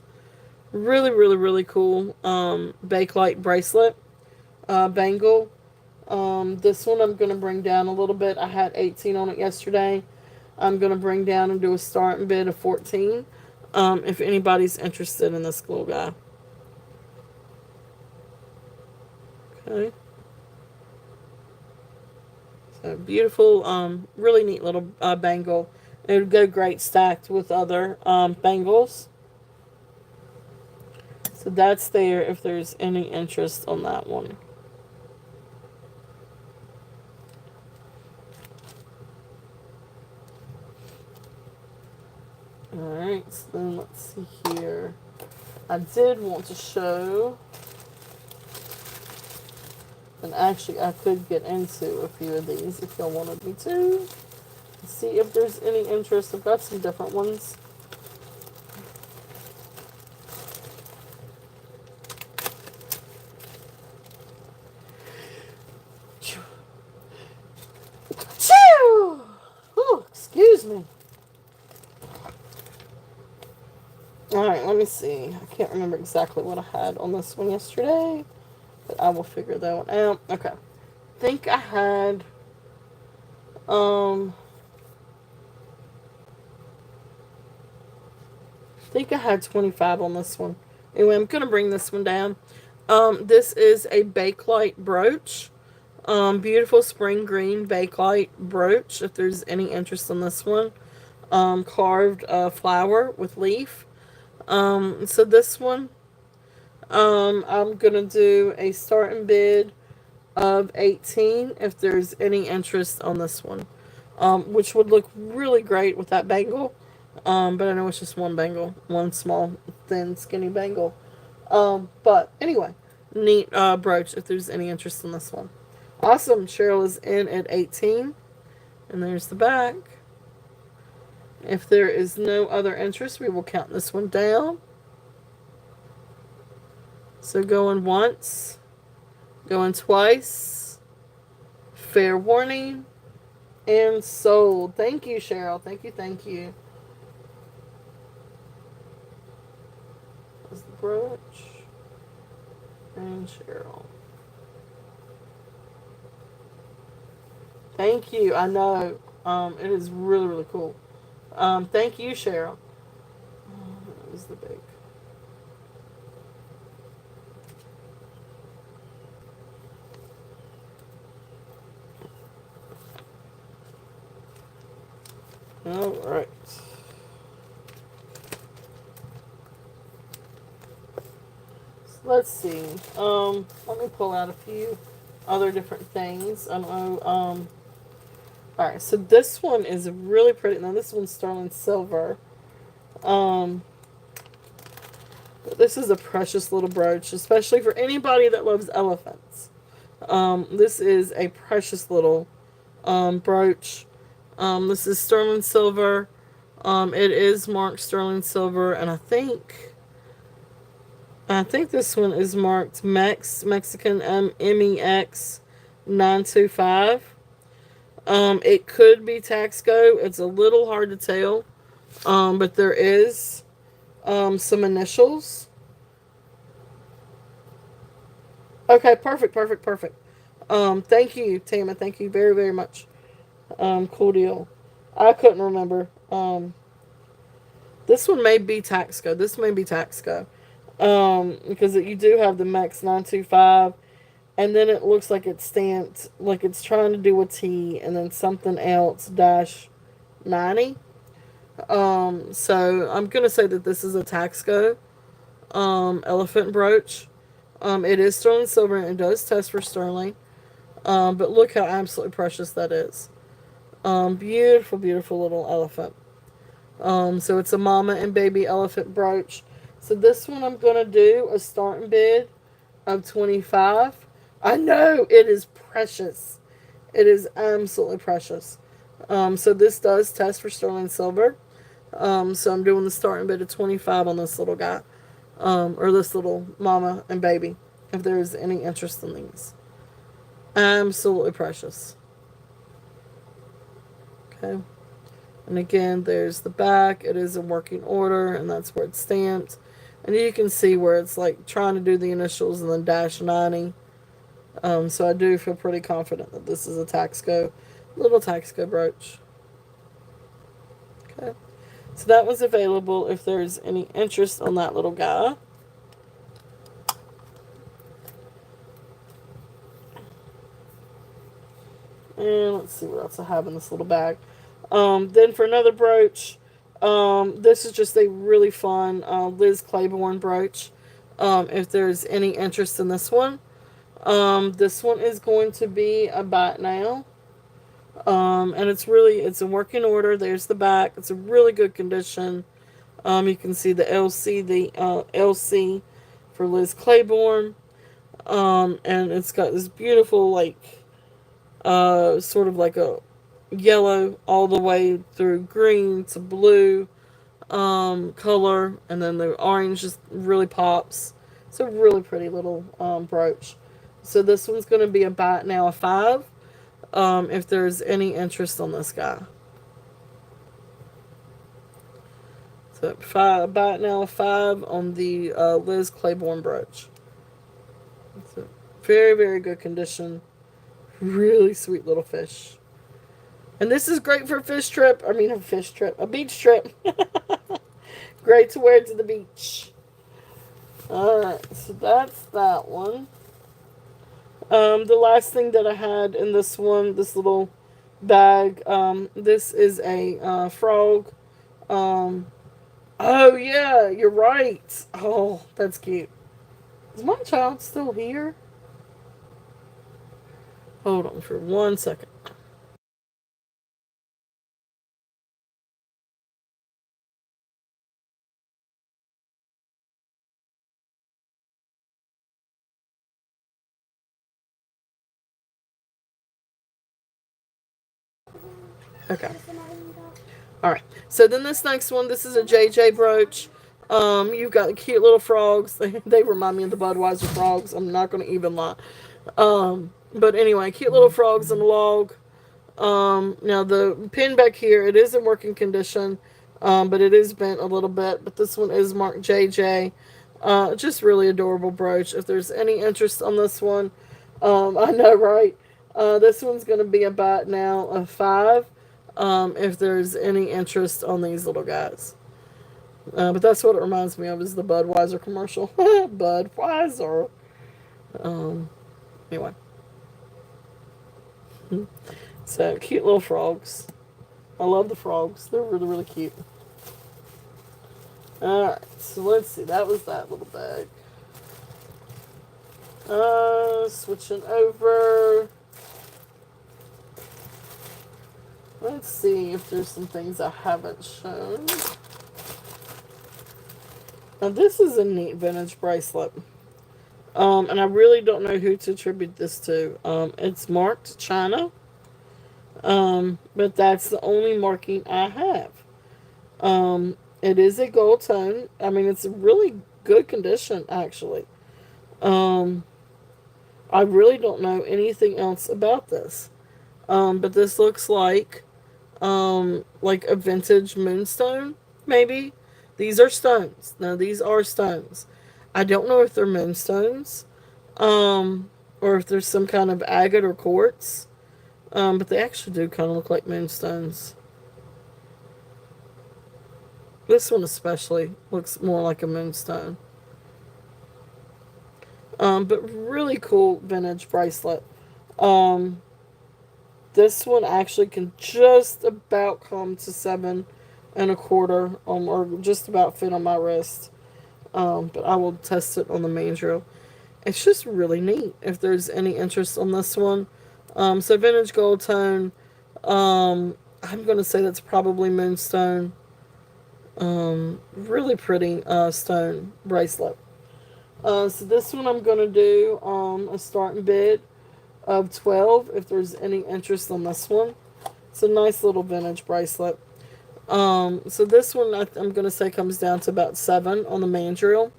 Really, really, really cool. Bakelite bracelet bangle. This one I'm going to bring down a little bit. I had 18 on it yesterday. I'm going to bring down and do a starting bid of 14. If anybody's interested in this little guy. Okay. So beautiful, really neat little bangle. It would go great stacked with other bangles. So that's there if there's any interest on that one. Alright, so then let's see here. I did want to show, and actually I could get into a few of these if y'all wanted me to. See if there's any interest. I've got some different ones. Chew! Oh, excuse me. Alright, let me see. I can't remember exactly what I had on this one yesterday, but I will figure that one out. Okay. I think I had, I think I had 25 on this one. Anyway, I'm going to bring this one down. This is a Bakelite brooch. Beautiful spring green Bakelite brooch, if there's any interest in this one. Carved flower with leaf. So this one, I'm going to do a starting bid of 18 if there's any interest on this one. Which would look really great with that bangle. But I know it's just one bangle. One small, thin, skinny bangle. But anyway, neat brooch if there's any interest in this one. Awesome. Cheryl is in at 18. And there's the back. If there is no other interest, we will count this one down. So going once, going twice, fair warning, and sold. Thank you, Cheryl. Thank you, thank you. That's the brooch. And Cheryl. Thank you. I know. It is really, really cool. Thank you, Cheryl. That was the big. All right. So let's see. Let me pull out a few other different things. I don't know. Alright, so this one is really pretty. Now, this one's sterling silver. But this is a precious little brooch, especially for anybody that loves elephants. This is a precious little brooch. This is sterling silver. It is marked sterling silver, and I think this one is marked Mexican MEX 925. It could be Taxco. It's a little hard to tell. But there is some initials. Okay, perfect. Thank you, Tama. Thank you very, very much. Cool deal. I couldn't remember. This one may be Taxco. Because you do have the Max 925. And then it looks like it's stamped, like it's trying to do a T, and then something else, -90. So I'm going to say that this is a Taxco elephant brooch. It is sterling silver, and it does test for sterling. But look how absolutely precious that is. Beautiful, beautiful little elephant. So it's a mama and baby elephant brooch. So this one I'm going to do a starting bid of 25. I know it is precious. It is absolutely precious. So this does test for sterling silver. So I'm doing the starting bid of 25 on this little guy. Or this little mama and baby, if there's any interest in these. Absolutely precious. Okay. And again, there's the back. It is in working order, and that's where it's stamped. And you can see where it's like trying to do the initials and then dash 90. So I do feel pretty confident that this is a Taxco, little Taxco brooch. Okay. So that was available if there's any interest on that little guy. And let's see what else I have in this little bag. Then for another brooch, this is just a really fun Liz Claiborne brooch. If there's any interest in this one, this one is going to be about now. And it's in working order. There's the back. It's a really good condition. You can see the LC for Liz Claiborne. And it's got this beautiful sort of like a yellow all the way through green to blue color, and then the orange just really pops. It's a really pretty little brooch. So this one's going to be about now a 5. If there's any interest on this guy. So about now a 5 on the Liz Claiborne brooch. It's a very, very good condition. Really sweet little fish. And this is great for a fish trip. I mean, a fish trip. A beach trip. Great to wear to the beach. Alright, so that's that one. The last thing that I had in this one, this little bag, this is a frog. Oh, yeah, you're right. Oh, that's cute. Is my child still here? Hold on for 1 second. Okay. All right. So then this next one, this is a JJ brooch. You've got the cute little frogs. They remind me of the Budweiser frogs. I'm not going to even lie. But anyway, cute little frogs in a log. Now the pin back here, it is in working condition, but it is bent a little bit. But this one is marked JJ. Just really adorable brooch. If there's any interest on this one, I know, right? This one's going to be about now a 5. If there's any interest on these little guys. But that's what it reminds me of is the Budweiser commercial. Budweiser. Um, anyway. So, cute little frogs. I love the frogs. They're really, really cute. Alright, so let's see. That was that little bag. Switching over. Let's see if there's some things I haven't shown. Now, this is a neat vintage bracelet. And I really don't know who to attribute this to. It's marked China. But that's the only marking I have. It is a gold tone. I mean, it's a really good condition, actually. I really don't know anything else about this. But this looks like a vintage moonstone, maybe. These are stones. No, these are stones. I don't know if they're moonstones, or if there's some kind of agate or quartz. But they actually do kind of look like moonstones. This one especially looks more like a moonstone. But really cool vintage bracelet. This one actually can just about come to 7 1/4, or just about fit on my wrist. But I will test it on the main drill. It's just really neat if there's any interest on this one. So vintage gold tone. I'm going to say that's probably moonstone. Really pretty stone bracelet. So this one I'm going to do a starting bid of 12 if there's any interest on this one. It's a nice little vintage bracelet. So this one I'm going to say comes down to about 7 on the mandrel.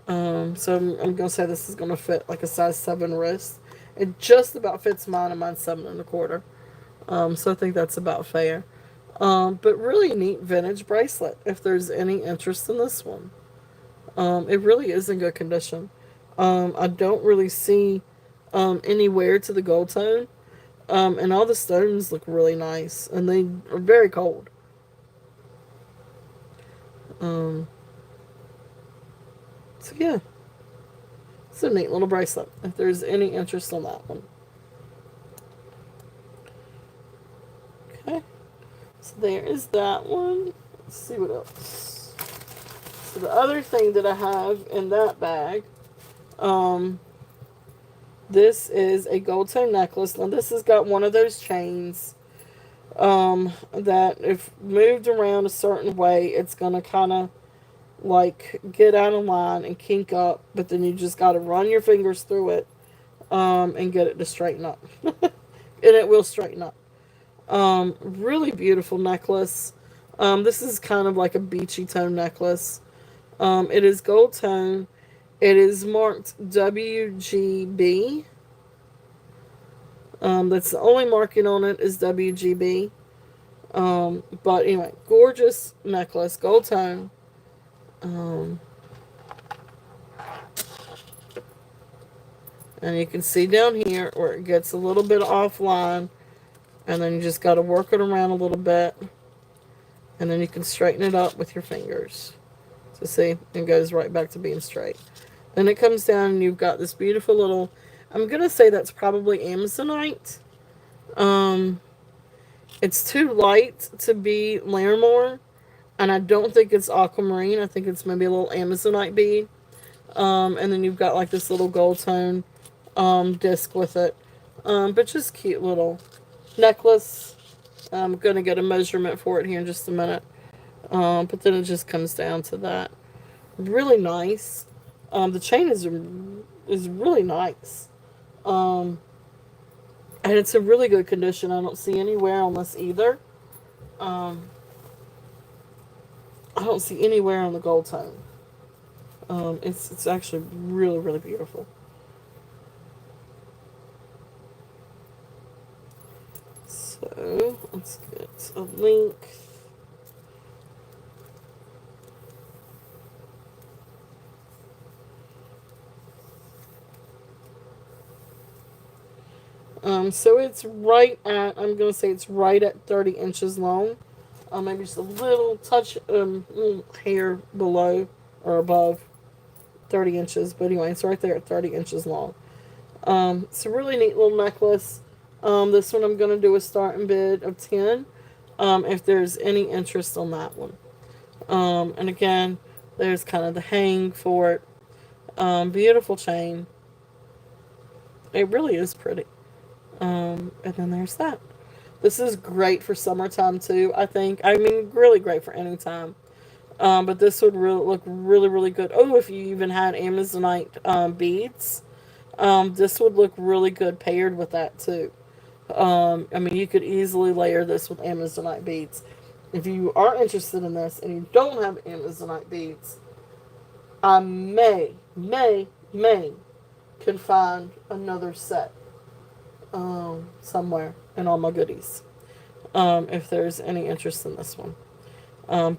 So I'm going to say this is going to fit like a size 7 wrist. It just about fits mine, and mine's 7 1/4. So I think that's about fair. But really neat vintage bracelet. If there's any interest in this one, it really is in good condition. I don't really see any wear to the gold tone, and all the stones look really nice, and they are very cold. Um, so yeah, it's a neat little bracelet. If there's any interest in that one, okay. So there is that one. Let's see what else. So the other thing that I have in that bag, um, this is a gold tone necklace. Now this has got one of those chains that if moved around a certain way, it's gonna kind of like get out of line and kink up. But then you just got to run your fingers through it and get it to straighten up, and it will straighten up. Really beautiful necklace. This is kind of like a beachy tone necklace. It is gold tone. It is marked WGB. That's the only marking on it is WGB. But anyway, gorgeous necklace, gold tone. Um, and you can see down here where it gets a little bit offline, and then you just got to work it around a little bit, and then you can straighten it up with your fingers. So see, it goes right back to being straight. Then it comes down, and you've got this beautiful little. I'm gonna say that's probably Amazonite. Um, it's too light to be Larimore, and I don't think it's aquamarine. I think it's maybe a little Amazonite bead. And then you've got like this little gold tone disc with it. But just cute little necklace. I'm gonna get a measurement for it here in just a minute. But then it just comes down to that. Really nice. The chain is really nice. Um, and it's in really good condition. I don't see any wear on this either. Um, I don't see any wear on the gold tone. It's actually really, really beautiful. So let's get a link. So it's right at, I'm going to say it's right at 30 inches long. Maybe just a little touch, little hair below or above 30 inches. But anyway, it's right there at 30 inches long. It's a really neat little necklace. This one I'm going to do a starting bid of 10 if there's any interest on that one. And again, there's kind of the hang for it. Beautiful chain. It really is pretty. And then there's that. This is great for summertime too, I think. I mean, really great for any time. But this would really look really, really good. Oh, if you even had Amazonite beads, this would look really good paired with that too. I mean, you could easily layer this with Amazonite beads. If you are interested in this and you don't have Amazonite beads, I may can find another set somewhere in all my goodies. If there's any interest in this one.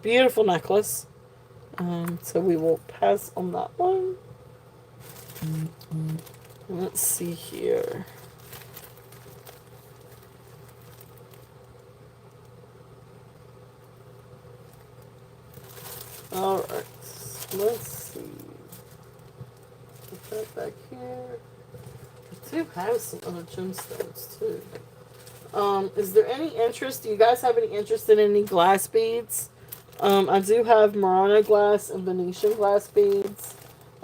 Beautiful necklace. So we will pass on that one. Let's see here. Alright. Let's see. Put that back here. I do have some other gemstones too. Is there any interest? Do you guys have any interest in any glass beads? I do have Murano glass and Venetian glass beads.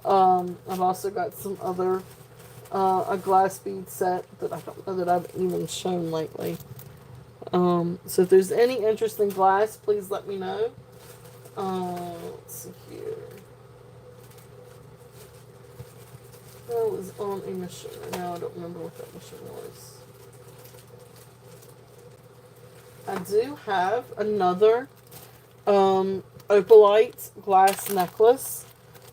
I've also got some other a glass bead set that I don't know that I've even shown lately. So if there's any interest in glass, please let me know. Let's see here. That was on a mission. Now I don't remember what that mission was. I do have another opalite glass necklace.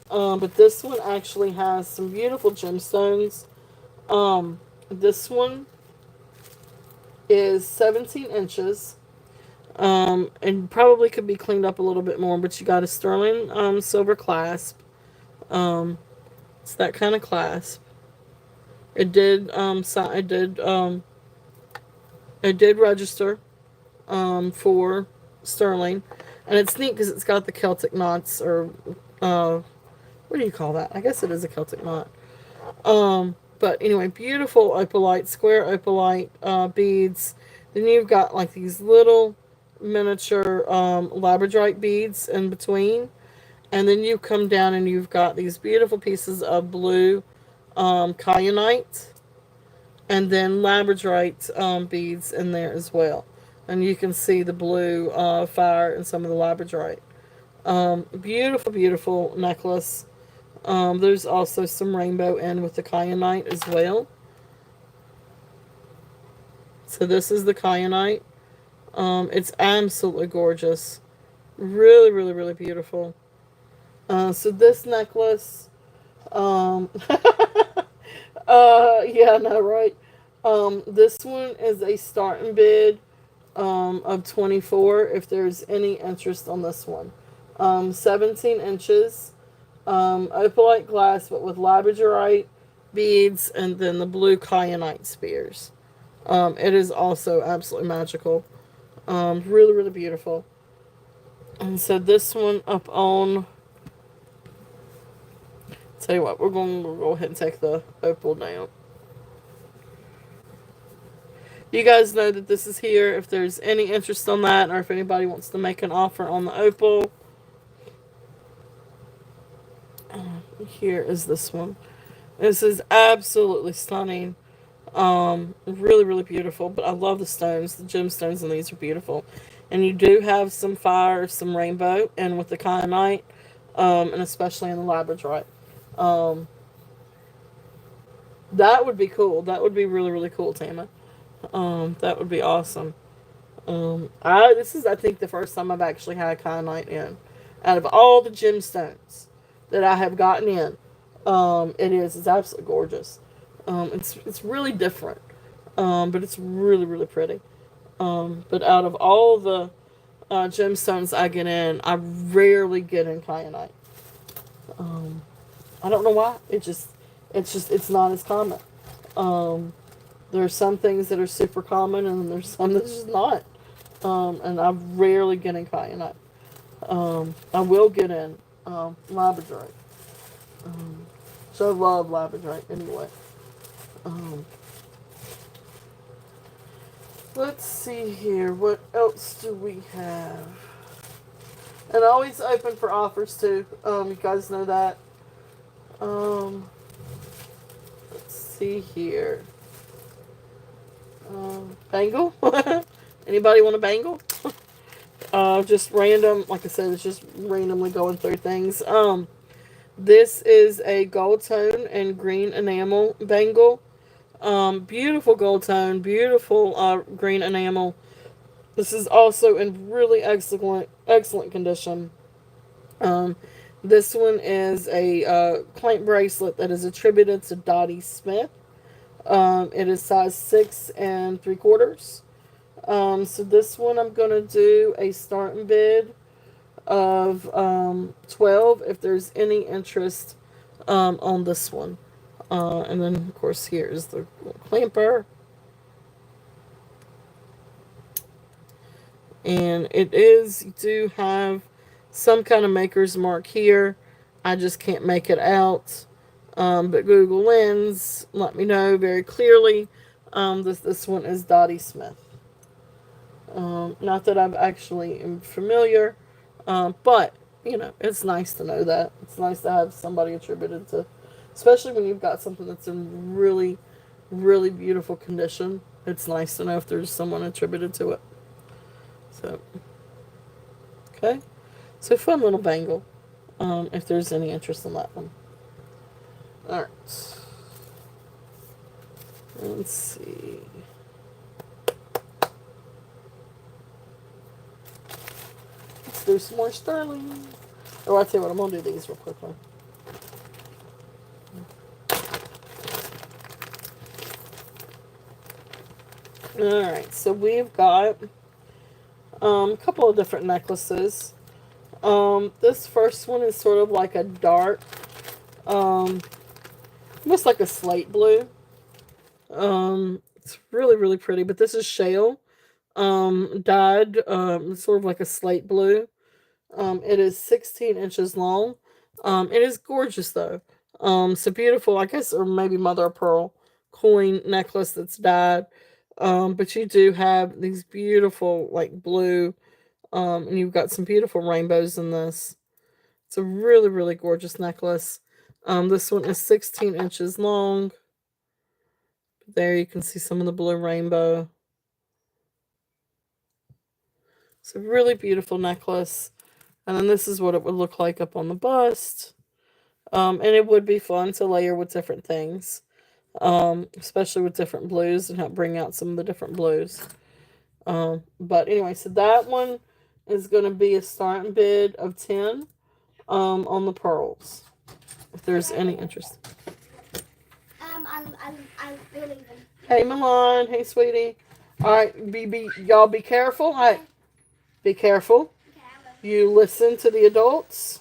But this one actually has some beautiful gemstones. This one is 17 inches. And probably could be cleaned up a little bit more, but you got a sterling silver clasp. Um, it's that kind of clasp. It did it did register for sterling, and it's neat because it's got the Celtic knots, or uh, what do you call that? I guess it is a Celtic knot. But anyway, beautiful opalite, square opalite beads. Then you've got like these little miniature labradorite beads in between. And then you come down and you've got these beautiful pieces of blue kyanite, and then labradorite beads in there as well. And you can see the blue fire and some of the labradorite. Beautiful, beautiful necklace. There's also some rainbow in with the kyanite as well. So this is the kyanite. It's absolutely gorgeous. Really, really, really beautiful. So this necklace, um, yeah, no, right. This one is a starting bid of 24. If there's any interest on this one, 17 inches, opalite glass, but with labradorite beads, and then the blue kyanite spears. It is also absolutely magical. Really, really beautiful. And so this one up on. Tell you what, we're going to go ahead and take the opal down. You guys know that this is here. If there's any interest on that, or if anybody wants to make an offer on the opal, here is this one. This is absolutely stunning. Really, really beautiful. But I love the stones. The gemstones in these are beautiful. And you do have some fire, some rainbow, and with the kyanite, and especially in the labradorite. Um, that would be cool. That would be really, really cool, Tama. That would be awesome. This is, I think, the first time I've actually had kyanite in. Out of all the gemstones that I have gotten in, it's absolutely gorgeous. It's really different, but it's really, really pretty. But out of all the gemstones I get in, I rarely get in kyanite. Um, I don't know why. It's not as common. Um, there are some things that are super common, and there's some that's just not. And I rarely get in kyanite. I will get in labradorite. Um, so I love labradorite anyway. Um, let's see here. What else do we have? And always open for offers too. You guys know that. Let's see here. Bangle? Anybody want a bangle? Just random, like I said, it's just randomly going through things. This is a gold tone and green enamel bangle. Beautiful gold tone, beautiful green enamel. This is also in really excellent condition. Um, this one is a clamp bracelet that is attributed to Dottie Smith. It is size 6 3/4. So this one I'm gonna do a starting bid of 12 if there's any interest on this one. And then of course here's the clamper. And it is, you do have some kind of maker's mark here. I just can't make it out. But Google Lens let me know very clearly this one is Dottie Smith. Not that I've actually am familiar, but it's nice to know that. It's nice to have somebody attributed to, especially when you've got something that's in really, really beautiful condition. It's nice to know if there's someone attributed to it. So, okay. So, fun little bangle. If there's any interest in that one. Alright. Let's see. Let's do some more sterling. Oh, I'll tell you what, I'm going to do these real quickly. Alright, so we've got a couple of different necklaces. This first one is sort of like a dark, um, almost like a slate blue. It's really, really pretty, but this is shale, dyed, sort of like a slate blue. It is 16 inches long. It is gorgeous though. It's a beautiful, I guess, or maybe mother of pearl coin necklace that's dyed. But you do have these beautiful, like blue, and you've got some beautiful rainbows in this. It's a really, really gorgeous necklace. This one is 16 inches long. There you can see some of the blue rainbow. It's a really beautiful necklace. And then this is what it would look like up on the bust. And it would be fun to layer with different things, especially with different blues and help bring out some of the different blues. But anyway, so that one is going to be a starting bid of 10 on the pearls, if there's any interest. I'll believe him. Hey, Milan. Hey, sweetie. All right, y'all be careful. Hey, be careful. Okay, I will. You listen to the adults.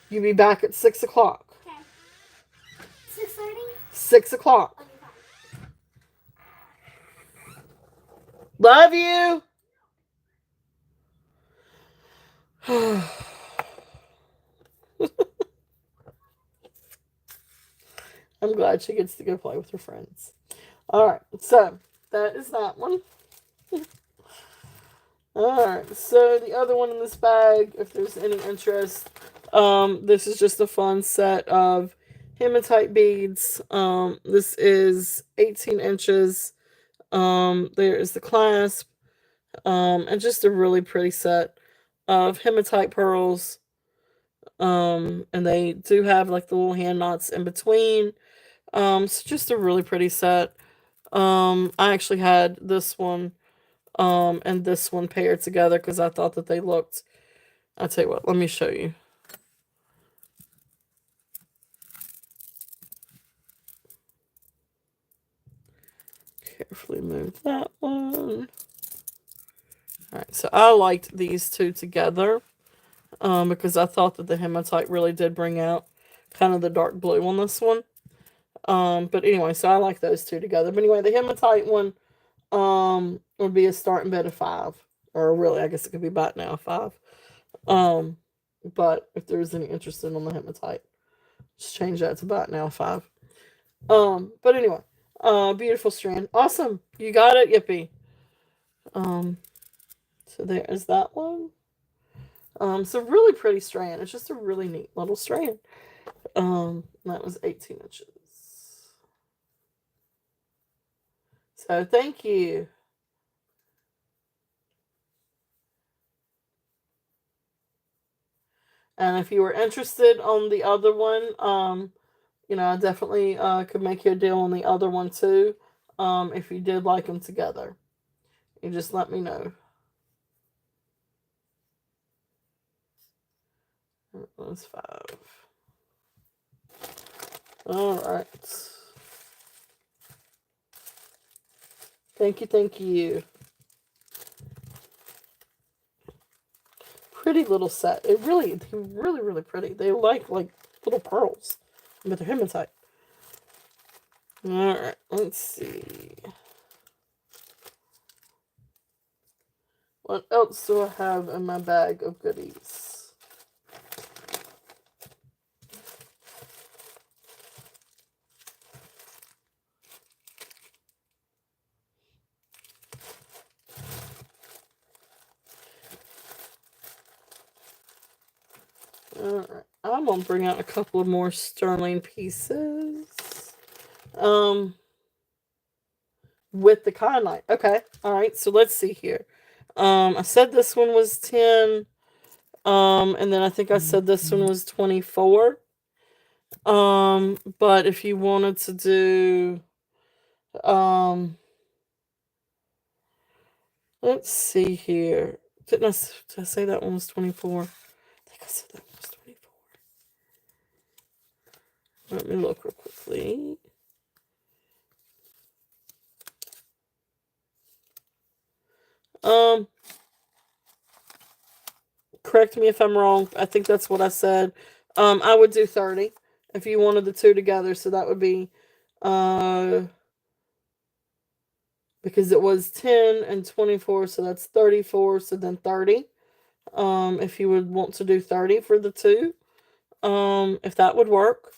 You be back at 6 o'clock. Okay. 6:30? 6 o'clock. Okay, fine. Love you. I'm glad she gets to go play with her friends. Alright, so that is that one. Alright, so the other one in this bag, if there's any interest, this is just a fun set of hematite beads. This is 18 inches. There is the clasp, and just a really pretty set of hematite pearls. And they do have like the little hand knots in between. So just a really pretty set. I actually had this one, and this one paired together because I thought that they looked. I'll tell you what, let me show you. Carefully move that one. Alright, so I liked these two together, because I thought that the hematite really did bring out kind of the dark blue on this one. But anyway, so I like those two together. But anyway, the hematite one would be a starting bid of 5. Or really, I guess it could be about now 5. Um, but if there's any interest in on the hematite, just change that to about now 5. But anyway, beautiful strand. Awesome. You got it, Yippee. So there is that one. So really pretty strand. It's just a really neat little strand. That was 18 inches. So thank you. And if you were interested on the other one, I definitely could make you a deal on the other one too. If you did like them together, you just let me know. That was 5. All right. Thank you, thank you. Pretty little set. They're really, really pretty. They like little pearls, but they're hematite. All right, let's see. What else do I have in my bag of goodies? Alright, I'm gonna bring out a couple of more sterling pieces. With the kyanite. Okay, alright, so let's see here. I said this one was 10. And then I think I said this one was 24. But if you wanted to do, let's see here. Did I say that one was 24? I think I said that one was 24. Let me look real quickly. Um, correct me if I'm wrong. I think that's what I said. I would do 30 if you wanted the two together. So that would be, uh, because it was 10 and 24, so that's 34. So then 30. If you would want to do 30 for the two, if that would work,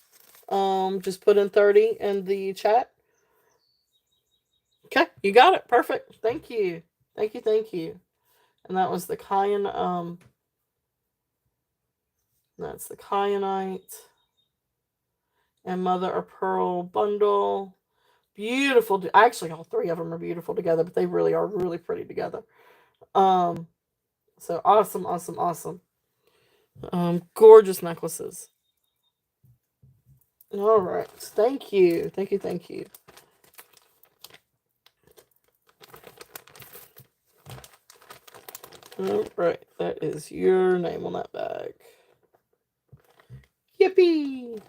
just put in 30 in the chat. Okay, you got it. Perfect. Thank you. Thank you. Thank you. And that was the Cayenne. That's the Kyanite and Mother of Pearl bundle. Beautiful. Actually, all three of them are beautiful together, but they really are really pretty together. Um, so awesome, awesome, awesome. Gorgeous necklaces. All right. Thank you. Thank you. Thank you. All right. That is your name on that bag. Yippee!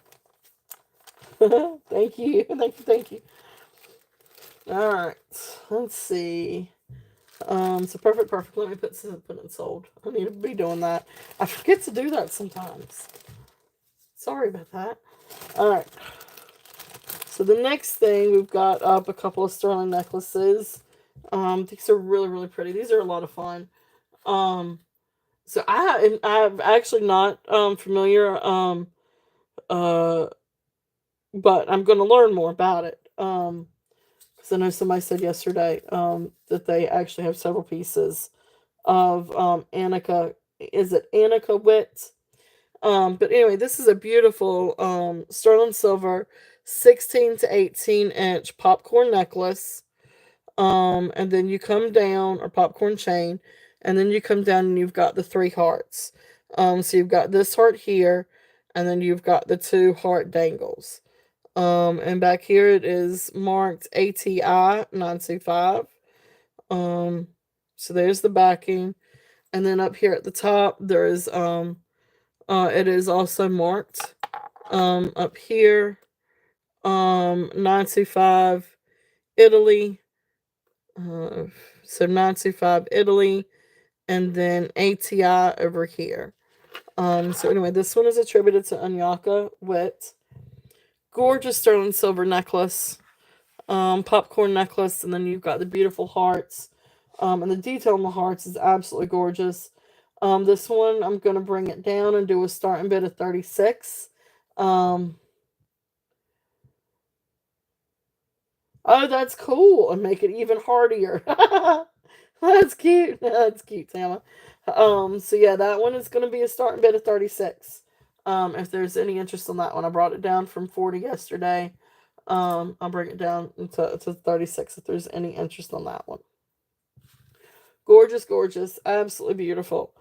Thank you. Thank you. Thank you. All right. Let's see. So perfect, perfect. Let me put it sold. I need to be doing that. I forget to do that sometimes. Sorry about that. All right. So the next thing we've got up a couple of sterling necklaces. These are really, really pretty. These are a lot of fun. So I'm actually not familiar. Uh, but I'm going to learn more about it. Because I know somebody said yesterday that they actually have several pieces of Annika. Is it Annika Wit? But anyway, this is a beautiful sterling silver 16 to 18-inch popcorn necklace. And then you come down, or popcorn chain, and then you come down and you've got the three hearts. So you've got this heart here, and then you've got the two heart dangles. And back here it is marked ATI 925. So there's the backing. And then up here at the top there is it is also marked up here 925 Italy. So 925 Italy, and then ATI over here. So anyway, this one is attributed to Anyaka Wit. Gorgeous sterling silver necklace. Popcorn necklace, and then you've got the beautiful hearts. And the detail on the hearts is absolutely gorgeous. This one, I'm going to bring it down and do a starting bid of 36. Oh, that's cool. And make it even hardier. That's cute. That's cute, Tama. So yeah, that one is going to be a starting bid of 36. If there's any interest on that one, I brought it down from 40 yesterday. I'll bring it down to 36 if there's any interest on that one. Gorgeous, gorgeous, absolutely beautiful.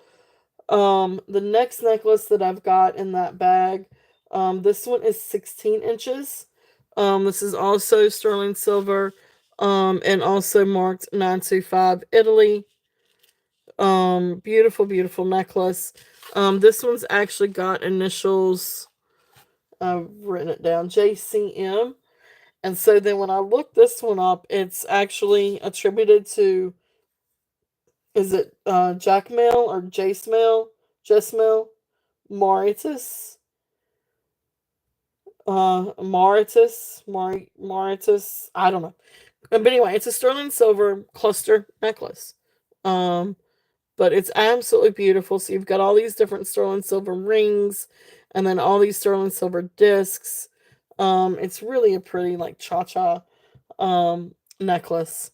The next necklace that I've got in that bag, this one is 16 inches. This is also sterling silver, and also marked 925 Italy. Beautiful, beautiful necklace. This one's actually got initials. I've written it down, JCM. And so then when I look this one up, it's actually attributed to, is it Jackmail or Jasmail? Jasmail? Mauritius? Mauritius? I don't know. But anyway, it's a sterling silver cluster necklace. But it's absolutely beautiful. So you've got all these different sterling silver rings, and then all these sterling silver discs. It's really a pretty, like, cha-cha necklace.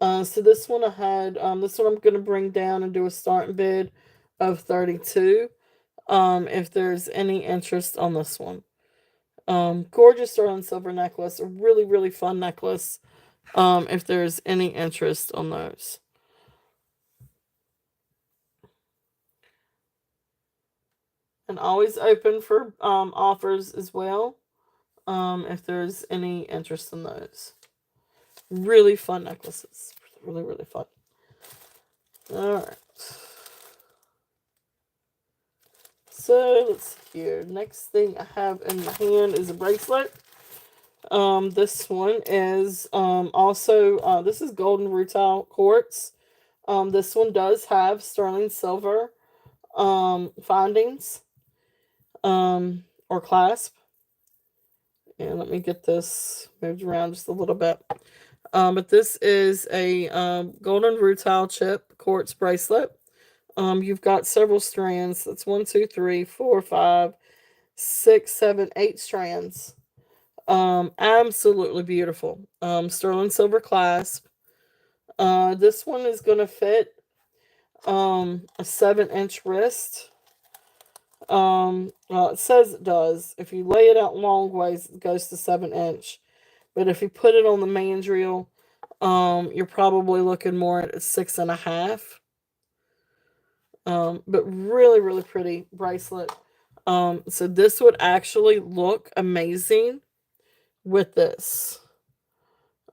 So this one this one I'm going to bring down and do a starting bid of 32. If there's any interest on this one. Gorgeous sterling silver necklace, a really, really fun necklace. If there's any interest on those. And always open for offers as well. If there's any interest in those. Really fun necklaces. Really, really fun. Alright. So, let's see here. Next thing I have in my hand is a bracelet. This one is also, this is golden rutile quartz. This one does have sterling silver findings or clasp. And let me get this moved around just a little bit. But this is a golden rutile chip quartz bracelet. You've got several strands. That's one, two, three, four, five, six, seven, eight strands. Absolutely beautiful. Sterling silver clasp. This one is gonna fit a 7-inch wrist. Well, it says it does. If you lay it out long ways, it goes to 7 inch. But if you put it on the mandrel, you're probably looking more at 6.5. But really, really pretty bracelet. So this would actually look amazing with this.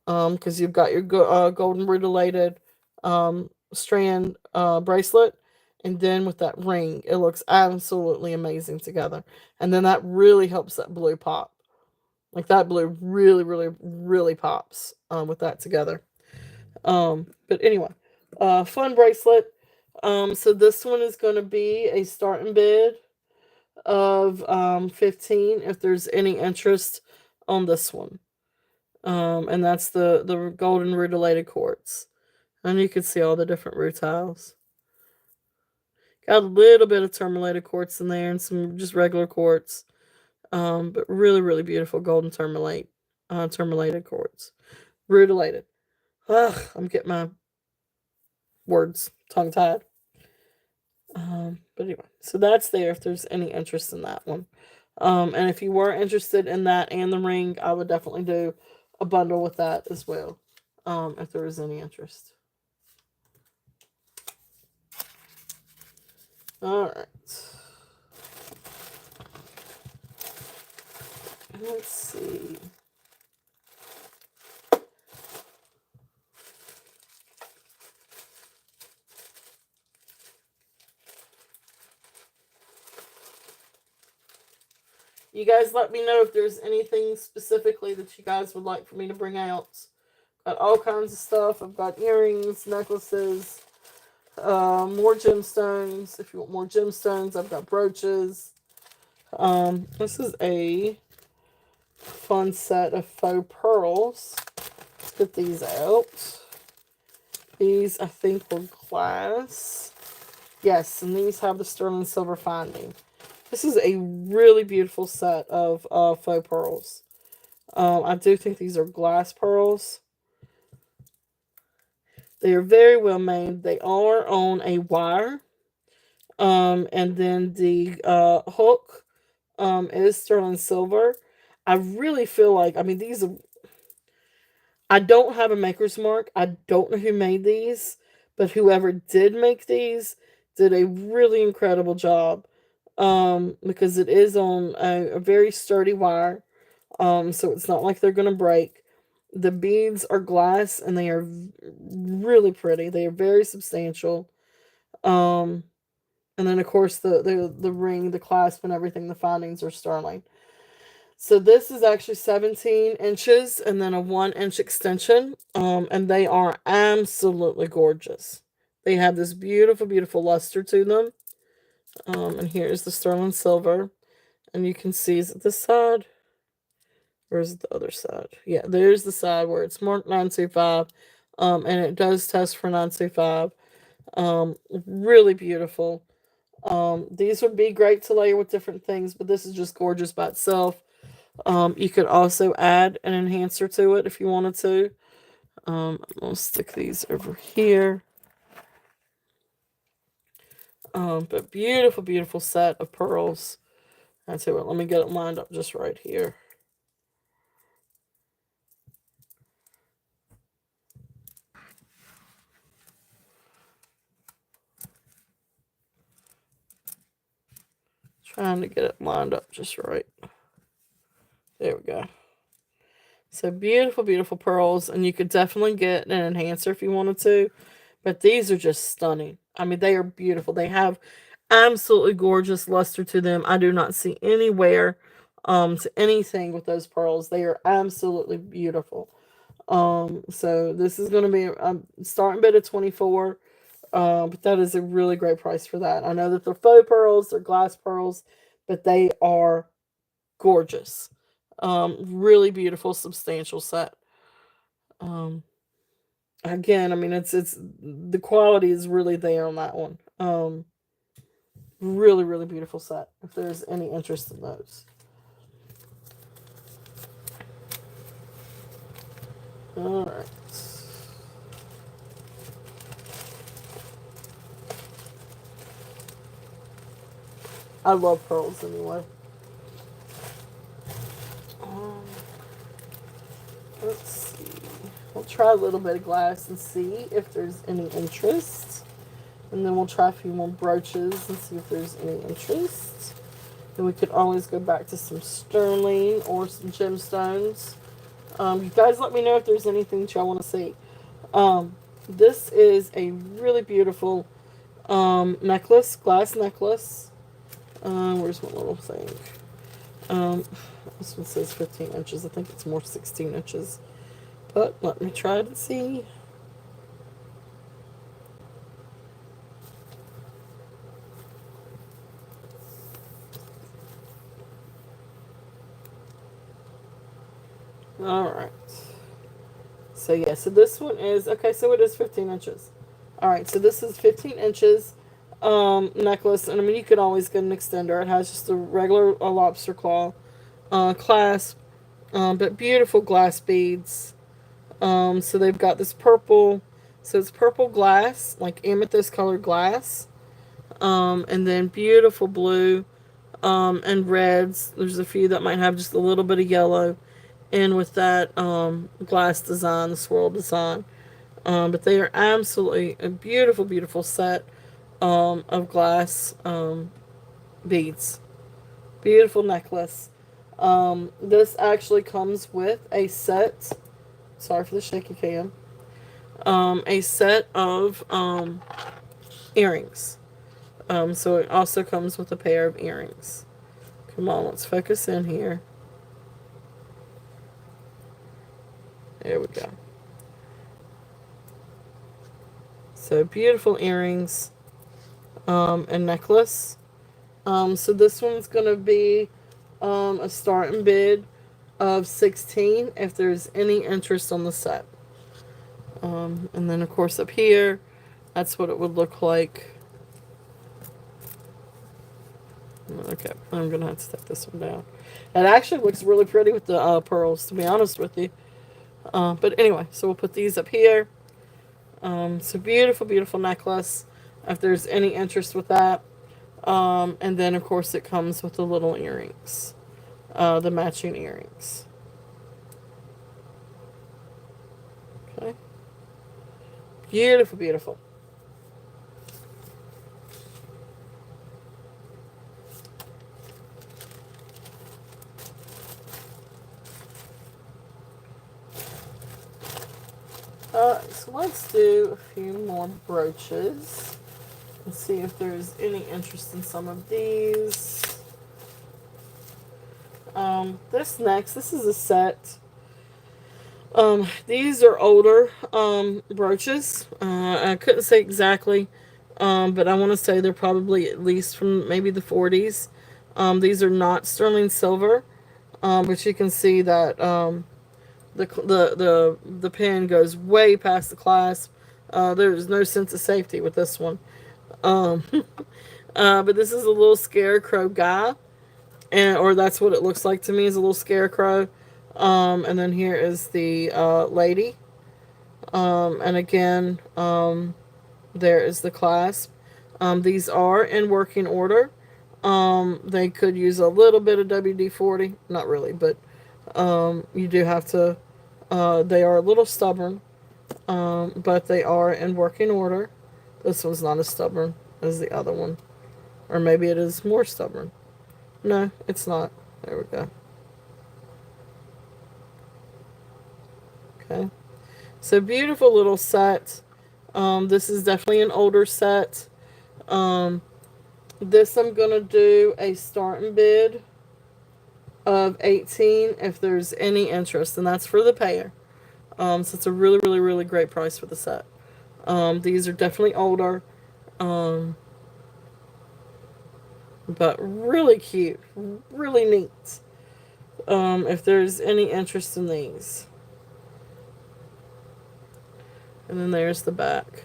Because you've got your golden rutilated strand bracelet, and then with that ring, it looks absolutely amazing together. And then that really helps that blue pop. Like that blue really, really, really pops with that together. But anyway, fun bracelet. So this one is going to be a starting bid of 15 if there's any interest on this one. And that's the golden rutilated quartz. And you can see all the different rutiles. Got a little bit of tourmalated quartz in there and some just regular quartz. But really, really beautiful golden tourmalated quartz. Rutilated. Ugh, I'm getting my words tongue tied. But anyway, so that's there if there's any interest in that one. And if you were interested in that and the ring, I would definitely do a bundle with that as well. If there was any interest. All right. Let's see. You guys let me know if there's anything specifically that you guys would like for me to bring out. Got all kinds of stuff. I've got earrings, necklaces, more gemstones. If you want more gemstones, I've got brooches. This is a fun set of faux pearls. Let's get these out. These, I think, were glass. Yes, and these have the sterling silver finding. This is a really beautiful set of faux pearls. I do think these are glass pearls. They are very well made. They are on a wire. And then the hook is sterling silver. I really feel like, I mean, these are, I don't have a maker's mark. I don't know who made these, but whoever did make these did a really incredible job. Because it is on a very sturdy wire. So it's not like they're going to break. The beads are glass and they are really pretty. They are very substantial. Um, and then of course the ring, the clasp, and everything. The findings are sterling. So this is actually 17 inches and then a 1 inch extension. And they are absolutely gorgeous. They have this beautiful, beautiful luster to them. And here's the sterling silver. And you can see, is it this side? Or is it the other side? Yeah, there's the side where it's marked 925. And it does test for 925. Really beautiful. These would be great to layer with different things, but this is just gorgeous by itself. You could also add an enhancer to it if you wanted to. I'm going to stick these over here. But beautiful, beautiful set of pearls. I tell you what, let me get it lined up just right here. Trying to get it lined up just right. There we go. So beautiful, beautiful pearls, and you could definitely get an enhancer if you wanted to. But these are just stunning. I mean, they are beautiful. They have absolutely gorgeous luster to them. I do not see anywhere to anything with those pearls. They are absolutely beautiful. So this is going to be a starting bid of 24. But that is a really great price for that. I know that they're faux pearls, they're glass pearls, but they are gorgeous. Really beautiful, substantial set. Um, Again, I mean, it's the quality is really there on that one. Really, really beautiful set. If there's any interest in those, all right. I love pearls anyway. Um, let's see. We'll try a little bit of glass and see if there's any interest. And then we'll try a few more brooches and see if there's any interest. Then we could always go back to some sterling or some gemstones. You guys let me know if there's anything that y'all want to see. This is a really beautiful necklace, glass necklace. Where's my little thing? Um, this one says 15 inches. I think it's more 16 inches. But let me try to see. Alright. So yeah, so this one is, okay, so it is 15 inches. Alright, so this is 15 inches necklace. And I mean, you could always get an extender. It has just a regular lobster claw clasp. But beautiful glass beads. So they've got this purple, so it's purple glass, like amethyst colored glass. And then beautiful blue, and reds. There's a few that might have just a little bit of yellow in with that glass design, the swirl design. But they are absolutely a beautiful, beautiful set of glass beads. Beautiful necklace. This actually comes with a set. Sorry for the shaky cam. A set of earrings. So it also comes with a pair of earrings. Come on, let's focus in here. There we go. So beautiful earrings and necklace. So this one's going to be a starting bid of 16 if there's any interest on the set. And then of course up here, that's what it would look like. Okay, I'm going to have to take this one down. It actually looks really pretty with the pearls, to be honest with you. But anyway, so we'll put these up here. So beautiful, beautiful necklace, if there's any interest with that. And then, of course, it comes with the little earrings, the matching earrings. Okay. Beautiful, beautiful. So let's do a few more brooches and see if there's any interest in some of these. This is a set. These are older brooches. I couldn't say exactly, but I want to say they're probably at least from maybe the 40s. These are not sterling silver, but you can see that the pin goes way past the clasp. There's no sense of safety with this one. Um, but this is a little scarecrow guy, or that's what it looks like to me, is a little scarecrow. And then here is the lady. And again, there is the clasp. These are in working order. They could use a little bit of WD-40, not really, but you do have to. They are a little stubborn, but they are in working order. This one's not as stubborn as the other one, or maybe it is more stubborn. No, it's not. There we go. Okay. So beautiful little set. This is definitely an older set. This I'm going to do a starting bid of 18 if there's any interest. And that's for the pair. So it's a really, really, really great price for the set. These are definitely older, um, but really cute, really neat. If there's any interest in these. And then there's the back.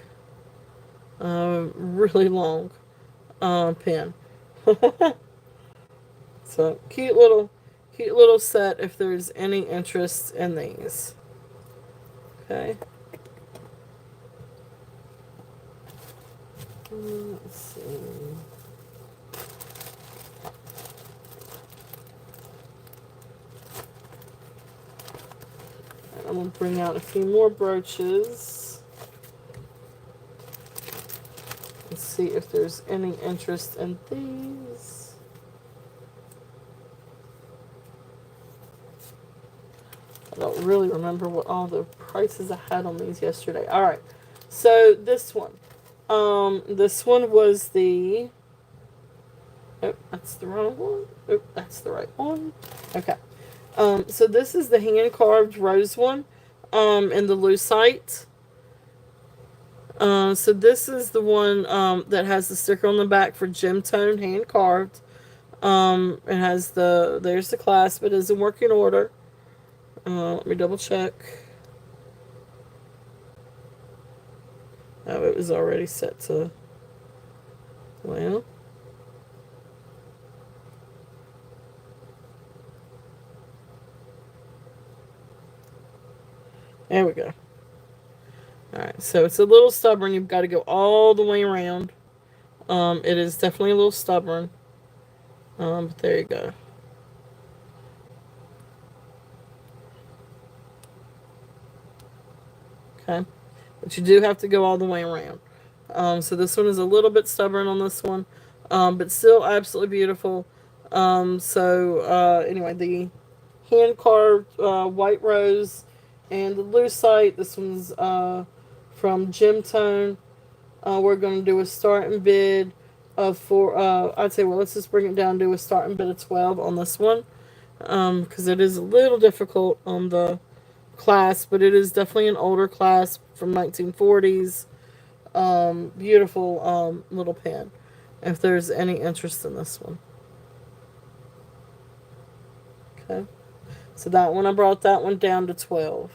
Really long pin. So cute little set if there's any interest in these. Okay. Let's see. I'm going to bring out a few more brooches and see if there's any interest in these. I don't really remember what all the prices I had on these yesterday. All right. So this one. This one was the... Oh, that's the wrong one. Oh, that's the right one. Okay. So this is the hand carved rose one, in the lucite. So this is the one that has the sticker on the back for gem tone hand carved. It has there's the clasp. It is in working order. Let me double check. Oh, it was already set to. Well. There we go. Alright, so it's a little stubborn. You've got to go all the way around. It is definitely a little stubborn. But there you go. Okay. But you do have to go all the way around. So this one is a little bit stubborn on this one. But still absolutely beautiful. Anyway, the hand carved white rose and the lucite. This one's from Gem Tone. We're going to do a starting bid of I'd say, well, let's just bring it down to a starting bid of 12 on this one. Because it is a little difficult on the class, but it is definitely an older class from 1940s. Beautiful little pen. If there's any interest in this one. Okay. So that one, I brought that one down to 12.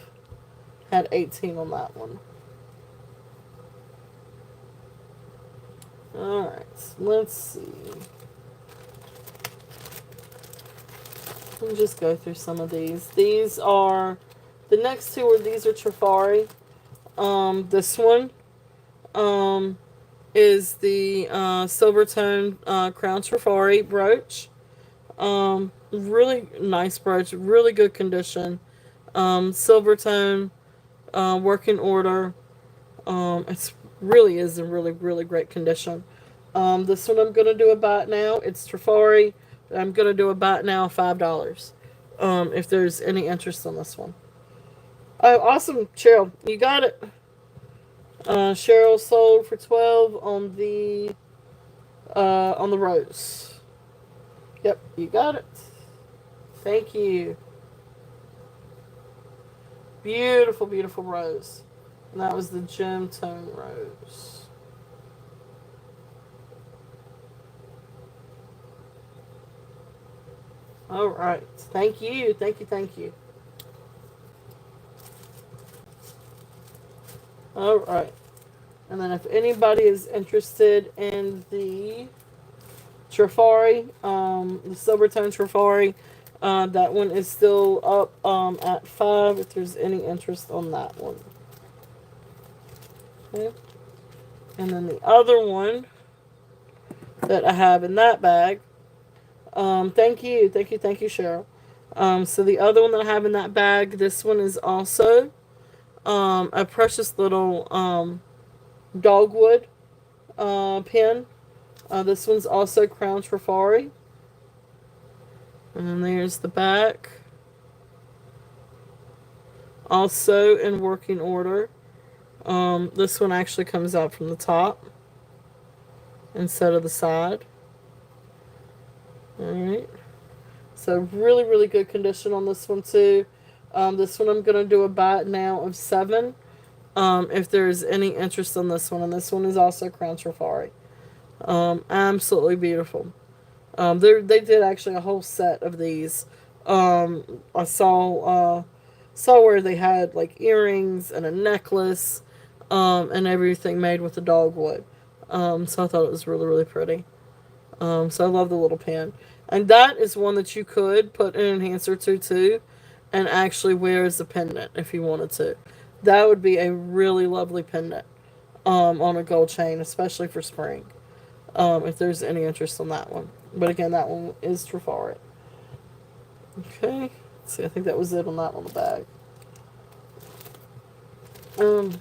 Had 18 on that one. Alright, let's see. Let me just go through some of these. These are, the next two these are Trifari. This one is the silver tone crown Trifari brooch. Really nice brooch, really good condition. Silver tone, working order. It's really is in really, really great condition. This one I'm going to do a buy now. It's Trifari. I'm going to do a buy now $5. If there's any interest in this one. Oh, awesome, Cheryl. You got it. Cheryl sold for 12 on the rose. Yep, you got it. Thank you. Beautiful, beautiful rose. And that was the gem tone rose. All right. Thank you. Thank you. Thank you. All right. And then if anybody is interested in the Trifari, the silver tone Trifari, that one is still up at 5 if there's any interest on that one. Okay. And then the other one that I have in that bag, thank you, Cheryl. So the other one that I have in that bag, this one is also a precious little dogwood pin. This one's also Crown Trifari. And then there's the back. Also in working order. This one actually comes out from the top instead of the side. Alright. So really, really good condition on this one too. This one I'm going to do a buy now of 7. If there's any interest in this one, and this one is also Crown Trifari. Absolutely beautiful. They did actually a whole set of these. I saw where they had like earrings and a necklace, and everything made with the dogwood. So I thought it was really really pretty. So I love the little pin, and that is one that you could put an enhancer to too, and actually wear as a pendant if you wanted to. That would be a really lovely pendant, on a gold chain, especially for spring. If there's any interest in that one. But again, that one is Trifari. Okay. Let's see, I think that was it on that one, the bag. Um,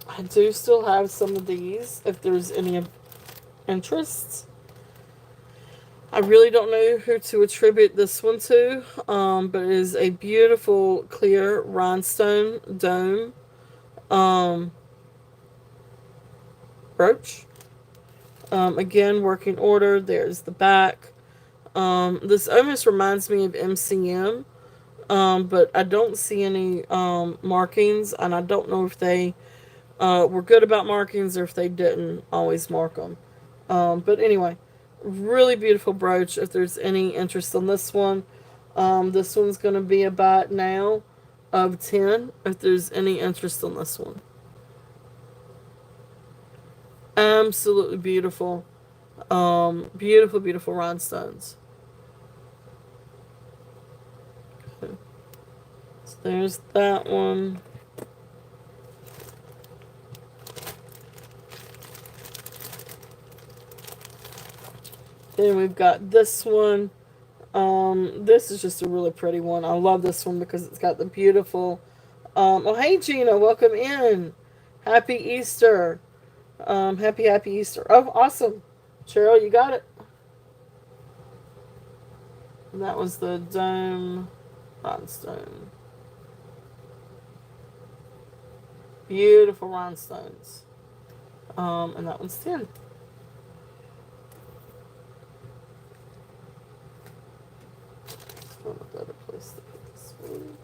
I do still have some of these if there's any interest. I really don't know who to attribute this one to, but it is a beautiful clear rhinestone dome um, brooch. Again, working order. There's the back. This almost reminds me of MCM, but I don't see any markings, and I don't know if they were good about markings or if they didn't always mark them. But anyway, really beautiful brooch. If there's any interest in this one's going to be about now of 10 if there's any interest in this one. Absolutely beautiful. Beautiful, beautiful rhinestones. Okay. So there's that one. Then we've got this one. This is just a really pretty one. I love this one because it's got the beautiful. Oh, hey Gina, welcome in. Happy Easter. Happy Easter. Oh, awesome. Cheryl, you got it. And that was the dome rhinestone. Beautiful rhinestones. And that one's 10. One a better place to put this one.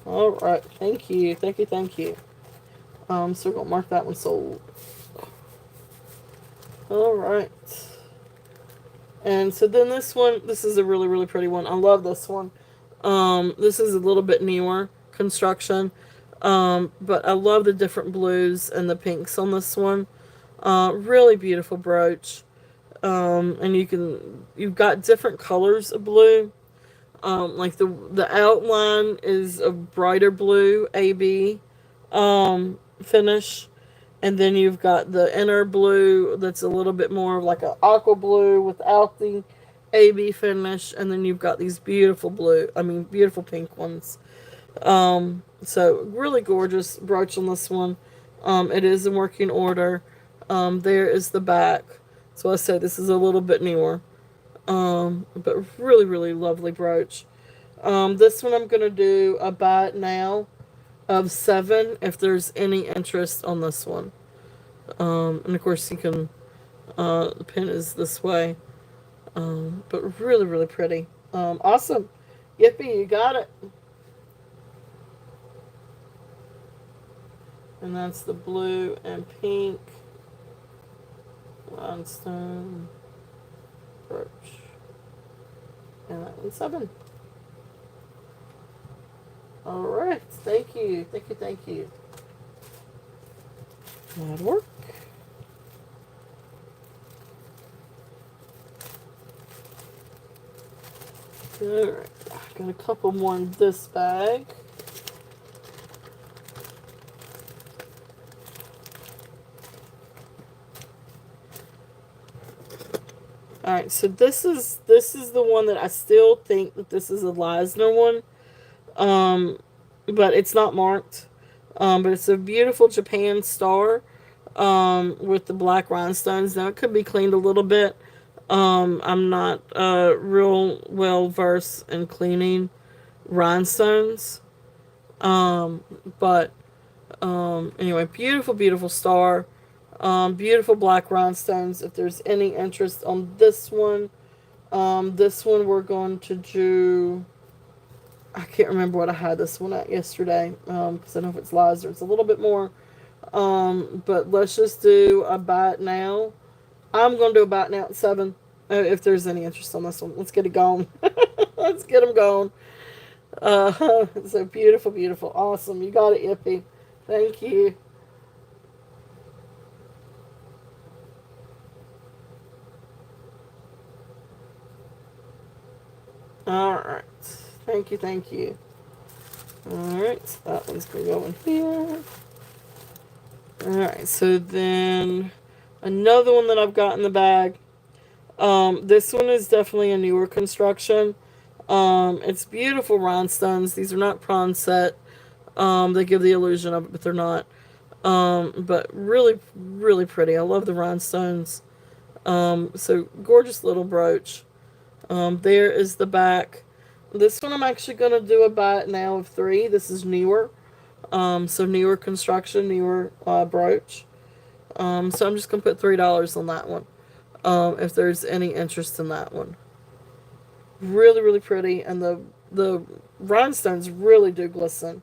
All right, thank you. So we're gonna mark that one sold. All right, and so then this is a really really pretty one. I love this one. This is a little bit newer construction, but I love the different blues and the pinks on this one. Really beautiful brooch. And you've got different colors of blue. Like the outline is a brighter blue AB finish, and then you've got the inner blue that's a little bit more of like an aqua blue without the AB finish, and then you've got these beautiful pink ones. So really gorgeous brooch on this one. It is in working order. There is the back. So I said this is a little bit newer. But really, really lovely brooch. This one I'm going to do a buy it now of 7 if there's any interest on this one. And of course you can, the pin is this way. But really, really pretty. Awesome. Yippee, you got it. And that's the blue and pink rhinestone brooch. And that one's 7. Alright, thank you. That'll work. Alright, got a couple more in this bag. Alright, so this is the one that I still think that this is a Leisner one. But it's not marked. But it's a beautiful Japan star with the black rhinestones. Now it could be cleaned a little bit. I'm not real well versed in cleaning rhinestones. But anyway, beautiful, beautiful star. Beautiful black rhinestones. If there's any interest on this one, This one we're going to do. I can't remember what I had this one at yesterday. Because I know if it's Lizer, it's a little bit more. But let's just do a buy it now. I'm going to do a buy it now at 7. If there's any interest on this one, let's get it going. Let's get them going. So beautiful, beautiful, awesome. You got it, Yippee. Thank you. All right. Thank you, thank you. All right, so that one's gonna go in here. All right, so then another one that I've got in the bag. This one is definitely a newer construction. It's beautiful rhinestones. These are not prawn set. They give the illusion of it, but they're not. But really, really pretty. I love the rhinestones. So gorgeous little brooch. There is the back. This one I'm actually going to do a buy it now of 3. This is newer. So newer construction, newer brooch. So I'm just going to put $3 on that one. If there's any interest in that one. Really, really pretty. And the rhinestones really do glisten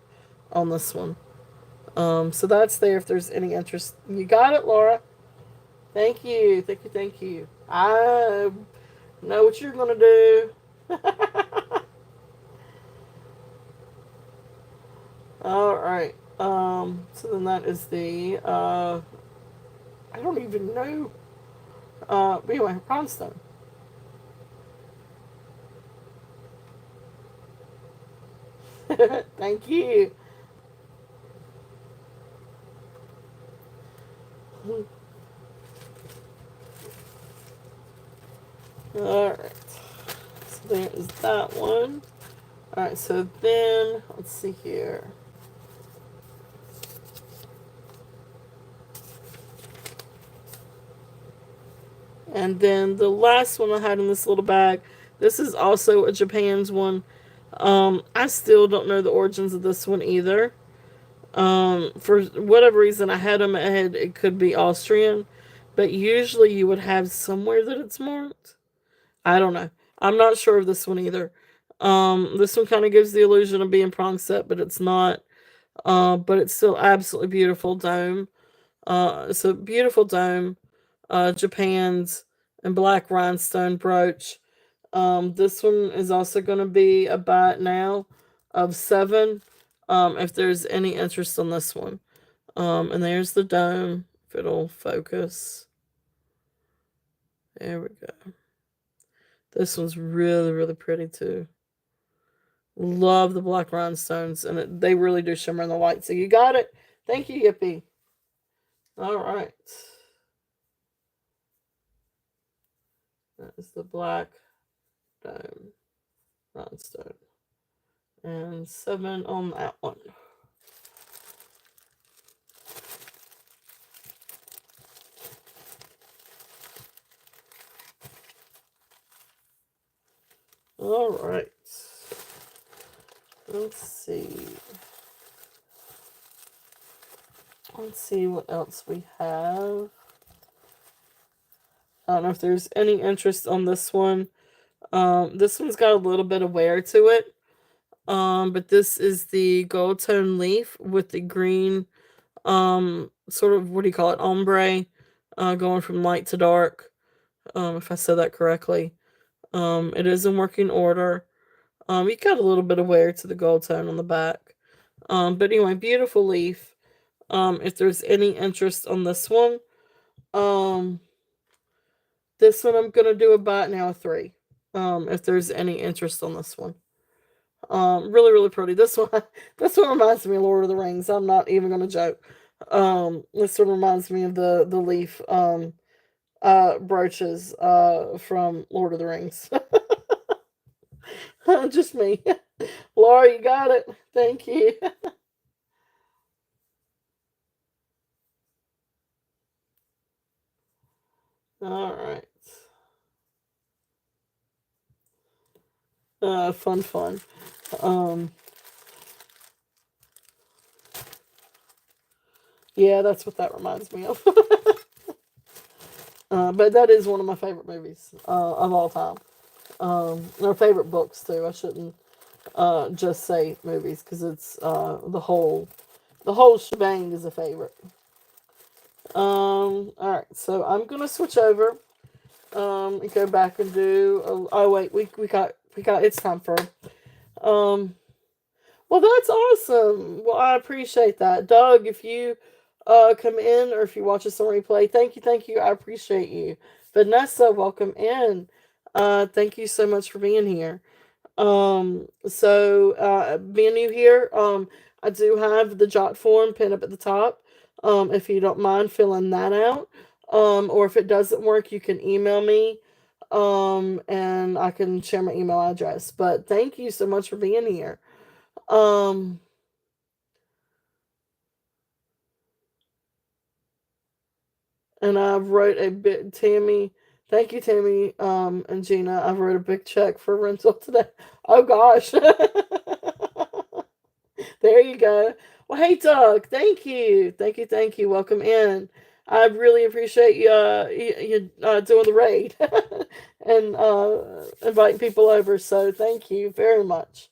on this one. So that's there if there's any interest. You got it, Laura. Thank you. Thank you. Thank you. I know what you're going to do. All right. So then that is the, I don't even know. But anyway, Bronstone. Thank you. All right. So there is that one. All right. So then let's see here. And then the last one I had in this little bag. This is also a Japan's one. I still don't know the origins of this one either. For whatever reason, I had them ahead. It could be Austrian, but usually you would have somewhere that it's marked. I don't know. I'm not sure of this one either. This one kind of gives the illusion of being prong set, but it's not. But it's still absolutely beautiful dome. So beautiful dome. Japan's and black rhinestone brooch. This one is also going to be a buy it now of 7. If there's any interest on this one. And there's the dome. If it'll focus. There we go. This one's really, really pretty too. Love the black rhinestones, and they really do shimmer in the light. So you got it. Thank you, Yippee. All right. That is the black dome rhinestone. And 7 on that one. All right. Let's see. Let's see what else we have. I don't know if there's any interest on this one. This one's got a little bit of wear to it. But this is the gold tone leaf with the green, sort of, what do you call it, ombre, going from light to dark, if I said that correctly. It is in working order. You got a little bit of wear to the gold tone on the back. But anyway, beautiful leaf. If there's any interest on this one, I'm gonna do a buy it now of 3. If there's any interest on this one. Really, really pretty. This one, this one reminds me of Lord of the Rings. I'm not even gonna joke. This one reminds me of the leaf brooches from Lord of the Rings. Just me. Laura, you got it. Thank you. All right. Fun, fun. Um, yeah, that's what that reminds me of. But that is one of my favorite movies of all time. Our favorite books too. I shouldn't just say movies because it's the whole shebang is a favorite. All right, so I'm gonna switch over. And go back and do. Oh wait, we got. It's time for. Um, well, that's awesome. Well, I appreciate that, Doug. If you come in or if you watch us on replay, thank you. I appreciate you. Vanessa, welcome in. Thank you so much for being here. Being new here, I do have the jot form pinned up at the top. If you don't mind filling that out. Or if it doesn't work, you can email me. And I can share my email address. But thank you so much for being here. Um, and I wrote a bit, Tammy. Thank you, Tammy, and Gina. I wrote a big check for rental today. Oh gosh. There you go. Well, hey, Doug. Thank you. Welcome in. I really appreciate you doing the raid and inviting people over. So thank you very much.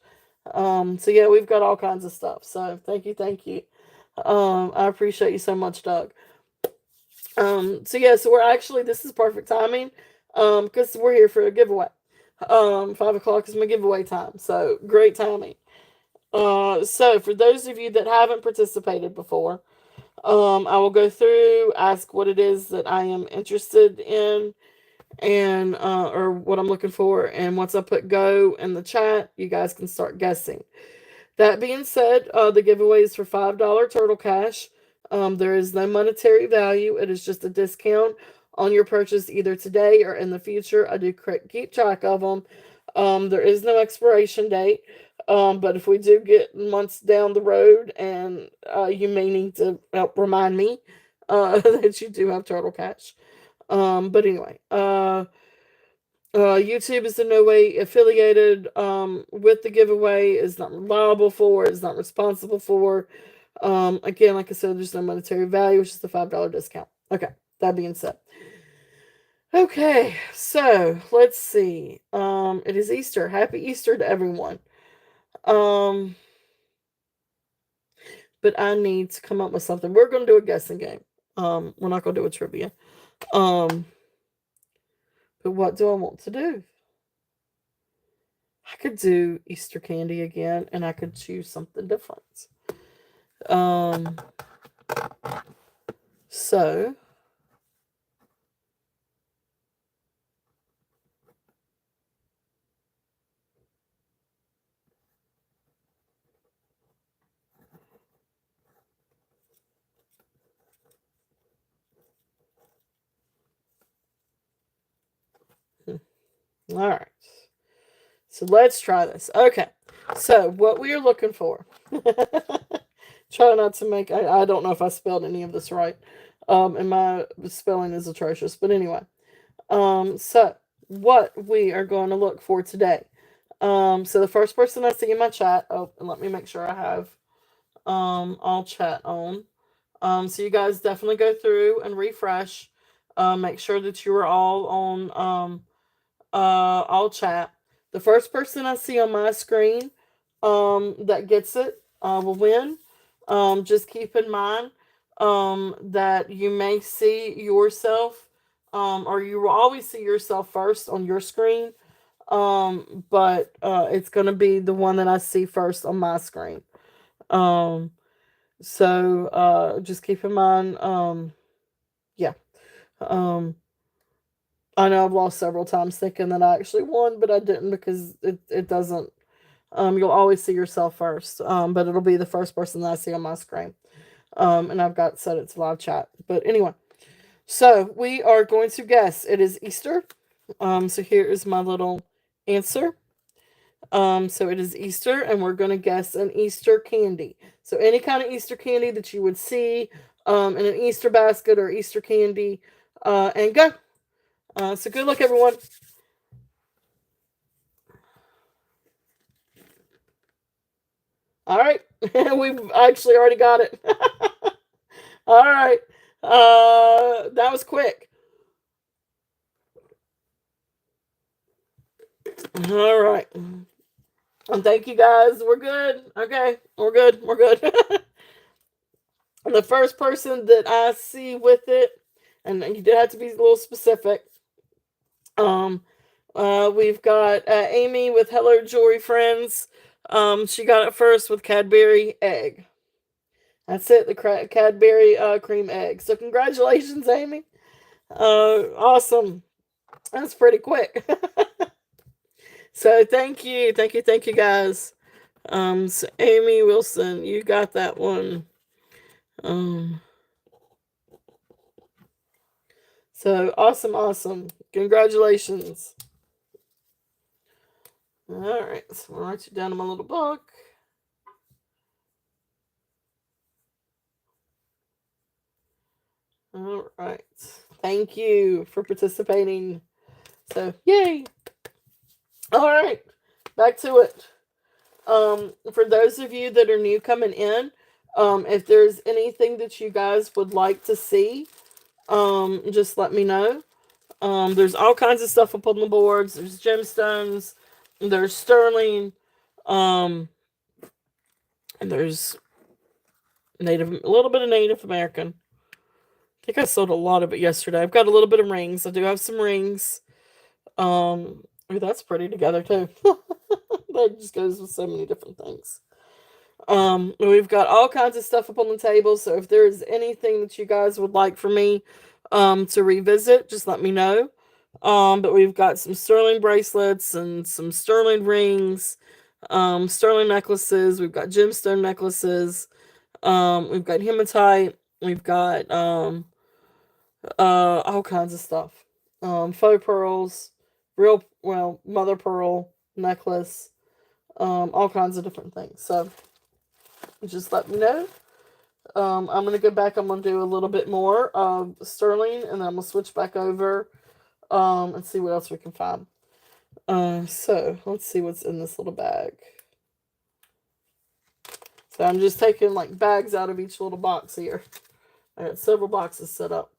So yeah, we've got all kinds of stuff. So thank you. I appreciate you so much, Doug. So yeah, so we're actually this is perfect timing. Because we're here for a giveaway. 5 o'clock is my giveaway time. So great timing. So for those of you that haven't participated before, I will go through, ask what it is that I am interested in, and or what I'm looking for, and once I put go in the chat, you guys can start guessing. That being said, the giveaway is for $5 Turtle Cash. There is no monetary value. It is just a discount on your purchase either today or in the future. I do keep track of them. There is no expiration date. But if we do get months down the road, and you may need to help remind me that you do have Turtle Cash. But anyway, YouTube is in no way affiliated with the giveaway, is not reliable for, is not responsible for. Again, like I said, there's no monetary value, which is the $5 discount. Okay, that being said. Okay, so let's see. It is Easter. Happy Easter to everyone. Um, but I need to come up with something. We're gonna do a guessing game. We're not gonna do a trivia. Um, but what do I want to do? I could do Easter candy again, and I could choose something different. Um, so all right. So let's try this. Okay. So what we are looking for. Try not to make. I don't know if I spelled any of this right. And my spelling is atrocious. But anyway. So what we are going to look for today. So the first person I see in my chat. Oh, and let me make sure I have all chat on. So you guys definitely go through and refresh. Make sure that you are all on all chat. The first person I see on my screen that gets it will win. Just keep in mind that you may see yourself, or you will always see yourself first on your screen. But it's going to be the one that I see first on my screen. Um, just keep in mind, yeah. Um, I know I've lost several times thinking that I actually won, but I didn't because it doesn't. You'll always see yourself first, but it'll be the first person that I see on my screen. And I've got set it to live chat. But anyway, so we are going to guess. It is Easter. So here is my little answer. So it is Easter, and we're going to guess an Easter candy. So any kind of Easter candy that you would see in an Easter basket or Easter candy, and go. So good luck, everyone. All right, we've actually already got it. All right, that was quick. All right. And thank you guys. We're good. Okay. We're good. We're good. And the first person that I see with it, and you did have to be a little specific. Um, we've got Amy with Hello Jewelry Friends. She got it first with Cadbury egg. That's it, the Cadbury cream egg. So congratulations, Amy. Awesome. That's pretty quick. So thank you, guys. So Amy Wilson, you got that one. Um, so awesome. Congratulations. All right, so I'll write you down in my little book. All right. Thank you for participating. So, yay. All right. Back to it. For those of you that are new coming in, if there's anything that you guys would like to see, just let me know. There's all kinds of stuff up on the boards. There's gemstones, there's sterling, and there's a little bit of Native American. I think I sold a lot of it yesterday. I've got a little bit of rings. I do have some rings. Ooh, that's pretty together too. That just goes with so many different things. We've got all kinds of stuff up on the table. So if there's anything that you guys would like for me, to revisit, just let me know. But we've got some sterling bracelets and some sterling rings, sterling necklaces. We've got gemstone necklaces. We've got hematite. We've got all kinds of stuff. Faux pearls, real mother pearl necklace, all kinds of different things. So just let me know. I'm gonna go back. I'm gonna do a little bit more of sterling, and then I'm gonna switch back over, and see what else we can find. So let's see what's in this little bag. So I'm just taking like bags out of each little box here. I got several boxes set up.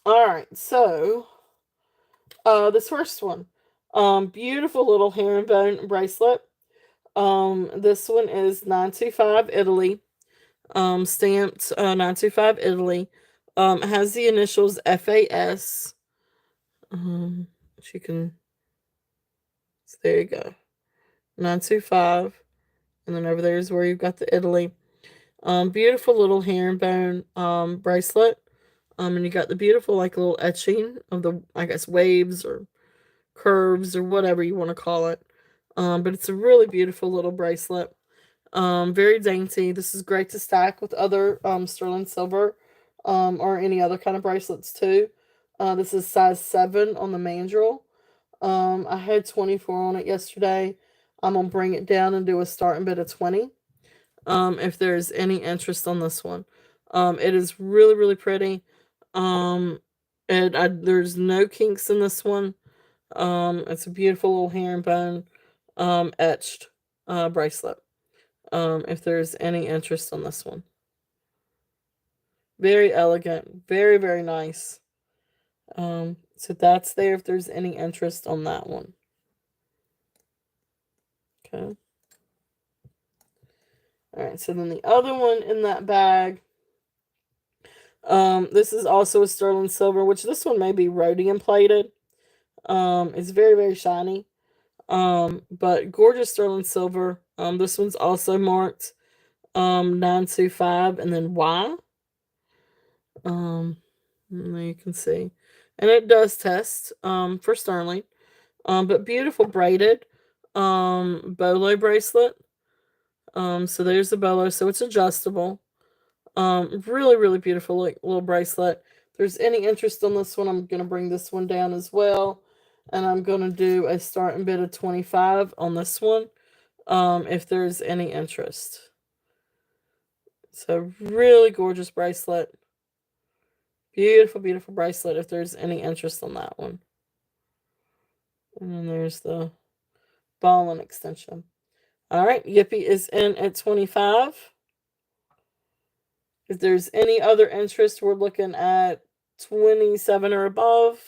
All right, so this first one, beautiful little herringbone bracelet. This one is 925 Italy, stamped 925 Italy. It has the initials FAS. You can, so there you go, 925, and then over there is where you've got the Italy. Beautiful little herringbone bracelet. And you got the beautiful like little etching of the, I guess, waves or curves or whatever you want to call it. But it's a really beautiful little bracelet. Very dainty. This is great to stack with other sterling silver, or any other kind of bracelets too. This is size 7 on the mandrel. I had 24 on it yesterday. I'm gonna bring it down and do a starting bid of 20. If there's any interest on this one, it is really pretty. Um, there's no kinks in this one. It's a beautiful little herringbone, etched, bracelet. If there's any interest on this one, very elegant, very nice. So that's there if there's any interest on that one. Okay. All right. So then the other one in that bag. This is also a sterling silver, which this one may be rhodium plated. It's very shiny. But gorgeous sterling silver. This one's also marked 925 and then Y. You can see. And it does test for sterling. But beautiful braided bolo bracelet. So there's the bolo, so it's adjustable. Really beautiful little bracelet. If there's any interest on this one, I'm gonna bring this one down as well. And I'm gonna do a starting bid of 25 on this one. If there's any interest. So really gorgeous bracelet. Beautiful bracelet if there's any interest on that one. And then there's the ball and extension. All right, Yippee is in at 25. If there's any other interest, we're looking at 27 or above.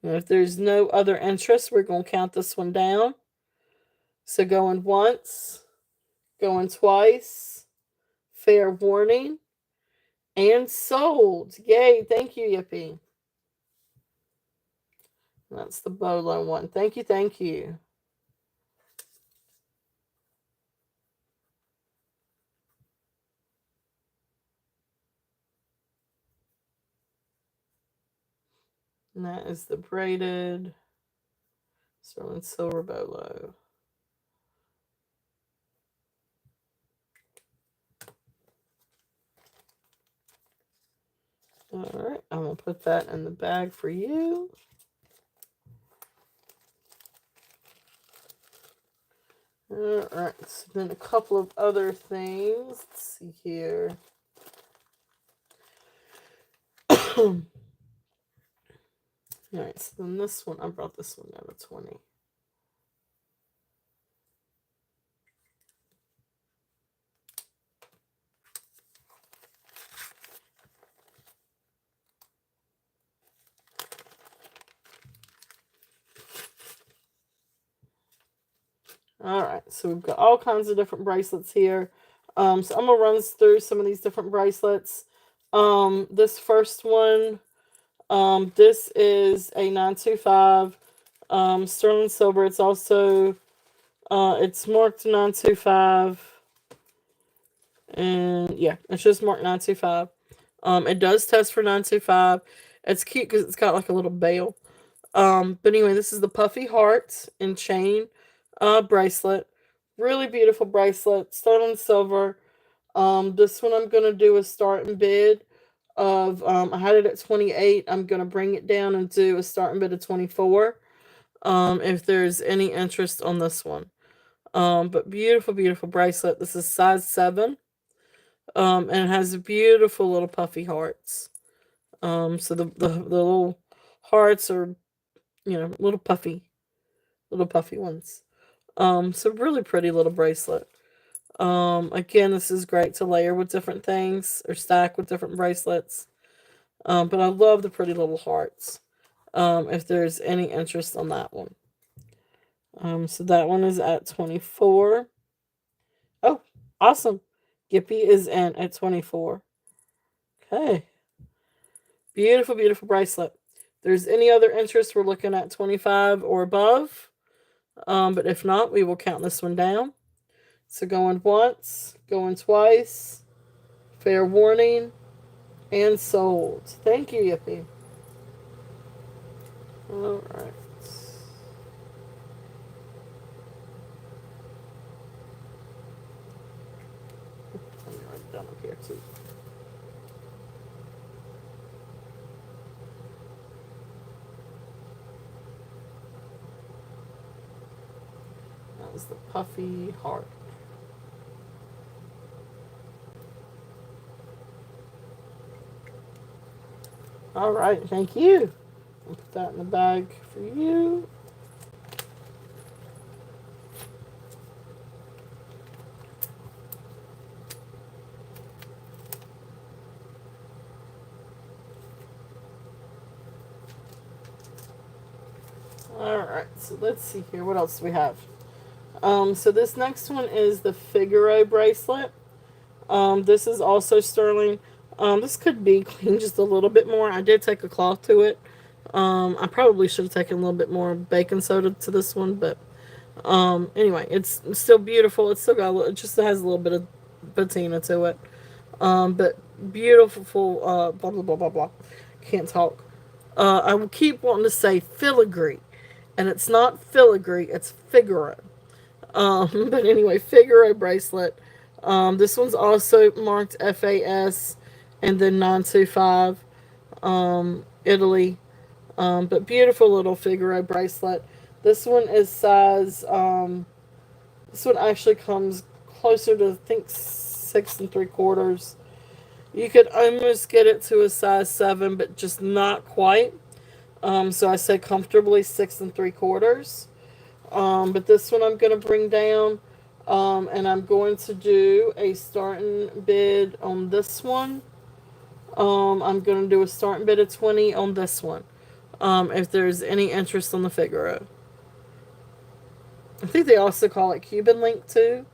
And if there's no other interest, we're going to count this one down. So going once, going twice, fair warning, and sold. Yay, thank you, Yippee. That's the Bolo one. Thank you, thank you. And that is the braided sterling silver Bolo. All right, I'm going to put that in the bag for you. All right, so then a couple of other things. Let's see here. All right, so then this one, I brought this one down to 20. All right, so we've got all kinds of different bracelets here. So I'm gonna run through some of these different bracelets. This first one, this is a 925 sterling silver. It's also it's marked 925, and yeah, it's just marked 925. It does test for 925. It's cute because it's got like a little bell. But anyway, this is the Puffy Heart and Chain bracelet. Really beautiful bracelet, sterling silver. This one I'm gonna do a starting bid of I had it at 28. I'm gonna bring it down and do a starting bid of 24. If there's any interest on this one. But beautiful, beautiful bracelet. This is size 7. And it has beautiful little puffy hearts. So the little hearts are, little puffy ones. So really pretty little bracelet. Again, this is great to layer with different things or stack with different bracelets. But I love the pretty little hearts. If there's any interest on that one. So that one is at 24. Oh, awesome. Gippy is in at 24. Okay. Beautiful, beautiful bracelet. If there's any other interest, we're looking at 25 or above. But if not, we will count this one down. So going once, going twice, fair warning, and sold. Thank you, Yippee. All right. Let me write it down up here too. That was the puffy heart. All right, thank you. I'll put that in the bag for you. All right, so let's see here. What else do we have? So this next one is the Figaro bracelet. This is also sterling. This could be cleaned just a little bit more. I did take a cloth to it. I probably should have taken a little bit more baking soda to this one, but anyway, it's still beautiful. It's still got it just has a little bit of patina to it. But beautiful. Blah blah blah blah blah. Can't talk. I will keep wanting to say filigree, and it's not filigree. It's Figaro. But anyway, Figaro bracelet. This one's also marked FAS and then 925, Italy. But beautiful little Figaro bracelet. This one is size, this one actually comes closer to, I think, 6 3/4. You could almost get it to a size 7, but just not quite. So I say comfortably 6 3/4. But this one I'm going to bring down. And I'm going to do a starting bid on this one. I'm going to do a starting bid of 20 on this one. if there's any interest on the Figaro. I think they also call it Cuban link too.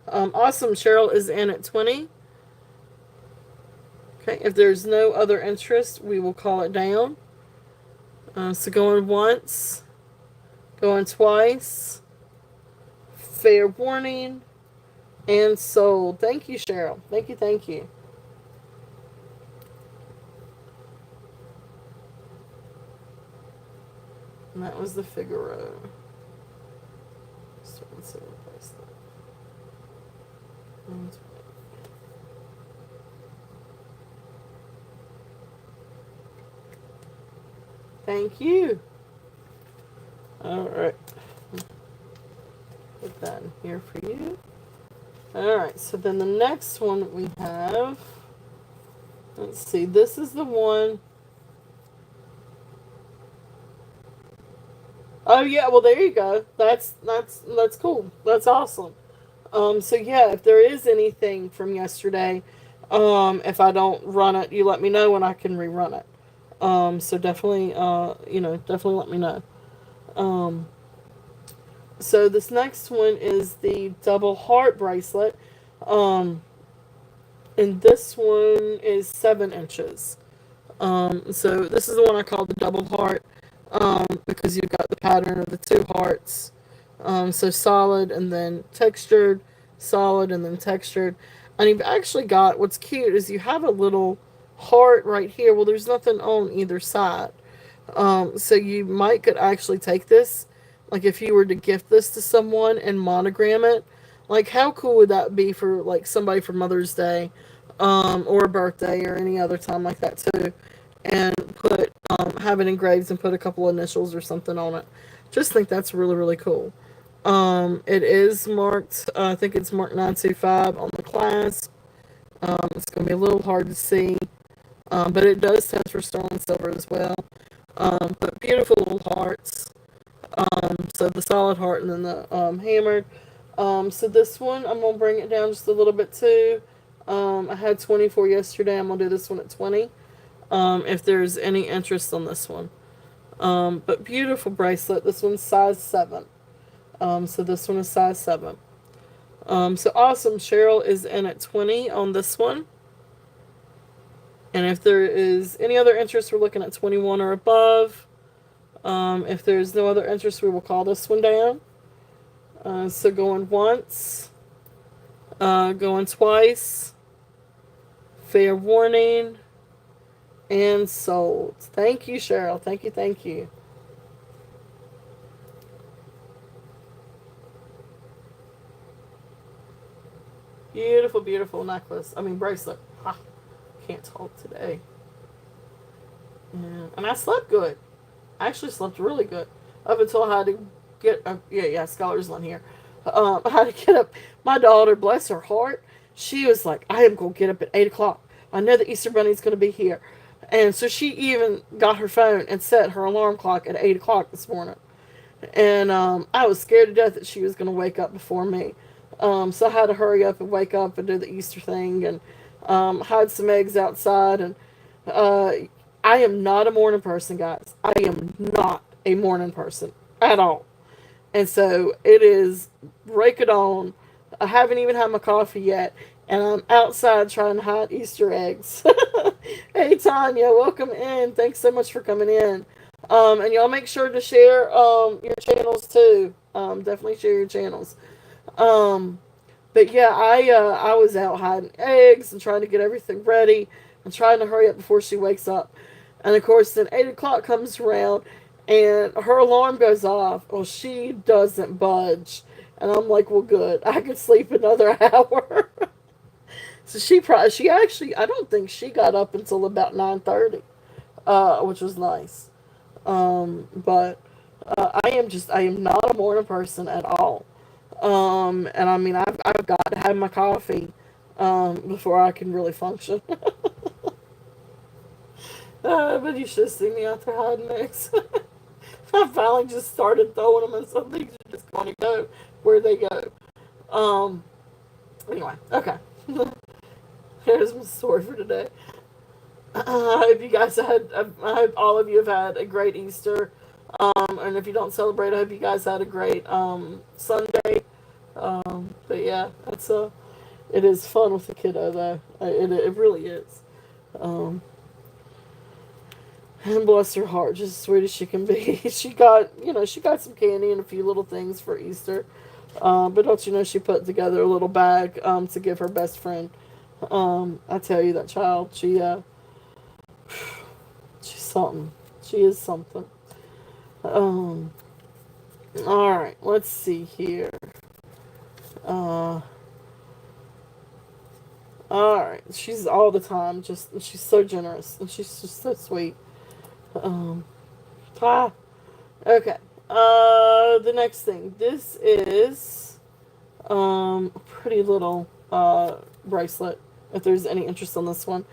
Awesome. Cheryl is in at 20. Okay. If there's no other interest, we will call it down. So going once, going twice, fair warning, and sold. Thank you, Cheryl. Thank you, thank you. And that was the Figaro. So let's see what price that. Thank you. All right. Put that in here for you. All right. So then the next one that we have. Let's see. This is the one. Oh yeah. Well, there you go. That's cool. That's awesome. So yeah, if there is anything from yesterday, if I don't run it, you let me know and I can rerun it. So definitely, definitely let me know. Um, so this next one is the double heart bracelet. Um, and this one is 7 inches. So this is the one I call the double heart, because you've got the pattern of the two hearts. So solid and then textured, solid and then textured. And you've actually got, what's cute is you have a little heart right here. Well, there's nothing on either side. So you might could actually take this, like if you were to gift this to someone and monogram it. Like how cool would that be for like somebody for Mother's Day, or a birthday or any other time like that too, and put have it engraved and put a couple initials or something on it. Just think that's really really cool. It is marked. I think it's marked 925 on the clasp. It's going to be a little hard to see, but it does test for sterling silver as well. But beautiful little hearts. So the solid heart and then the hammered. So this one, I'm going to bring it down just a little bit too. I had 24 yesterday. I'm going to do this one at 20. If there's any interest on this one. But beautiful bracelet. This one's size 7. So this one is size 7. So awesome. Cheryl is in at 20 on this one. And if there is any other interest, we're looking at 21 or above. If there's no other interest, we will call this one down. So going once, going twice, fair warning, and sold. Thank you, Cheryl. Thank you, thank you. Beautiful, beautiful necklace. I mean bracelet. Ha, can't talk today. Yeah. And I slept good. I actually slept really good up until I had to get. Scholar's on here. I had to get up. My daughter, bless her heart, she was like, "I am gonna get up at 8 o'clock. I know the Easter Bunny's gonna be here," and so she even got her phone and set her alarm clock at 8 o'clock this morning. And I was scared to death that she was gonna wake up before me. So I had to hurry up and wake up and do the Easter thing and hide some eggs outside. And uh, I am not a morning person, guys. I am not a morning person at all. And so it is break it on. I haven't even had my coffee yet. And I'm outside trying to hide Easter eggs. Hey, Tanya, welcome in. Thanks so much for coming in. And y'all make sure to share your channels too. Definitely share your channels. Um, but yeah, I was out hiding eggs and trying to get everything ready and trying to hurry up before she wakes up. And of course, then 8 o'clock comes around and her alarm goes off. Well, she doesn't budge. And I'm like, well, good. I could sleep another hour. So she actually, I don't think she got up until about 9:30, which was nice. But I am not a morning person at all. And I mean, I've got to have my coffee, before I can really function. But you should have seen me out there hiding eggs. I finally just started throwing them, and some things are just going to go where they go. Anyway, okay. Here's my story for today. I hope you guys had. I hope all of you have had a great Easter. And if you don't celebrate, I hope you guys had a great Sunday. But yeah, it's it is fun with the kiddo though. It really is. Um, and bless her heart, just as sweet as she can be. She got some candy and a few little things for Easter. But don't you know she put together a little bag to give her best friend. I tell you that child, she's something. She is something. Um, all right, let's see here. Uh, all right, she's all the time. Just she's so generous and she's just so sweet. Um, ah, okay. The next thing. This is a pretty little bracelet. If there's any interest on this one,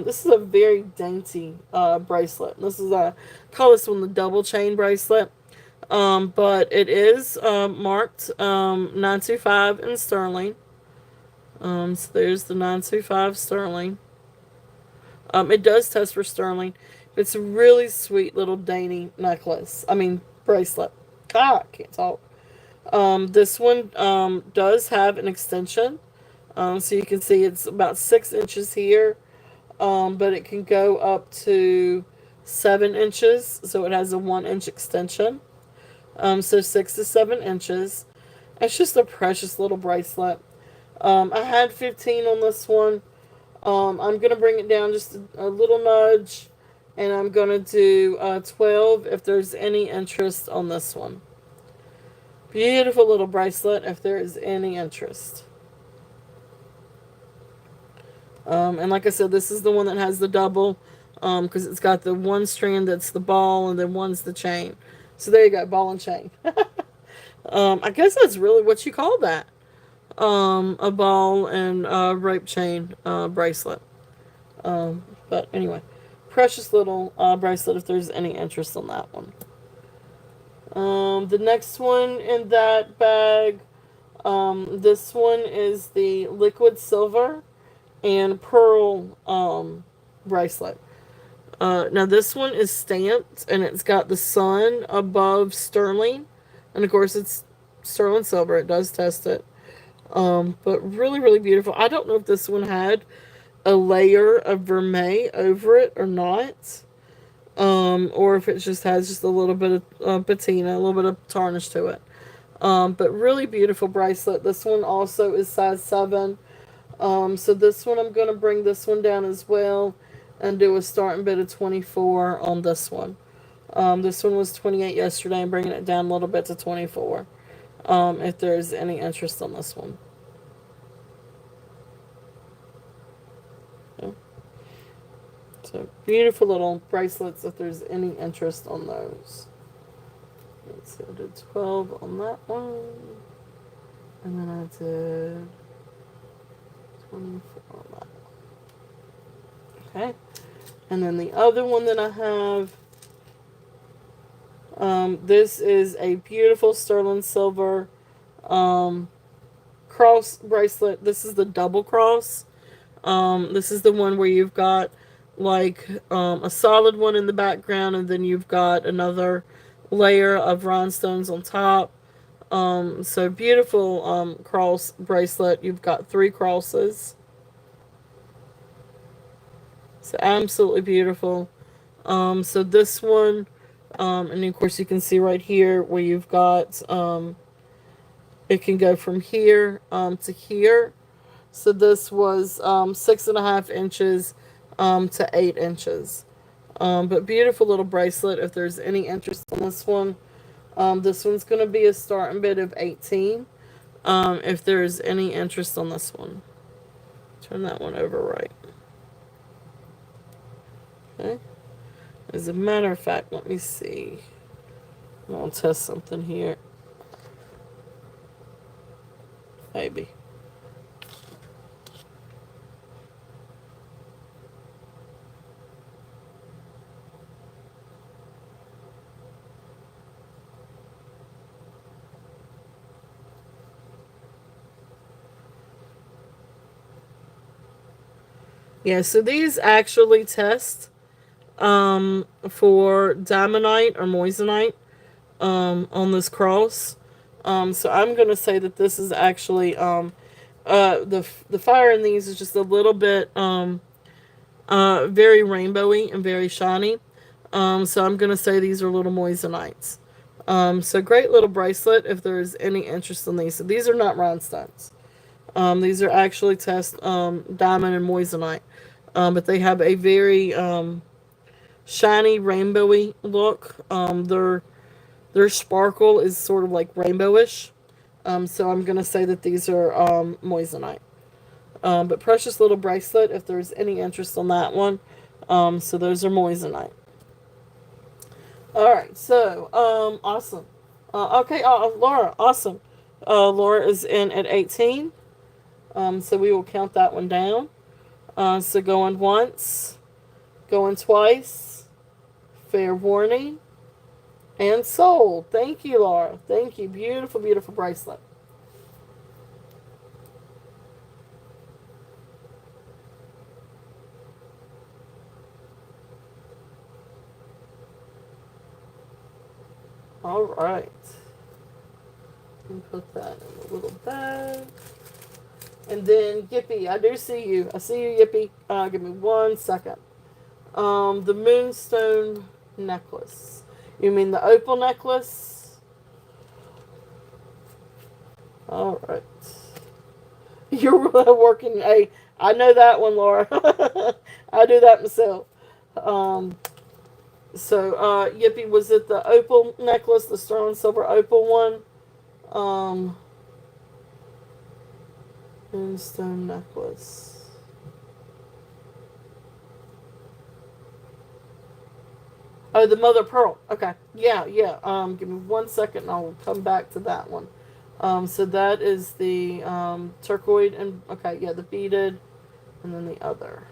this is a very dainty bracelet. This is a call this one the double chain bracelet. But it is marked 925 in sterling. So there's the 925 sterling. It does test for sterling. It's a really sweet little dainty necklace. I mean bracelet. Ah, I can't talk. This one does have an extension. So you can see it's about 6 inches here. But it can go up to 7 inches. So it has a 1 inch extension. So 6 to 7 inches. It's just a precious little bracelet. I had 15 on this one. I'm gonna bring it down just a little nudge, and I'm gonna do 12 if there's any interest on this one. Beautiful little bracelet if there is any interest. And like I said, this is the one that has the double, because it's got the one strand that's the ball and then one's the chain. So there you go, ball and chain. I guess that's really what you call that. A ball and rope chain bracelet. But anyway, precious little bracelet if there's any interest on that one. The next one in that bag, this one is the liquid silver and pearl bracelet. Now this one is stamped and it's got the sun above sterling, and of course it's sterling silver. It does test it. But really, really beautiful. I don't know if this one had a layer of vermeil over it or not. Or if it just has just a little bit of patina, a little bit of tarnish to it. But really beautiful bracelet. This one also is size 7. So this one I'm going to bring this one down as well and do a starting bid of 24 on this one. This one was 28 yesterday. I'm bringing it down a little bit to 24. If there's any interest on this one. Okay. So beautiful little bracelets if there's any interest on those. Let's see, I did 12 on that one. And then I did 24 on that one. Okay. And then the other one that I have, this is a beautiful sterling silver cross bracelet. This is the double cross. This is the one where you've got like a solid one in the background, and then you've got another layer of rhinestones on top. So beautiful cross bracelet. You've got 3 crosses. So absolutely beautiful. So this one, and of course you can see right here where you've got it can go from here to here. So this was 6.5 inches to 8 inches. But beautiful little bracelet if there's any interest in this one. This one's going to be a starting bid of 18. If there's any interest on this one. Turn that one over right. Okay. As a matter of fact, let me see. I'll test something here. Maybe. Yeah, so these actually test for diamondite or moissanite on this cross. So I'm gonna say that this is actually the fire in these is just a little bit very rainbowy and very shiny. So I'm gonna say these are little moissanites. So great little bracelet if there's any interest in these. So these are not rhinestones. These are actually test diamond and moissanite. But they have a very shiny rainbowy look. Their sparkle is sort of like rainbowish. So I'm gonna say that these are moissanite. But precious little bracelet if there's any interest on that one. So those are moissanite. All right, so awesome. Okay, Laura, awesome. Laura is in at 18. So we will count that one down. So going once, going twice, fair warning, and sold. Thank you, Laura. Thank you. Beautiful, beautiful bracelet. All right. Put that in a little bag. And then Yippee, I do see you. I see you, Yippee. Give me 1 second. The moonstone necklace. You mean the opal necklace? All right. You're working. Hey, I know that one, Laura. I do that myself. Um, Yippee, was it the opal necklace, the sterling silver opal one? Moonstone necklace. Oh, the mother pearl. Okay. Yeah, yeah. Give me 1 second and I'll come back to that one. So that is the turquoise and okay, yeah, the beaded and then the other.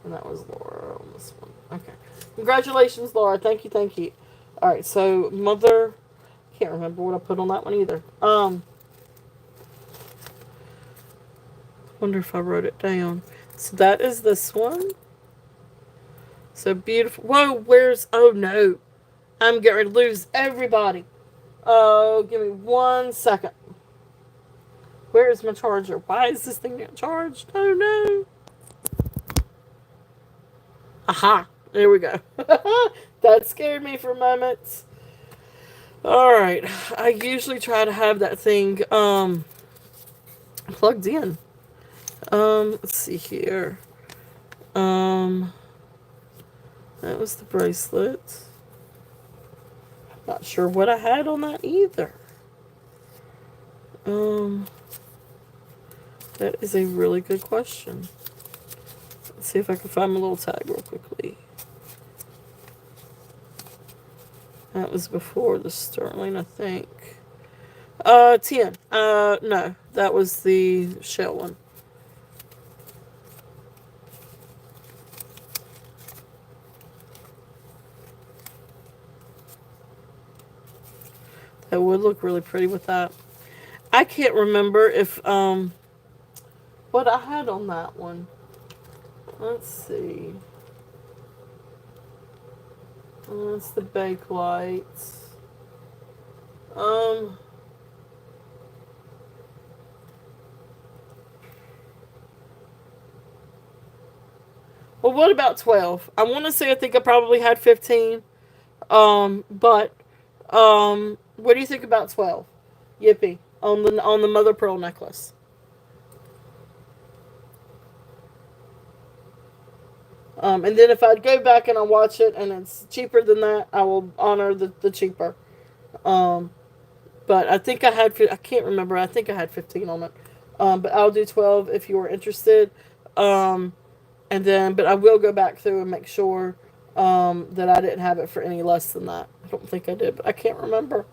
And that was Laura on this one. Okay. Congratulations, Laura. Thank you, thank you. Alright, so mother can't remember what I put on that one either. Wonder if I wrote it down. So that is this one. So beautiful. Whoa, where's oh no. I'm getting ready to lose everybody. Oh, give me 1 second. Where is my charger? Why is this thing not charged? Oh no. Aha. There we go. That scared me for a moment. Alright. I usually try to have that thing plugged in. Let's see here. That was the bracelet. Not sure what I had on that either. That is a really good question. Let's see if I can find my little tag real quickly. That was before the sterling, I think. 10. No, that was the shell one. That would look really pretty with that. I can't remember if what I had on that one. Let's see. That's the bake lights. Well, what about 12? I want to say I think I probably had 15. But what do you think about 12? Yippee on the mother pearl necklace. And then if I go back and I watch it and it's cheaper than that, I will honor the cheaper. But I think I can't remember. I think I had 15 on it. But I'll do 12 if you are interested. But I will go back through and make sure that I didn't have it for any less than that. I don't think I did, but I can't remember.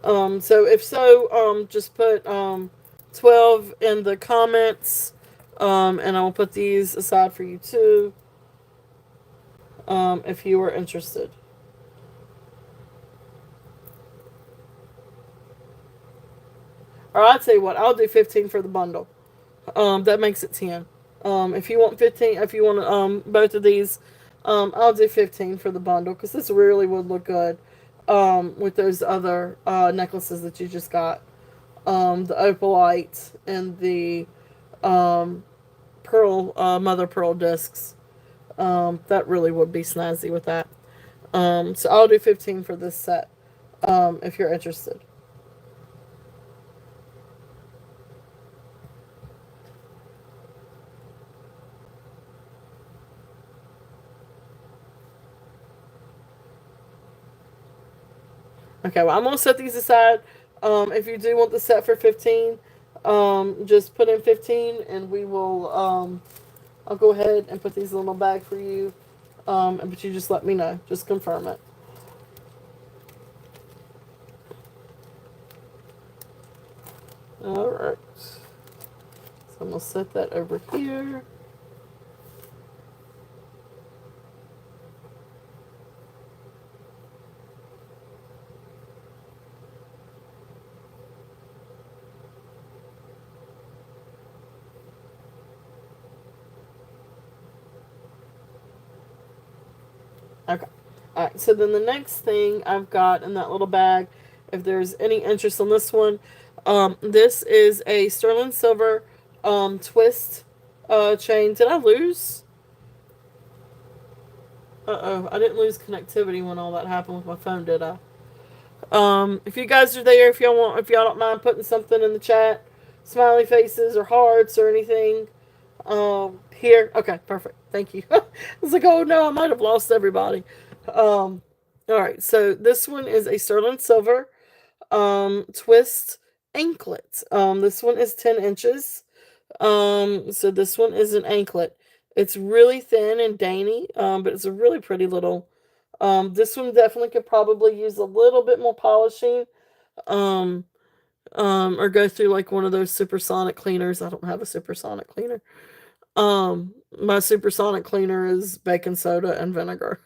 So if so, just put 12 in the comments. And I'll put these aside for you too. If you are interested. Or I'll tell you what, I'll do 15 for the bundle. That makes it 10. If you want 15, if you want both of these, I'll do 15 for the bundle because this really would look good with those other necklaces that you just got. The opalite and the um, pearl mother pearl discs. That really would be snazzy with that. So I'll do 15 for this set if you're interested. Okay, well, I'm going to set these aside. If you do want the set for 15, just put in 15 and we will, I'll go ahead and put these in a little bag for you. But you just let me know. Just confirm it. All right. So I'm going to set that over here. Okay. All right. So then the next thing I've got in that little bag, if there's any interest in this one, this is a sterling silver twist chain. Did I lose? Uh-oh. I didn't lose connectivity when all that happened with my phone, did I? If you guys are there, if y'all don't mind putting something in the chat, smiley faces or hearts or anything, here. Okay, perfect. Thank you. I was like, oh no, I might have lost everybody. All right. So this one is a sterling silver, twist anklet. This one is 10 inches. So this one is an anklet. It's really thin and dainty, but it's a really pretty little. This one definitely could probably use a little bit more polishing. Um, or go through like one of those supersonic cleaners. I don't have a supersonic cleaner. My supersonic cleaner is baking soda and vinegar.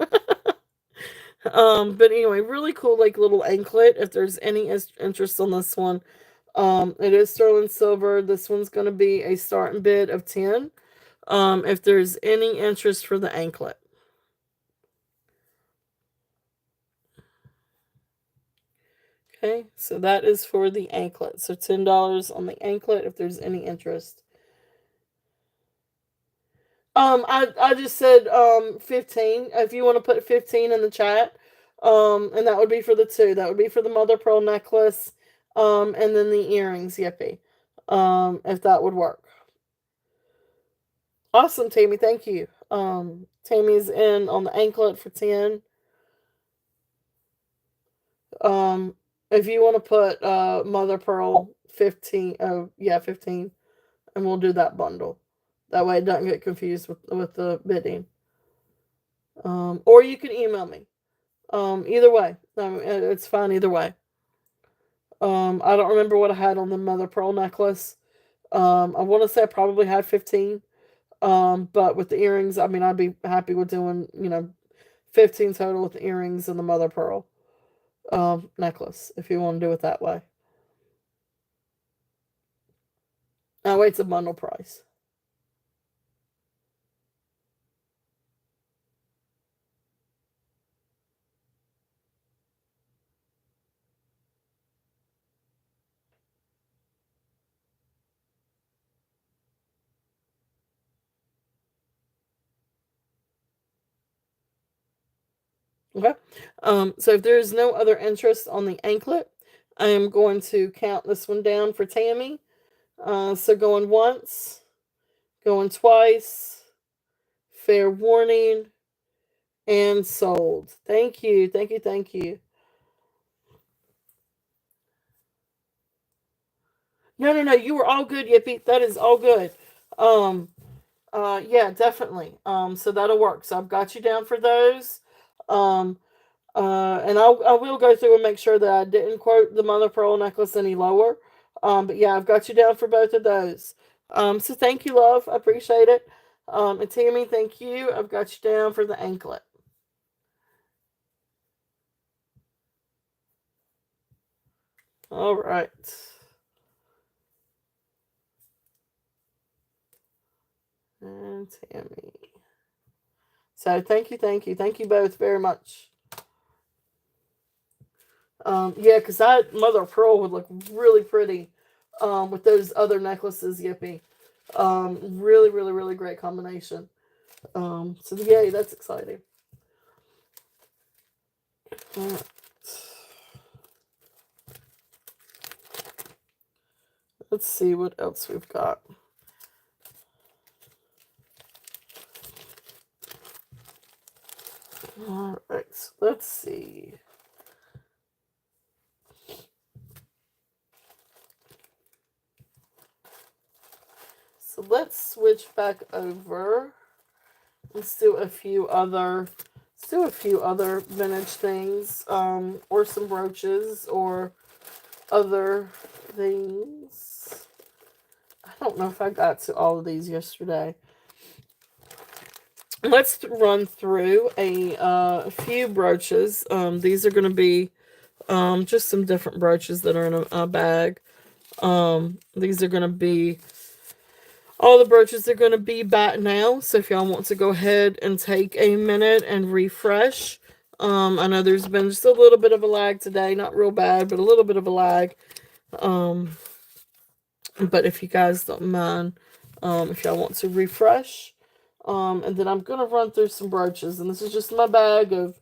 But anyway, really cool like little anklet. If there's any interest on this one, it is sterling silver. This one's going to be a starting bid of 10. If there's any interest for the anklet. Okay, so that is for the anklet. So $10 on the anklet if there's any interest. I just said 15. If you want to put 15 in the chat, and that would be for the two. That would be for the mother pearl necklace, and then the earrings. Yippee, if that would work. Awesome, Tammy. Thank you. Tammy's in on the anklet for 10. Um, if you want to put mother pearl 15. Oh yeah, 15, and we'll do that bundle. That way, it doesn't get confused with the bidding. Or you can email me. Either way, it's fine either way. I don't remember what I had on the mother pearl necklace. I want to say I probably had 15. But with the earrings, I mean, I'd be happy with doing 15 total with the earrings and the mother pearl necklace if you want to do it that way. Now wait, it's a bundle price. Okay. So if there is no other interest on the anklet, I am going to count this one down for Tammy. So going once, going twice, fair warning, and sold. Thank you, thank you, thank you. No, no, no, you were all good, Yippee. That is all good. Um, yeah, definitely. So that'll work. So I've got you down for those. Um, and I will go through and make sure that I didn't quote the mother pearl necklace any lower. But yeah, I've got you down for both of those. So thank you, love. I appreciate it. And Tammy, thank you. I've got you down for the anklet. All right. Tammy. So thank you both very much. Yeah, because that mother of pearl would look really pretty with those other necklaces, Yippee. Really, really, really great combination. So yay, that's exciting. Alright. Let's see what else we've got. Alright, let's see. So let's switch back over. Let's do a few other vintage things, or some brooches or other things. I don't know if I got to all of these yesterday. Let's run through a few brooches. These are going to be just some different brooches that are in a bag. These are going to be all the brooches are going to be back now. So if y'all want to go ahead and take a minute and refresh. I know there's been just a little bit of a lag today. Not real bad, but a little bit of a lag. But if you guys don't mind, if y'all want to refresh. And then I'm going to run through some brooches. And this is just my bag of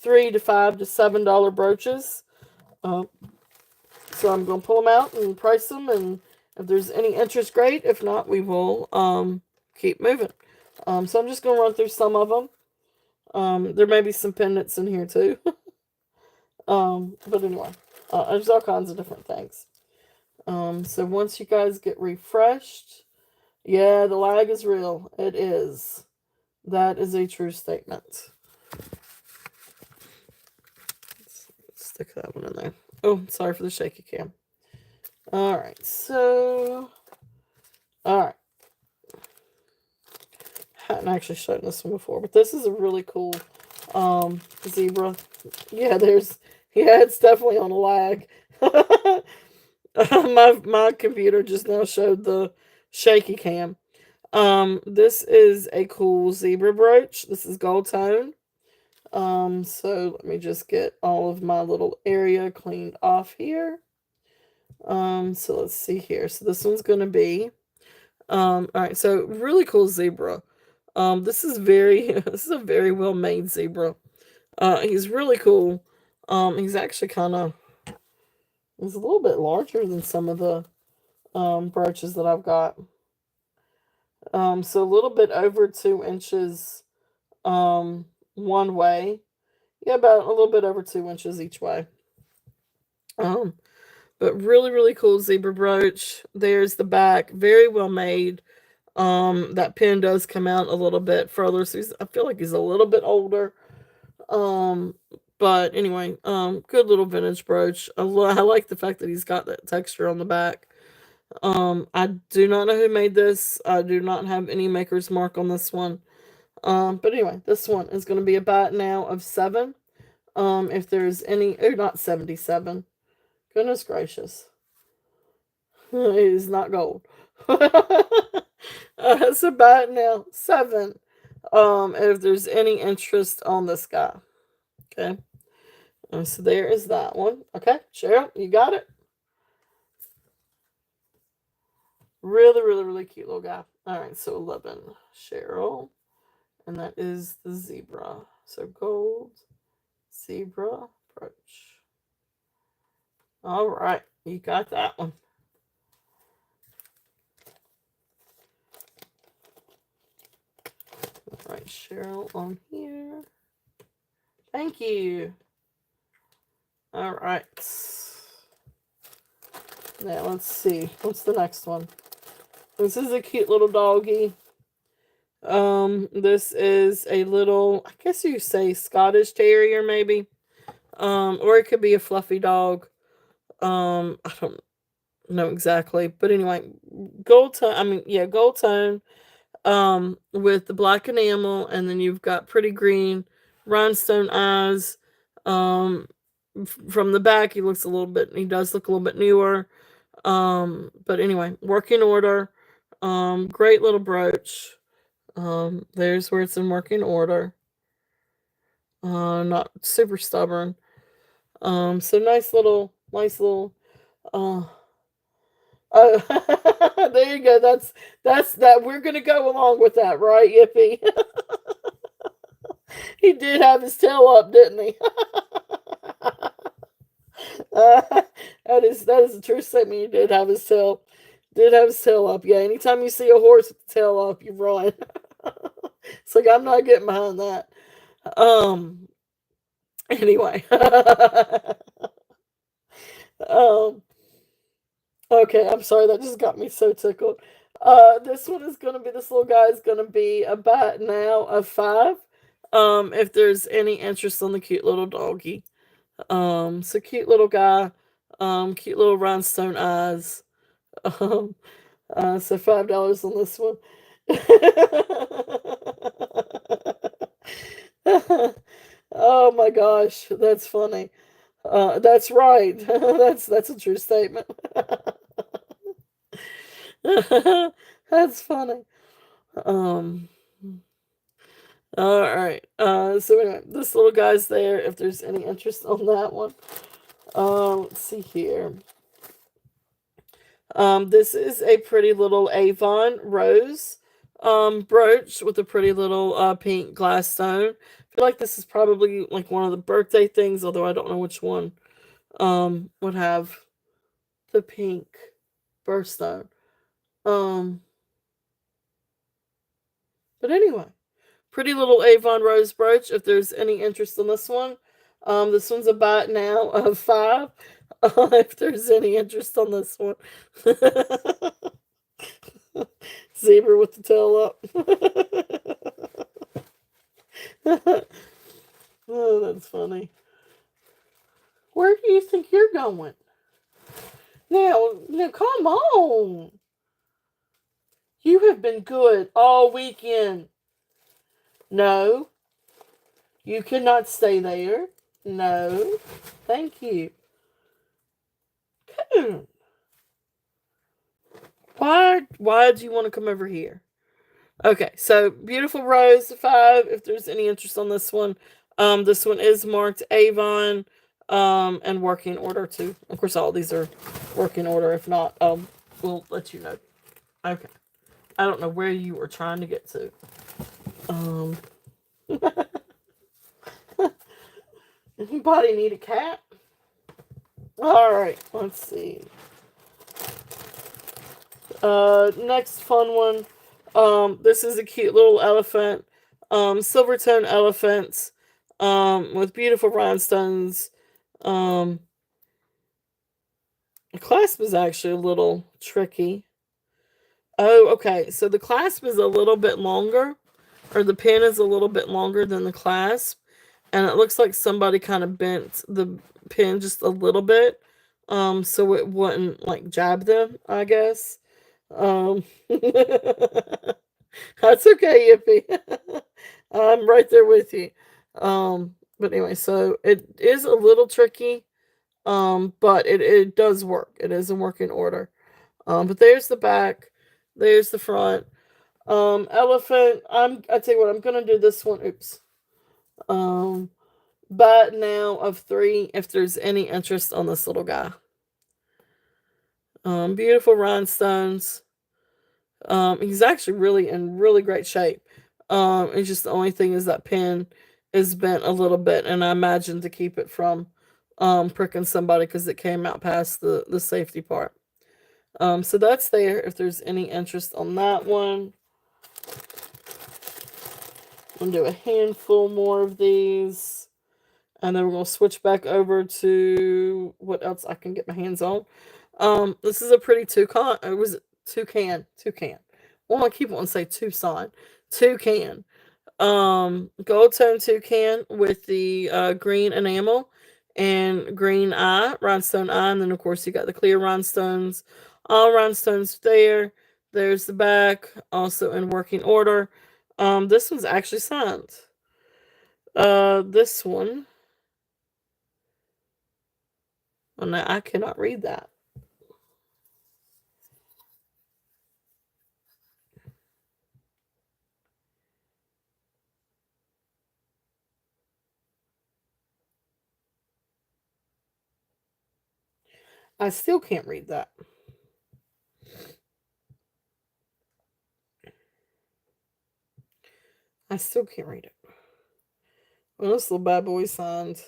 $3 to $5 to $7 brooches. So I'm going to pull them out and price them. And if there's any interest, great. If not, we will keep moving. So I'm just going to run through some of them. There may be some pendants in here too. But anyway, there's all kinds of different things. So once you guys get refreshed, yeah, the lag is real. It is. That is a true statement. Let's stick that one in there. Oh, sorry for the shaky cam. Alright, so... Alright. Hadn't actually shown this one before, but this is a really cool zebra. Yeah, it's definitely on a lag. My computer just now showed the shaky cam. This is a cool zebra brooch. This is gold tone. So let me just get all of my little area cleaned off here. So let's see here. So this one's gonna be all right, so really cool zebra. This is this is a very well made zebra. He's really cool. He's actually he's a little bit larger than some of the brooches that I've got. So a little bit over 2 inches one way. Yeah, about a little bit over 2 inches each way. But really, really cool zebra brooch. There's the back, very well made. That pin does come out a little bit further, so I feel like he's a little bit older. Um, but anyway, good little vintage brooch. I like the fact that he's got that texture on the back. I do not know who made this. I do not have any maker's mark on this one. But anyway, this one is going to be a bat now of 7. If there's any, not 77. Goodness gracious. It is not gold. It's about now 7. If there's any interest on this guy. Okay. So there is that one. Okay, Cheryl, you got it? Really, really, really cute little guy. Alright, so 11. Cheryl. And that is the zebra. So gold, zebra, brooch. Alright, you got that one. Alright, Cheryl on here. Thank you. Alright. Now let's see. What's the next one? This is a cute little doggy. This is a little, I guess you say Scottish Terrier maybe. Or it could be a fluffy dog. I don't know exactly. But anyway, gold tone, gold tone. With the black enamel, and then you've got pretty green rhinestone eyes. From the back, he does look a little bit newer. But anyway, working order. Great little brooch. There's where it's in working order. Not super stubborn. So nice little. Uh, there you go. That's that. We're gonna go along with that, right, Yippee? He did have his tail up, didn't he? That is a true statement. He did have his tail up. Yeah. Anytime you see a horse with the tail up, you run. It's like I'm not getting behind that. Um. Anyway. um. Okay, I'm sorry, that just got me so tickled. This little guy is gonna be a bat now of 5. If there's any interest on the cute little doggy. So cute little guy, cute little rhinestone eyes. Um, so $5 on this one. Oh my gosh, that's funny. That's right. That's a true statement. That's funny. Um. All right. So anyway, this little guy's there. If there's any interest on that one, let's see here. This is a pretty little Avon rose brooch with a pretty little pink glass stone. I feel like this is probably like one of the birthday things, although I don't know which one would have the pink birthstone. Um, but anyway, pretty little Avon rose brooch. If there's any interest in this one's about now of 5. If there's any interest on this one, zebra with the tail up. Oh, that's funny. Where do you think you're going? Now, come on. You have been good all weekend. No, you cannot stay there. No, thank you. Coon. Why do you want to come over here? Okay, so beautiful rose 5. If there's any interest on this one is marked Avon, and working order too. Of course, all these are working order. If not, we'll let you know. Okay, I don't know where you were trying to get to. Um, Anybody need a cat? All right, let's see. Next fun one. This is a cute little elephant. Silver tone elephants. With beautiful rhinestones. Um, the clasp is actually a little tricky. Oh, okay. So the clasp is a little bit longer, or the pin is a little bit longer than the clasp, and it looks like somebody kind of bent the pin just a little bit, so it wouldn't like jab them, I guess. Um, that's okay, Yippee. I'm right there with you. But anyway, so it is a little tricky, but it does work. It is in working order. But there's the back, there's the front. Elephant. I tell you what, I'm gonna do this one. Oops. Um, but now of 3. If there's any interest on this little guy. Beautiful rhinestones. He's actually really in really great shape. It's just the only thing is that pin is bent a little bit, and I imagine to keep it from pricking somebody because it came out past the safety part. So that's there. If there's any interest on that one, I'm gonna do a handful more of these, and then we're gonna switch back over to what else I can get my hands on. This is a pretty toucan. It was toucan. Well, I keep wanting to say Tucson, toucan. Gold tone toucan with the green enamel and green eye, rhinestone eye, and then of course you got the clear rhinestones. All rhinestones there. There's the back, also in working order. This one's actually signed. This one. Oh, no, I cannot read that. I still can't read that. I still can't read it. Well, this little bad boy signed.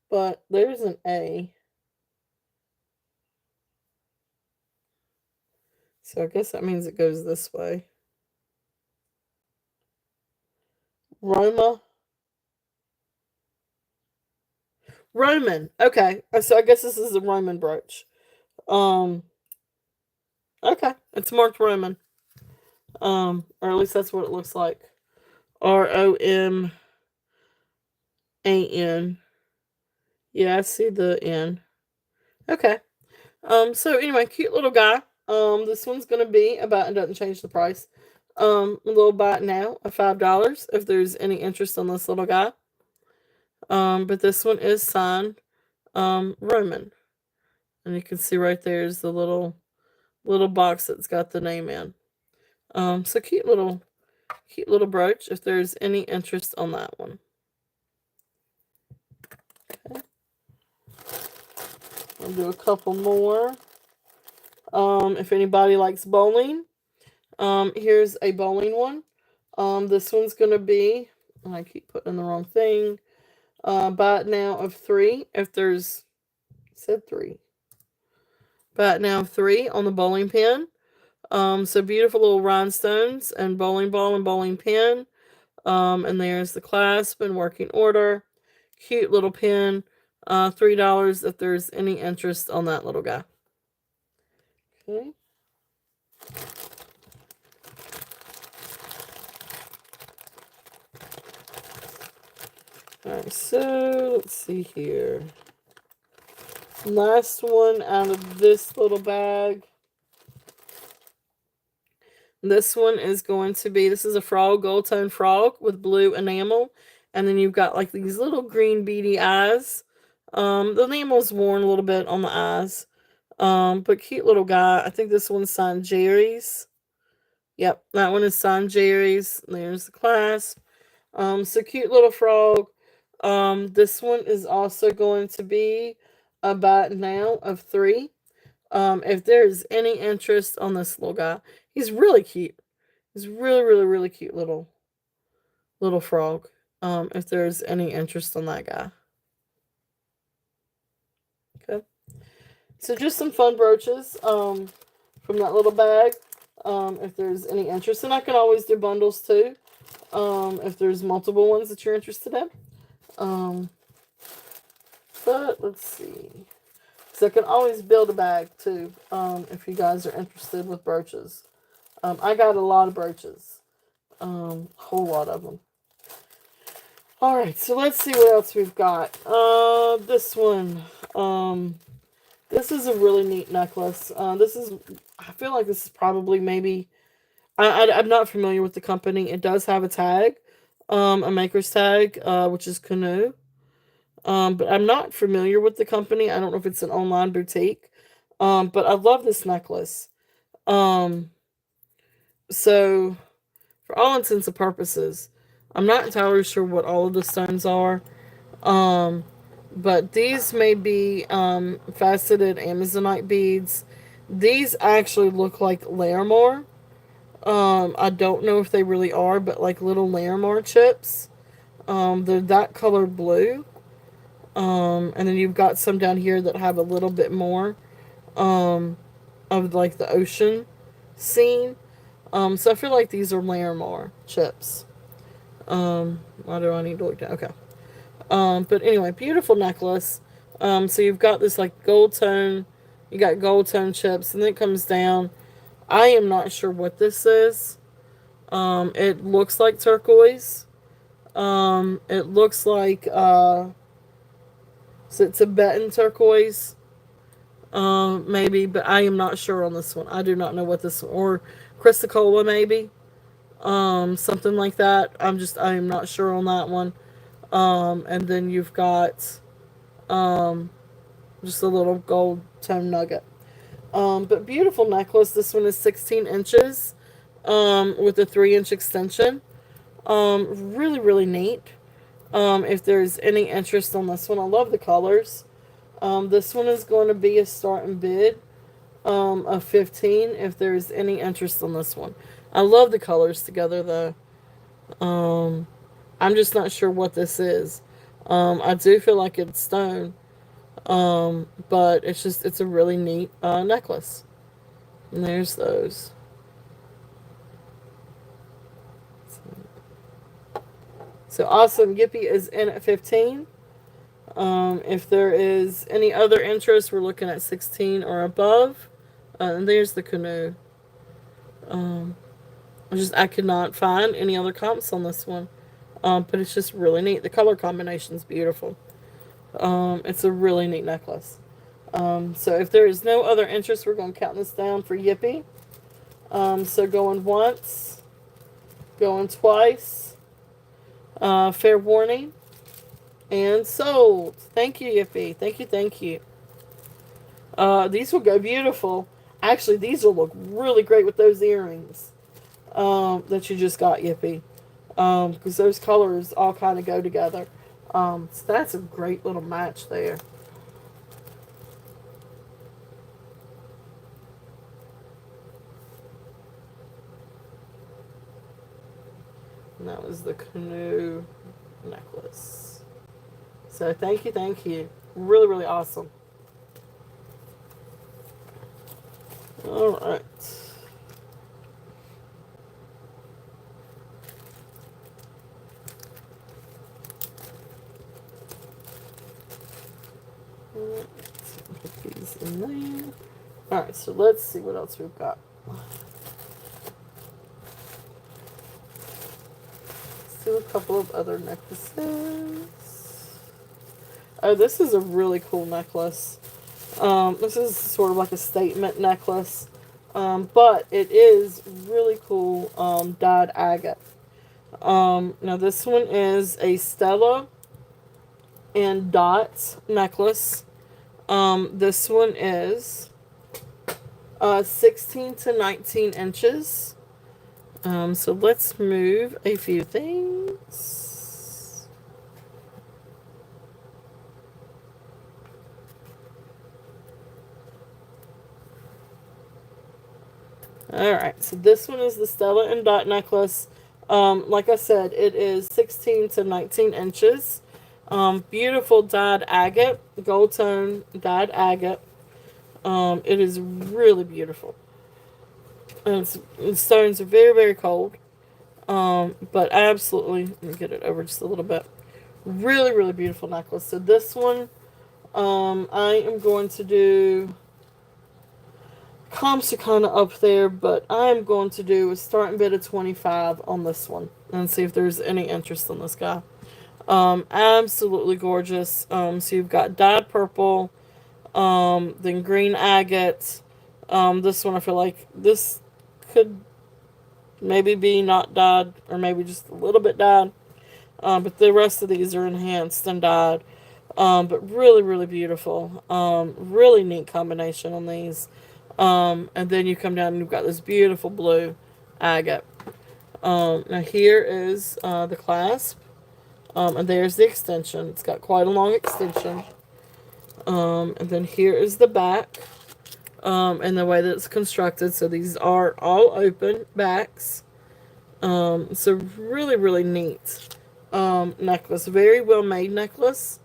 But there's an A. So I guess that means it goes this way. Roma. Roman. Okay. So I guess this is a Roman brooch. Um. Okay. It's marked Roman. Or at least that's what it looks like. Roman. Yeah, I see the N. Okay. So anyway, cute little guy. This one's gonna be about, it doesn't change the price. A little bite now of $5 if there's any interest on this little guy. But this one is signed Roman. And you can see right there is the little box that's got the name in. So cute little brooch if there's any interest on that one. Okay. I'll do a couple more. If anybody likes bowling, here's a bowling one. This one's gonna be, I keep putting the wrong thing. Buy now of 3. If there's, said 3. Buy now of 3 on the bowling pin. So beautiful little rhinestones and bowling ball and bowling pin. And there's the clasp in working order. Cute little pin. $3 if there's any interest on that little guy. Okay. Alright, so let's see here. Last one out of this little bag. This one is going to be, this is a frog, gold tone frog with blue enamel. And then you've got like these little green beady eyes. The enamel's worn a little bit on the eyes. But cute little guy. I think this one's signed Jerry's. Yep, that one is signed Jerry's. There's the clasp. So cute little frog. This one is also going to be a buy now of 3. If there's any interest on this little guy, he's really cute. He's really cute little frog. If there's any interest on that guy. Okay. So just some fun brooches from that little bag. If there's any interest, and I can always do bundles too. If there's multiple ones that you're interested in. But let's see. So I can always build a bag too, if you guys are interested with brooches. I got a lot of brooches. Whole lot of them. Alright, so let's see what else we've got. This one. This is a really neat necklace. I feel like this is probably maybe, I'm not familiar with the company. It does have a tag, a maker's tag, which is Canoe. But I'm not familiar with the company. I don't know if it's an online boutique. But I love this necklace. So for all intents and purposes, I'm not entirely sure what all of the stones are. But these may be faceted Amazonite beads. These actually look like Larimar. I don't know if they really are, but like little Larimar chips. They're that color blue. And then you've got some down here that have a little bit more of like the ocean scene. So I feel like these are Larimar chips. Why do I need to look down? Okay. But anyway, beautiful necklace. So you've got this like gold tone. You got gold tone chips, and then it comes down. I am not sure what this is. It looks like turquoise. It looks like so it's Tibetan turquoise. Maybe, but I am not sure on this one. I do not know what this, or Chrysocolla maybe. Something like that. I am not sure on that one. And then you've got just a little gold tone nugget. But beautiful necklace. This one is 16 inches with a 3-inch extension. Really neat. If there's any interest on this one, I love the colors. This one is going to be a starting bid of 15 if there's any interest in this one. I love the colors together though. I'm just not sure what this is. I do feel like it's stone, but it's a really neat necklace. And there's those. So awesome. Yippee is in at 15. If there is any other interest, we're looking at 16 or above. And there's the canoe. Um, I could not find any other comps on this one. But it's just really neat. The color combination is beautiful. It's a really neat necklace. So if there is no other interest, we're going to count this down for Yippee. So going once, going twice, fair warning, and sold. Thank you, Yippee. Thank you, thank you. These will go beautiful. Actually, these will look really great with those earrings that you just got, Yippee. Because those colors all kind of go together. So that's a great little match there. And that was the canoe necklace. So thank you, thank you. Really, really awesome. All right. Put these in there. All right, so let's see what else we've got. Let's do a couple of other necklaces. Oh, this is a really cool necklace. This is sort of like a statement necklace, but it is really cool dyed agate. Now this one is a Stella and dots necklace. This one is 16 to 19 inches. So let's move a few things. Alright, so this one is the Stella and Dot necklace. Like I said, it is 16 to 19 inches. Beautiful dyed agate, gold tone dyed agate. It is really beautiful. And the stones are very, very cold. But absolutely, let me get it over just a little bit. Really, really beautiful necklace. So this one, I am going to do, comps are kind of up there, but I'm going to do a starting bid of 25 on this one and see if there's any interest in this guy. Absolutely gorgeous. So you've got dyed purple, then green agate. This one I feel like this could maybe be not dyed or maybe just a little bit dyed. But the rest of these are enhanced and dyed. But really, really beautiful. Really neat combination on these. And then you come down and you've got this beautiful blue agate. Now here is the clasp. And there's the extension. It's got quite a long extension. And then here is the back. And the way that it's constructed. So these are all open backs. So really, really neat necklace. Very well made necklace.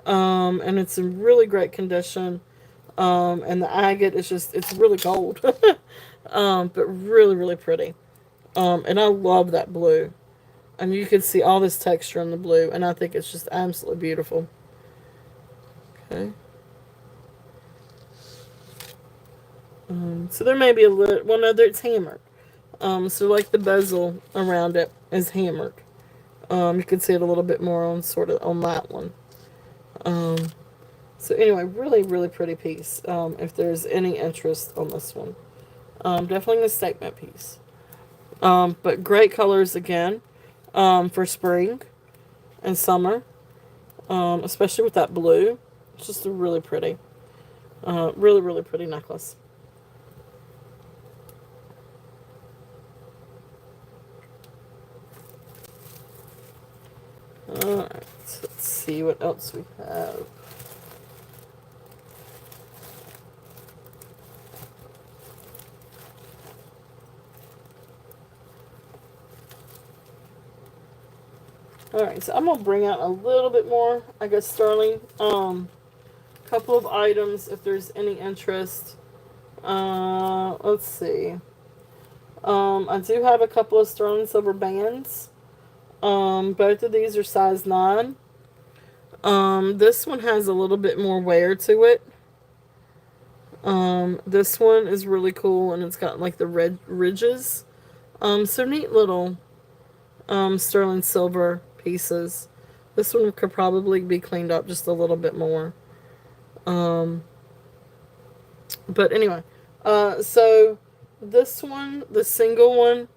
And it's in really great condition. And the agate is just, it's really gold. But really, really pretty. And I love that blue. And you can see all this texture in the blue. And I think it's just absolutely beautiful. Okay. So there may be a little, well, no, it's hammered. So like the bezel around it is hammered. You can see it a little bit more on sort of on that one. So anyway, really, really pretty piece. If there's any interest on this one. Definitely a statement piece. But great colors again. For spring and summer. Especially with that blue. It's just a really pretty. Really, really pretty necklace. Alright, let's see what else we have. Alright, so I'm going to bring out a little bit more, I guess, sterling. Couple of items if there's any interest. Let's see. I do have a couple of sterling silver bands. Both of these are size 9. This one has a little bit more wear to it. This one is really cool and it's got like the red ridges. So neat little sterling silver pieces. This one could probably be cleaned up just a little bit more. But anyway, so this one, the single one,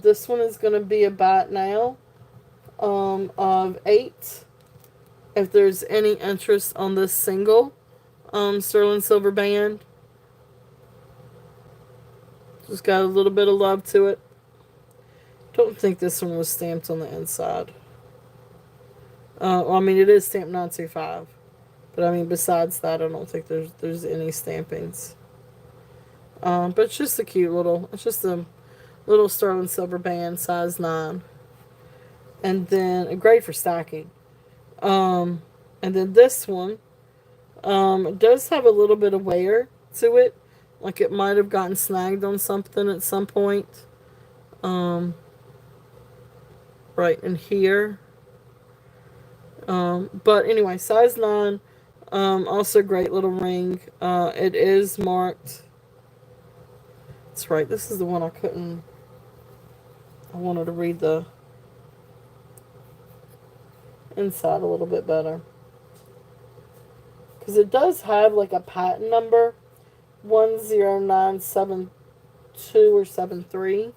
this one is going to be a buy it now of 8. If there's any interest on this single sterling silver band, just got a little bit of love to it. Don't think this one was stamped on the inside. Well, I mean, it is stamped 925. But I mean, besides that, I don't think there's any stampings. But it's just a cute little, it's just a little sterling silver band, size 9. And then, great for stacking. And then this one, it does have a little bit of wear to it. Like it might have gotten snagged on something at some point. Right in here. But anyway, size 9. Also great little ring. It is marked. That's right. This is the one I wanted to read the inside a little bit better. Because it does have like a patent number. 10972 or 73.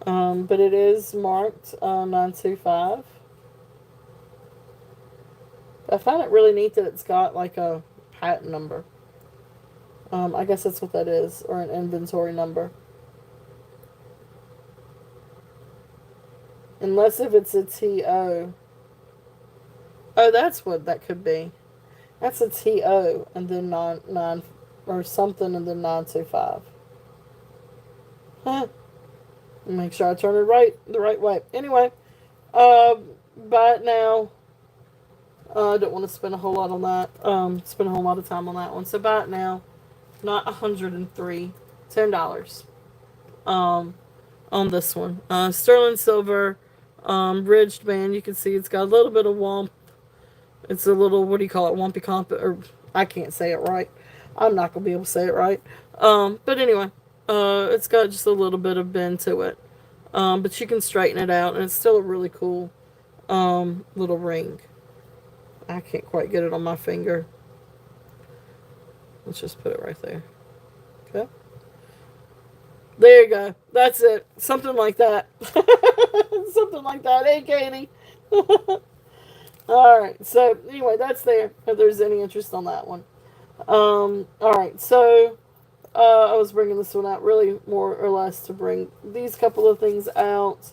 But it is marked 925. I find it really neat that it's got like a patent number. I guess that's what that is, or an inventory number. Unless if it's a TO. Oh, that's what that could be. That's a TO and then 9 or something and then 925. Huh. Make sure I turn it the right way. Anyway, buy it now. I don't want to spend a whole lot on that. Spend a whole lot of time on that one. So buy it now. Not $103. $10. On this one. Sterling silver, ridged band. You can see it's got a little bit of womp. It's a little, what do you call it? Wompy comp, or I can't say it right. I'm not going to be able to say it right. But anyway, it's got just a little bit of bend to it. But you can straighten it out, and it's still a really cool little ring. I can't quite get it on my finger. Let's just put it right there. Okay. There you go. That's it. Something like that. Something like that. Hey, Katie. Alright. So, anyway, that's there. If there's any interest on that one. Alright. So, I was bringing this one out really more or less to bring these couple of things out.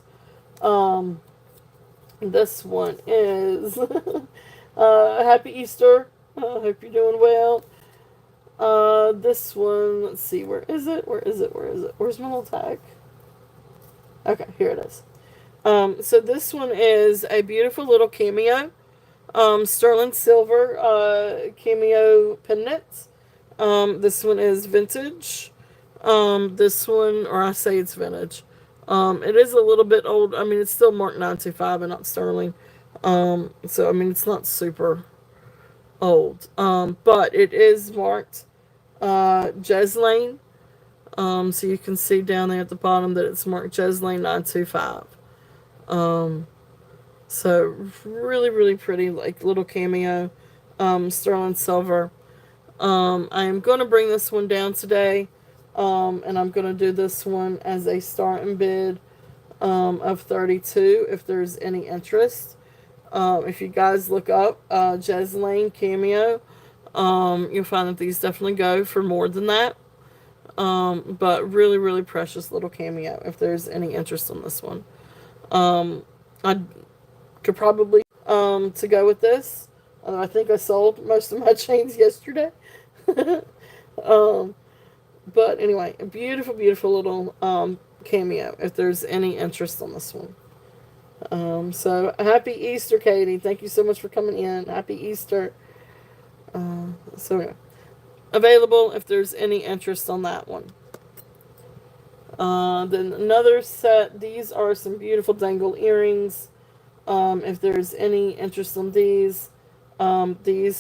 This one is Happy Easter. I hope you're doing well. This one, let's see, where is it? Where's my little tag? Okay, here it is. So this one is a beautiful little cameo. Sterling silver, cameo pendant. This one is vintage. This one, or I say it's vintage. It is a little bit old. I mean, it's still marked 925 and not sterling. So, I mean, it's not super old. But it is marked Jeslane. So you can see down there at the bottom that it's marked Jeslane 925. So really, really pretty, like little cameo, sterling silver. I am going to bring this one down today. And I'm going to do this one as a starting bid of 32 if there's any interest. If you guys look up Jeslane cameo, you'll find that these definitely go for more than that. But really, really precious little cameo if there's any interest on this one. I could probably to go with this. I think I sold most of my chains yesterday. But anyway, a beautiful, beautiful little cameo if there's any interest on this one. So happy Easter, Katie. Thank you so much for coming in. Happy Easter. So yeah. Available if there's any interest on that one. Then another set. These are some beautiful dangle earrings. If there's any interest in these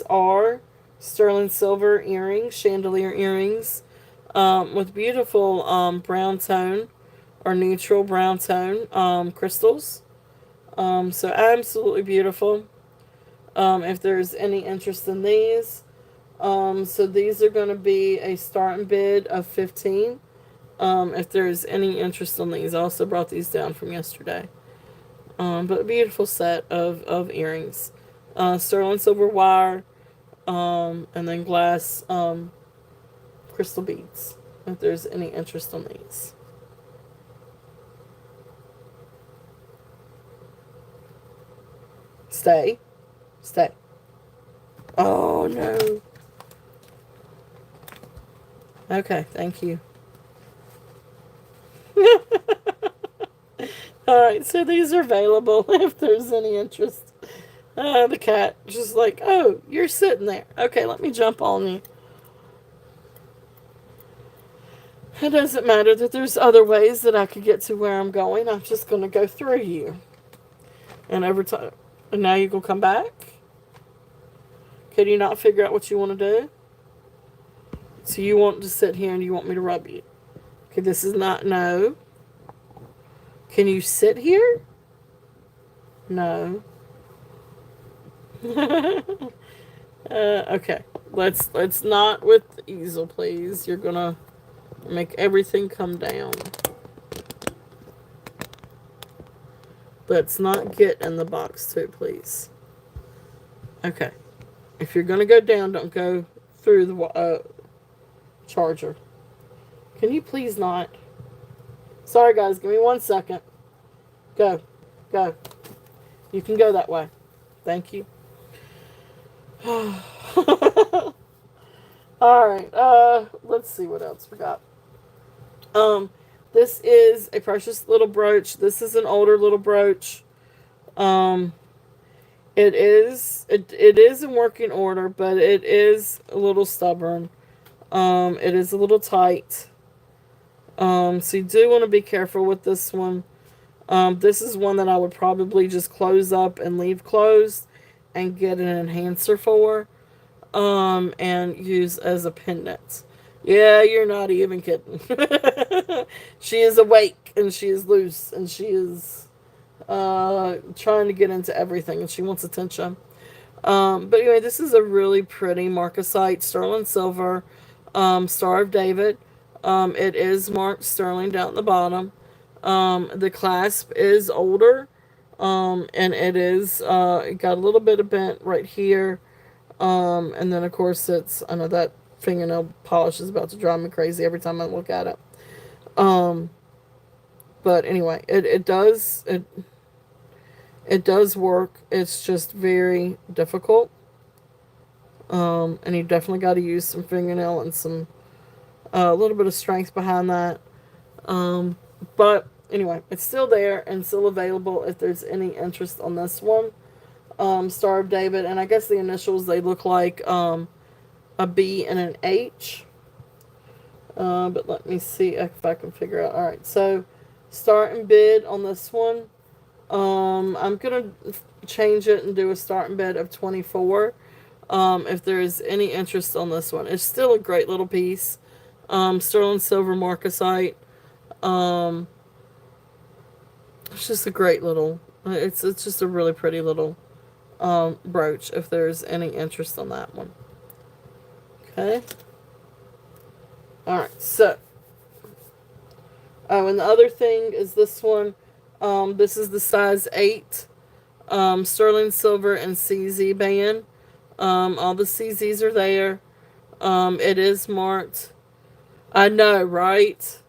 are sterling silver earrings, chandelier earrings, with beautiful brown tone or neutral brown tone crystals. So absolutely beautiful. If there's any interest in these, so these are going to be a starting bid of 15. If there's any interest in these, I also brought these down from yesterday. But a beautiful set of earrings, sterling silver wire, and then glass crystal beads. If there's any interest in these. Stay. Stay. Oh, no. Okay, thank you. Alright, so these are available if there's any interest. The cat just like, oh, you're sitting there. Okay, let me jump on you. It doesn't matter that there's other ways that I could get to where I'm going. I'm just going to go through you. And over time. And now you going to come back? Can you not figure out what you want to do? So you want to sit here and you want me to rub you? Okay, this is not, no. Can you sit here? No. Okay. Let's not with the easel, please. You're gonna make everything come down. Let's not get in the box too, please. Okay. If you're gonna go down, don't go through the charger. Can you please not? Sorry, guys. Give me 1 second. Go. Go. You can go that way. Thank you. Alright, let's see what else we got. This is a precious little brooch. This is an older little brooch. Um, it is in working order, but it is a little stubborn. It is a little tight. So you do want to be careful with this one. This is one that I would probably just close up and leave closed and get an enhancer for. And use as a pendant. Yeah, you're not even kidding. She is awake and she is loose and she is trying to get into everything and she wants attention. But anyway, this is a really pretty marcasite sterling silver Star of David. It is marked sterling down at the bottom. The clasp is older, and it got a little bit of bent right here. And then of course I know that fingernail polish is about to drive me crazy every time I look at it. Um, but anyway, it does work. It's just very difficult. And you definitely got to use some fingernail and some a little bit of strength behind that. But anyway, it's still there and still available if there's any interest on this one. Star of David, and I guess the initials, they look like a B and an H. But let me see if I can figure out. Alright, so start and bid on this one. I'm gonna change it and do a start and bid of 24. If there's any interest on this one. It's still a great little piece. Sterling silver marcasite. It's just a great little, it's just a really pretty little brooch if there's any interest on that one. Okay. Alright, so. Oh, and the other thing is this one. This is the size 8. Sterling silver and CZ band. All the CZs are there. It is marked. I know, right?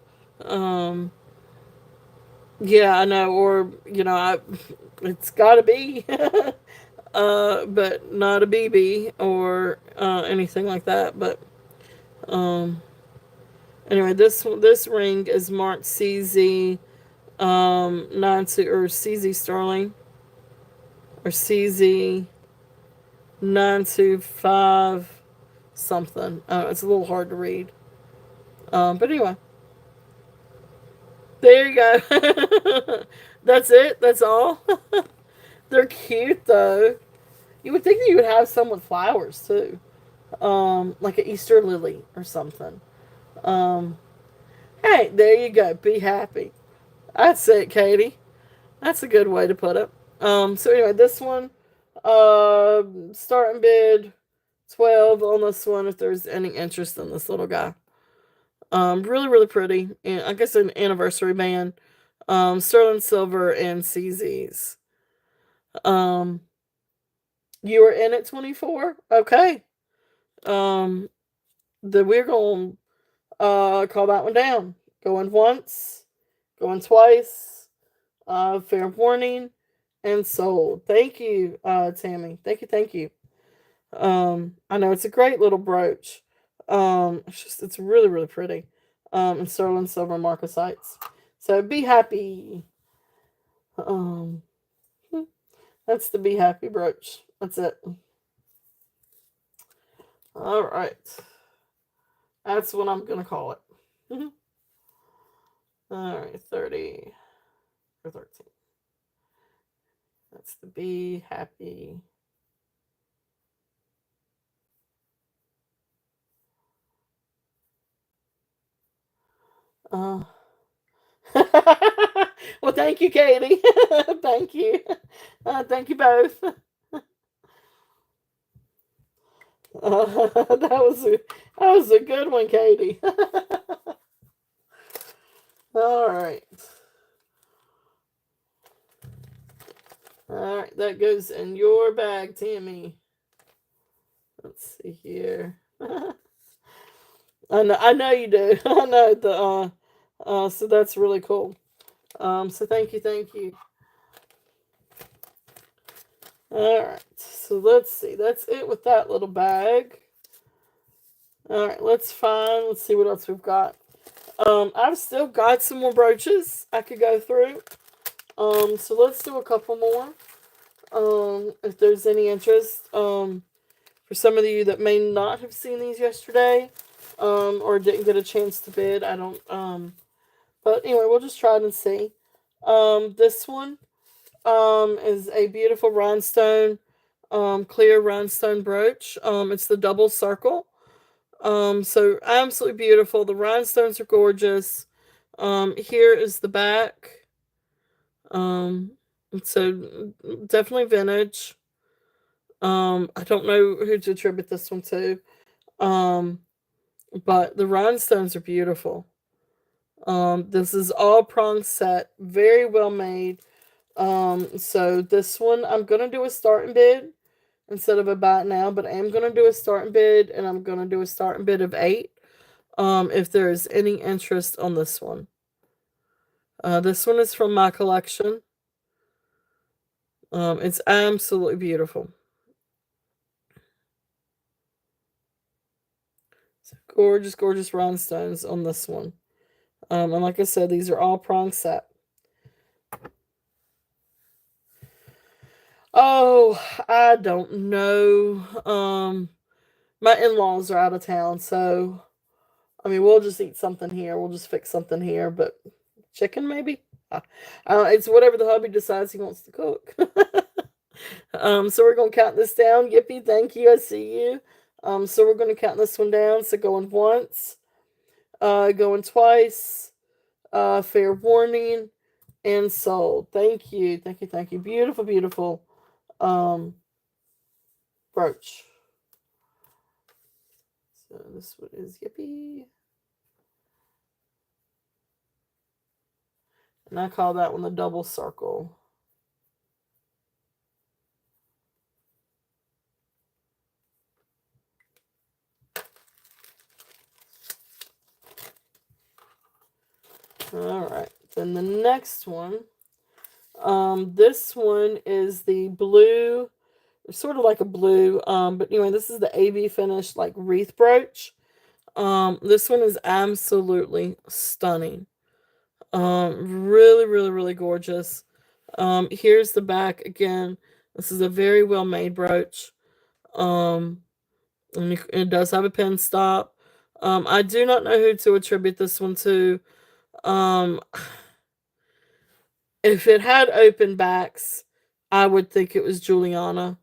Yeah, I know, or, it's gotta be. But not a BB or anything like that. But anyway, this ring is marked CZ 9 or CZ Sterling or CZ 925 something. It's a little hard to read. But anyway, there you go. That's it. That's all. They're cute though. You would think that you would have some with flowers too, like an Easter lily or something. Um, hey, there you go. Be happy. That's it, Katie. That's a good way to put it. So anyway, this one, starting bid 12 on this one if there's any interest in this little guy. Really, really pretty. And I guess an anniversary band. Sterling Silver and CZ's. Um, you were in at 24? Okay. Um, then we're going to call that one down. Going once, going twice, fair warning, and sold. Thank you, Tammy. Thank you, thank you. I know it's a great little brooch. It's really, really pretty. And sterling silver marcasites. So be happy. Um, that's the be happy brooch. That's it. All right. That's what I'm gonna call it. All right, 30 or 13. That's the be happy. Uh, well, thank you, Katie. Thank you. Thank you both. That was a good one, Katie. All right. All right, that goes in your bag, Tammy. Let's see here. I know you do. I know so that's really cool. So thank you, thank you. All right, so let's see. That's it with that little bag. All right, let's see what else we've got. I've still got some more brooches I could go through. So let's do a couple more. If there's any interest. For some of you that may not have seen these yesterday, or didn't get a chance to bid, I don't. But anyway, we'll just try it and see. This one, is a beautiful rhinestone, clear rhinestone brooch. It's the double circle. So absolutely beautiful. The rhinestones are gorgeous. Here is the back. Um, so definitely vintage. I don't know who to attribute this one to. Um, but the rhinestones are beautiful. This is all prong set, very well made. So this one I'm gonna do a starting bid instead of a buy it now, but I am gonna do a starting bid, and I'm gonna do a starting bid of 8. If there is any interest on this one. This one is from my collection. It's absolutely beautiful. So gorgeous, gorgeous rhinestones on this one. And like I said, these are all prong set. Oh, I don't know. My in-laws are out of town, so I mean, we'll just eat something here. We'll just fix something here, but chicken maybe. It's whatever the hubby decides he wants to cook. So we're gonna count this down. Yippee! Thank you. I see you. So we're gonna count this one down. So going once, going twice, fair warning, and sold. Thank you, thank you, thank you. Beautiful, beautiful, um, brooch. So this one is Yippee. And I call that one the double circle. All right. Then the next one. This one is the blue, sort of like a blue. But anyway, this is the AB finish like wreath brooch. This one is absolutely stunning. Really, really, really gorgeous. Here's the back again. This is a very well made brooch. Um, and it does have a pin stop. I do not know who to attribute this one to. Um, if it had open backs, I would think it was Juliana.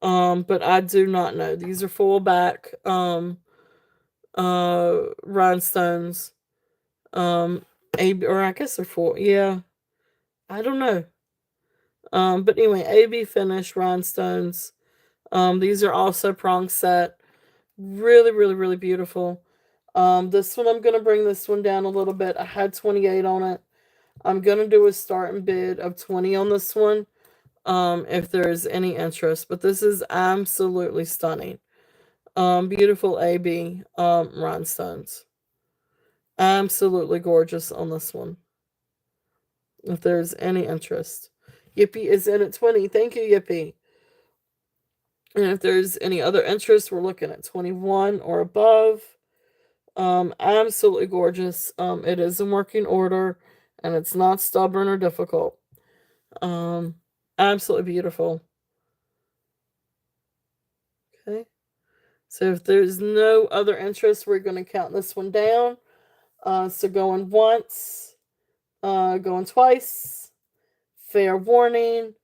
But I do not know. These are full back rhinestones. Um, or I guess they're full. Yeah, I don't know. But anyway, AB finish rhinestones. These are also prong set. Really, really, really beautiful. This one I'm gonna bring this one down a little bit. I had 28 on it. I'm gonna do a starting bid of 20 on this one. If there's any interest, but this is absolutely stunning. Beautiful AB rhinestones. Absolutely gorgeous on this one. If there's any interest, Yippee is in at 20. Thank you, Yippee. And if there's any other interest, we're looking at 21 or above. Absolutely gorgeous. It is in working order, and it's not stubborn or difficult. Um, Absolutely beautiful. Okay. So if there's no other interest, we're going to count this one down. So going once, going twice, fair warning,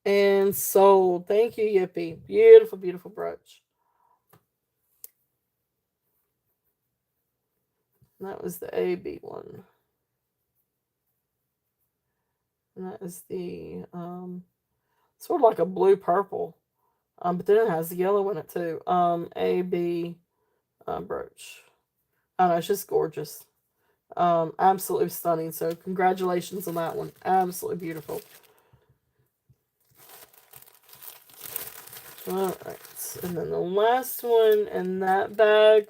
and sold. Thank you, Yippee. Beautiful, beautiful brooch. And that was the AB one. And that is the sort of like a blue purple. But then it has the yellow in it too. AB brooch. I don't know, it's just gorgeous. Absolutely stunning. So congratulations on that one. Absolutely beautiful. All right, and then the last one in that bag.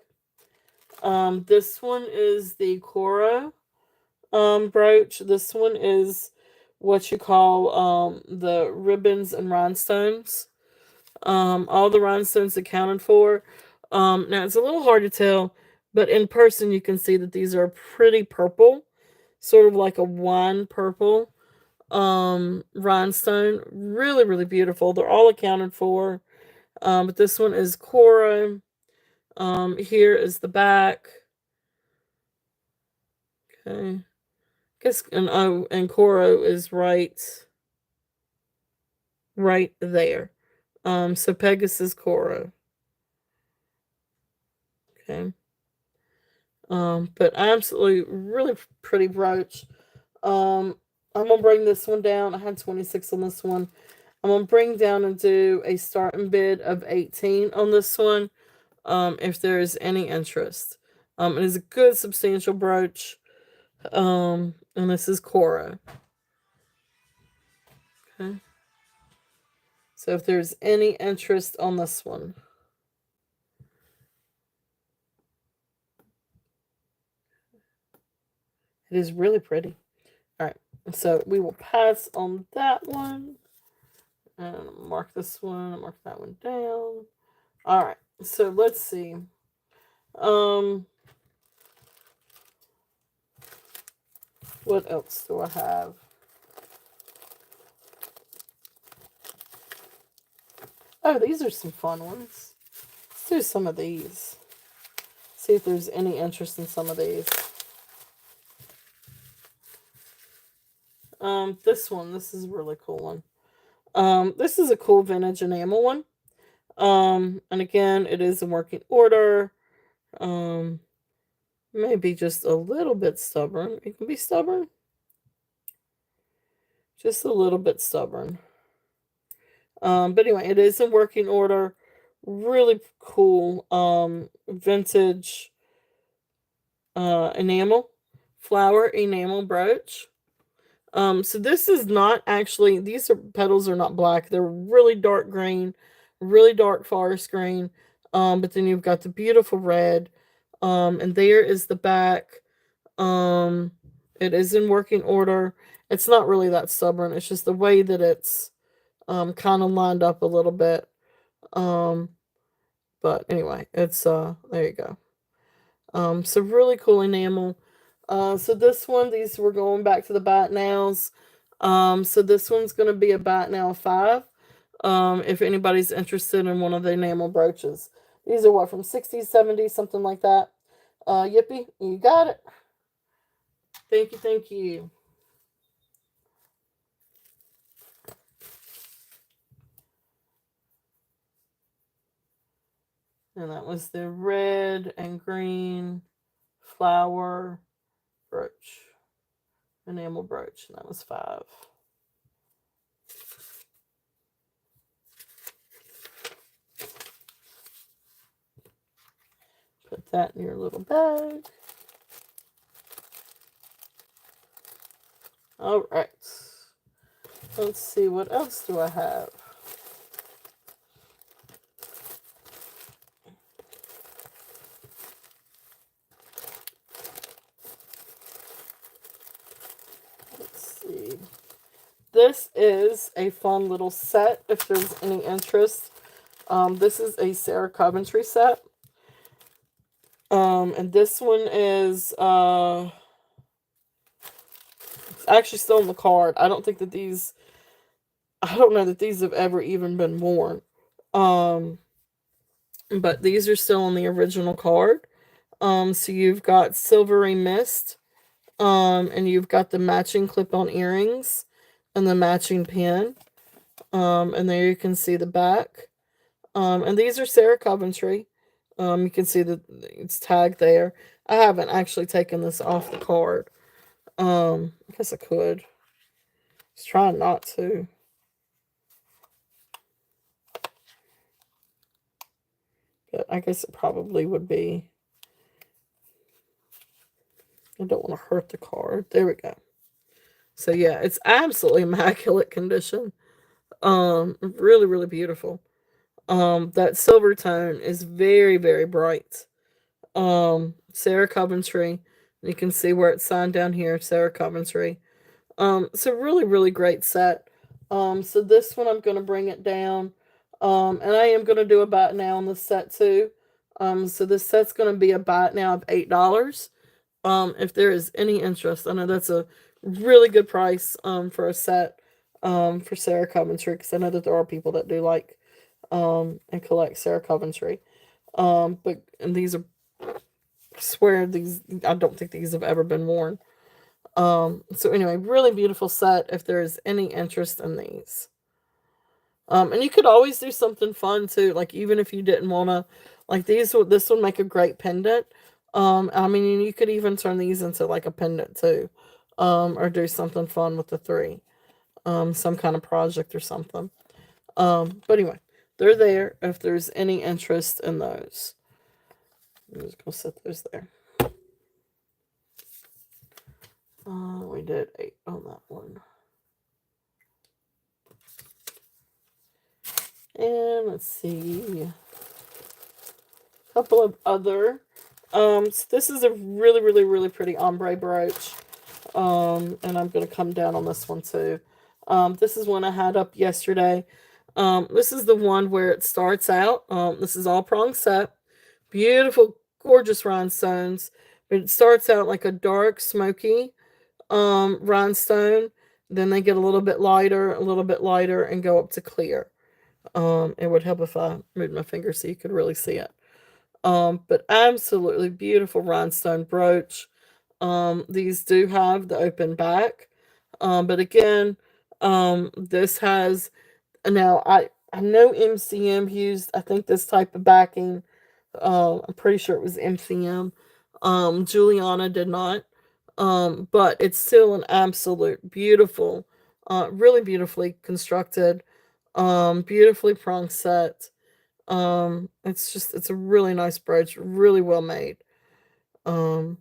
This one is the Cora brooch. This one is what you call the ribbons and rhinestones. All the rhinestones accounted for. Now it's a little hard to tell, but in person you can see that these are pretty purple, sort of like a wine purple rhinestone. Really, really beautiful. They're all accounted for. But this one is Cora. Here is the back. Okay. Guess and Coro is right there. So Pegasus Coro. Okay. But absolutely really pretty brooch. I'm gonna bring this one down. I had 26 on this one. I'm gonna bring down and do a starting bid of 18 on this one. If there is any interest. It is a good substantial brooch. And this is Cora. Okay. So if there's any interest on this one. It is really pretty. All right. So we will pass on that one. And mark this one. Mark that one down. All right. So let's see. What else do I have? Oh, these are some fun ones. Let's do some of these. See if there's any interest in some of these. This is a really cool one. This is a cool vintage enamel one. And again, it is in working order. Um, Maybe just a little bit stubborn. It can be stubborn. Just a little bit stubborn. But anyway, it is in working order. Really cool. Vintage enamel. Flower enamel brooch. So this is not actually, petals are not black. They're really dark green, really dark forest green. But then you've got the beautiful red. And there is the back. It is in working order. It's not really that stubborn. It's just the way that it's kind of lined up a little bit. Um, but anyway, it's there you go. So really cool enamel. So this one, these we're going back to the bat nows. So this one's going to be a bat now 5. If anybody's interested in one of the enamel brooches, these are what from 60s, 70s, something like that. Yippee, you got it. Thank you, thank you. And that was the red and green flower brooch, enamel brooch, and that was 5. Put that in your little bag. All right. Let's see, what else do I have? Let's see. This is a fun little set if there's any interest. This is a Sarah Coventry set. And this one is it's actually still in the card. I don't know that these have ever even been worn. Um, but these are still on the original card. So you've got Silvery Mist, and you've got the matching clip-on earrings and the matching pin. And there you can see the back. And these are Sarah Coventry. You can see that it's tagged there. I haven't actually taken this off the card. I guess I could. Just trying not to. But I guess it probably would be. I don't want to hurt the card. There we go. So yeah, it's absolutely immaculate condition. Really, really beautiful. That silver tone is very, very bright. Sarah Coventry. You can see where it's signed down here, Sarah Coventry. So really, really great set. So this one I'm gonna bring it down. And I am gonna do a buy now on this set too. So this set's gonna be a buy now of $8. If there is any interest, I know that's a really good price for a set for Sarah Coventry, because I know that there are people that do like and collect Sarah Coventry. But and these are, I swear these, I don't think these have ever been worn. So anyway, really beautiful set if there is any interest in these. And you could always do something fun too, like even if you didn't want to, like this would make a great pendant. I mean, you could even turn these into like a pendant too, or do something fun with the 3, some kind of project or something. But anyway, they're there if there's any interest in those. I'm just gonna set those there. We did 8 on that one. And let's see. A couple of other. So this is a really, really, really pretty ombre brooch. And I'm going to come down on this one too. This is one I had up yesterday. This is the one where it starts out. This is all prong set. Beautiful, gorgeous rhinestones. But it starts out like a dark, smoky rhinestone. Then they get a little bit lighter, and go up to clear. It would help if I moved my finger so you could really see it. But absolutely beautiful rhinestone brooch. These do have the open back. But again, this has, now I know MCM used, I think, this type of backing. I'm pretty sure it was MCM. Juliana did not. But it's still an absolute beautiful, really beautifully constructed, beautifully prong set. It's a really nice brooch, really well made. Um,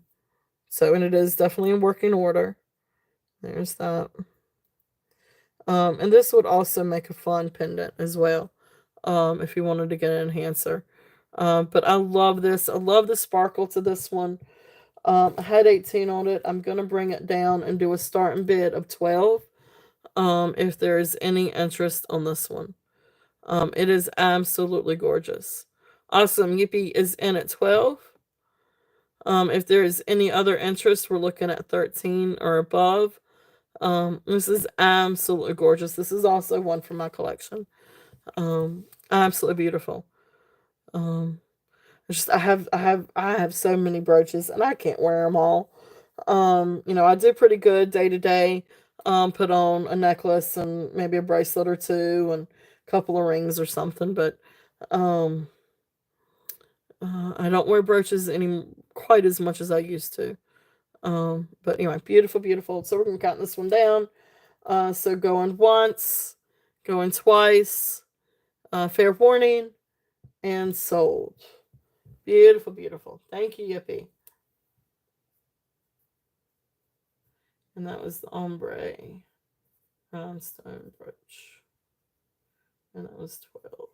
and it is definitely in working order. There's that. And this would also make a fun pendant as well, if you wanted to get an enhancer. But I love this. I love the sparkle to this one. I had 18 on it. I'm gonna bring it down and do a starting bid of 12. If there is any interest on this one. It is absolutely gorgeous. Awesome. Yippee is in at 12. If there is any other interest, we're looking at 13 or above. This is absolutely gorgeous. This is also one from my collection. Absolutely beautiful. Um, I have so many brooches, and I can't wear them all. I do pretty good day to day. Put on a necklace and maybe a bracelet or two, and a couple of rings or something. But um, I don't wear brooches any quite as much as I used to. But anyway, beautiful, beautiful. So we're gonna count this one down. So going once, going twice, fair warning, and sold. Beautiful, beautiful. Thank you, Yippee. And that was the ombre rhinestone brooch. And that was 12.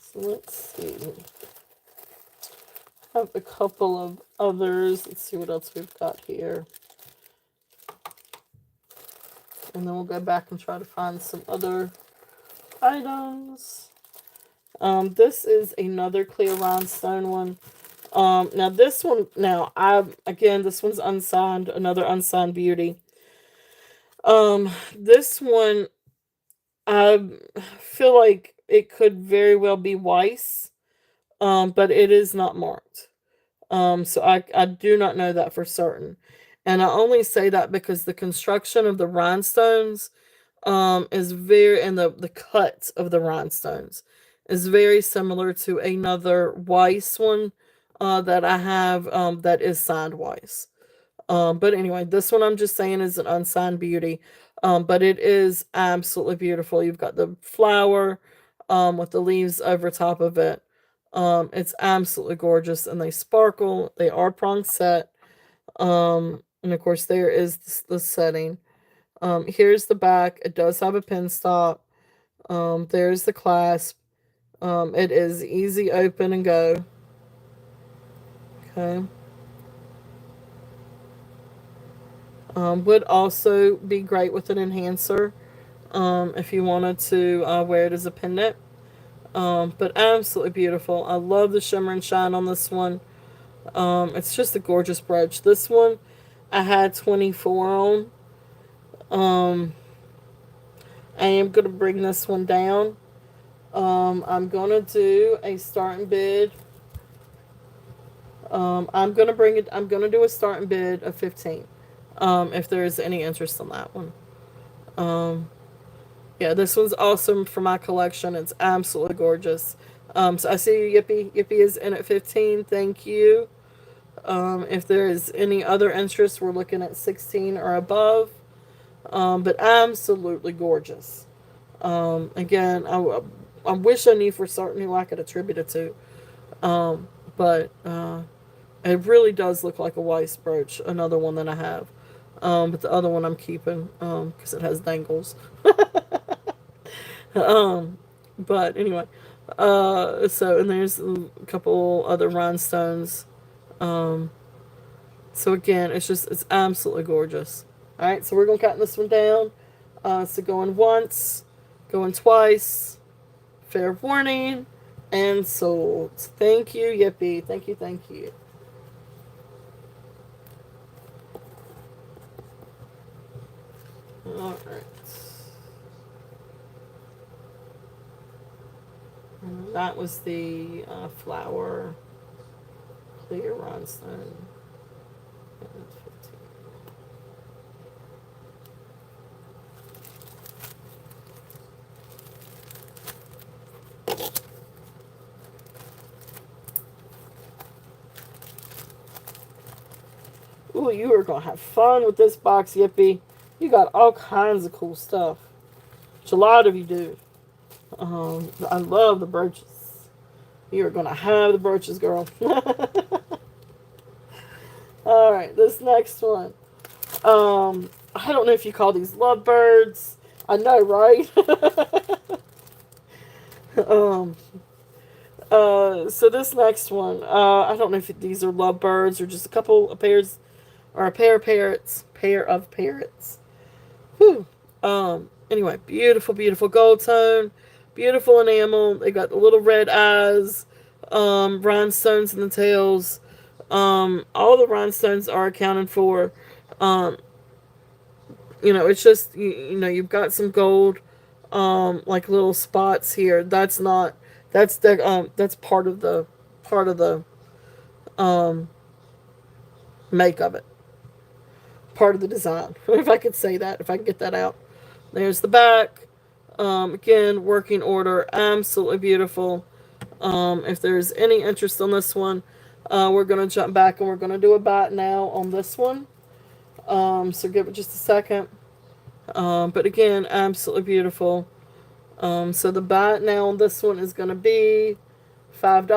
So let's see. I have a couple of others. Let's see what else we've got here. And then we'll go back and try to find some other items. This is another clear rhinestone one. Now this one, this one's unsigned, another unsigned beauty. This one, I feel like it could very well be Weiss, but it is not marked. So I do not know that for certain. And I only say that because the construction of the rhinestones is very, and the cut of the rhinestones is very similar to another Weiss one that I have that is signed Weiss. But anyway, this one I'm just saying is an unsigned beauty. But it is absolutely beautiful. You've got the flower with the leaves over top of it. It's absolutely gorgeous, and they sparkle. They are prong set. And of course, there is the setting. Here's the back. It does have a pin stop. There's the clasp. It is easy open and go. Okay. Would also be great with an enhancer if you wanted to wear it as a pendant. But absolutely beautiful. I love the shimmer and shine on this one. It's just a gorgeous brooch. This one I had 24 on. I am going to bring this one down. I'm going to do a starting bid. I'm going to do a starting bid of 15. If there is any interest in that one. Yeah, this one's awesome for my collection. It's absolutely gorgeous. So I see you, Yippee. Yippee is in at 15. Thank you. If there is any other interest, we're looking at 16 or above. But absolutely gorgeous. Again, I wish I knew for certain who I could attribute it to. But it really does look like a Weiss brooch, another one that I have. But the other one I'm keeping because it has dangles. But anyway, and there's a couple other rhinestones. So again, it's absolutely gorgeous. All right, so we're gonna count this one down. So going once, going twice, fair warning, and sold. Thank you, Yippee. Thank you, thank you. All right. And that was the flower clear rhinestone. Ooh, you are going to have fun with this box, Yippee. You got all kinds of cool stuff. Which a lot of you do. I love the brooches. You are going to have the brooches, girl. Alright, this next one. I don't know if you call these lovebirds. I know, right? um, so this next one, I don't know if these are lovebirds or just a couple of pairs, or a pair of parrots. Whew. Anyway, beautiful, beautiful gold tone, beautiful enamel. They got the little red eyes, rhinestones in the tails. All the rhinestones are accounted for. Um, it's just you've got some gold, like little spots here. That's not that's part of the um make of it, part of the design. If I could say that, if I could get that out. There's the back. Again, working order, absolutely beautiful. If there's any interest on this one, we're gonna jump back and we're gonna do a bite now on this one. So give it just a second. But again, absolutely beautiful. So the buy now on this one is going to be $5.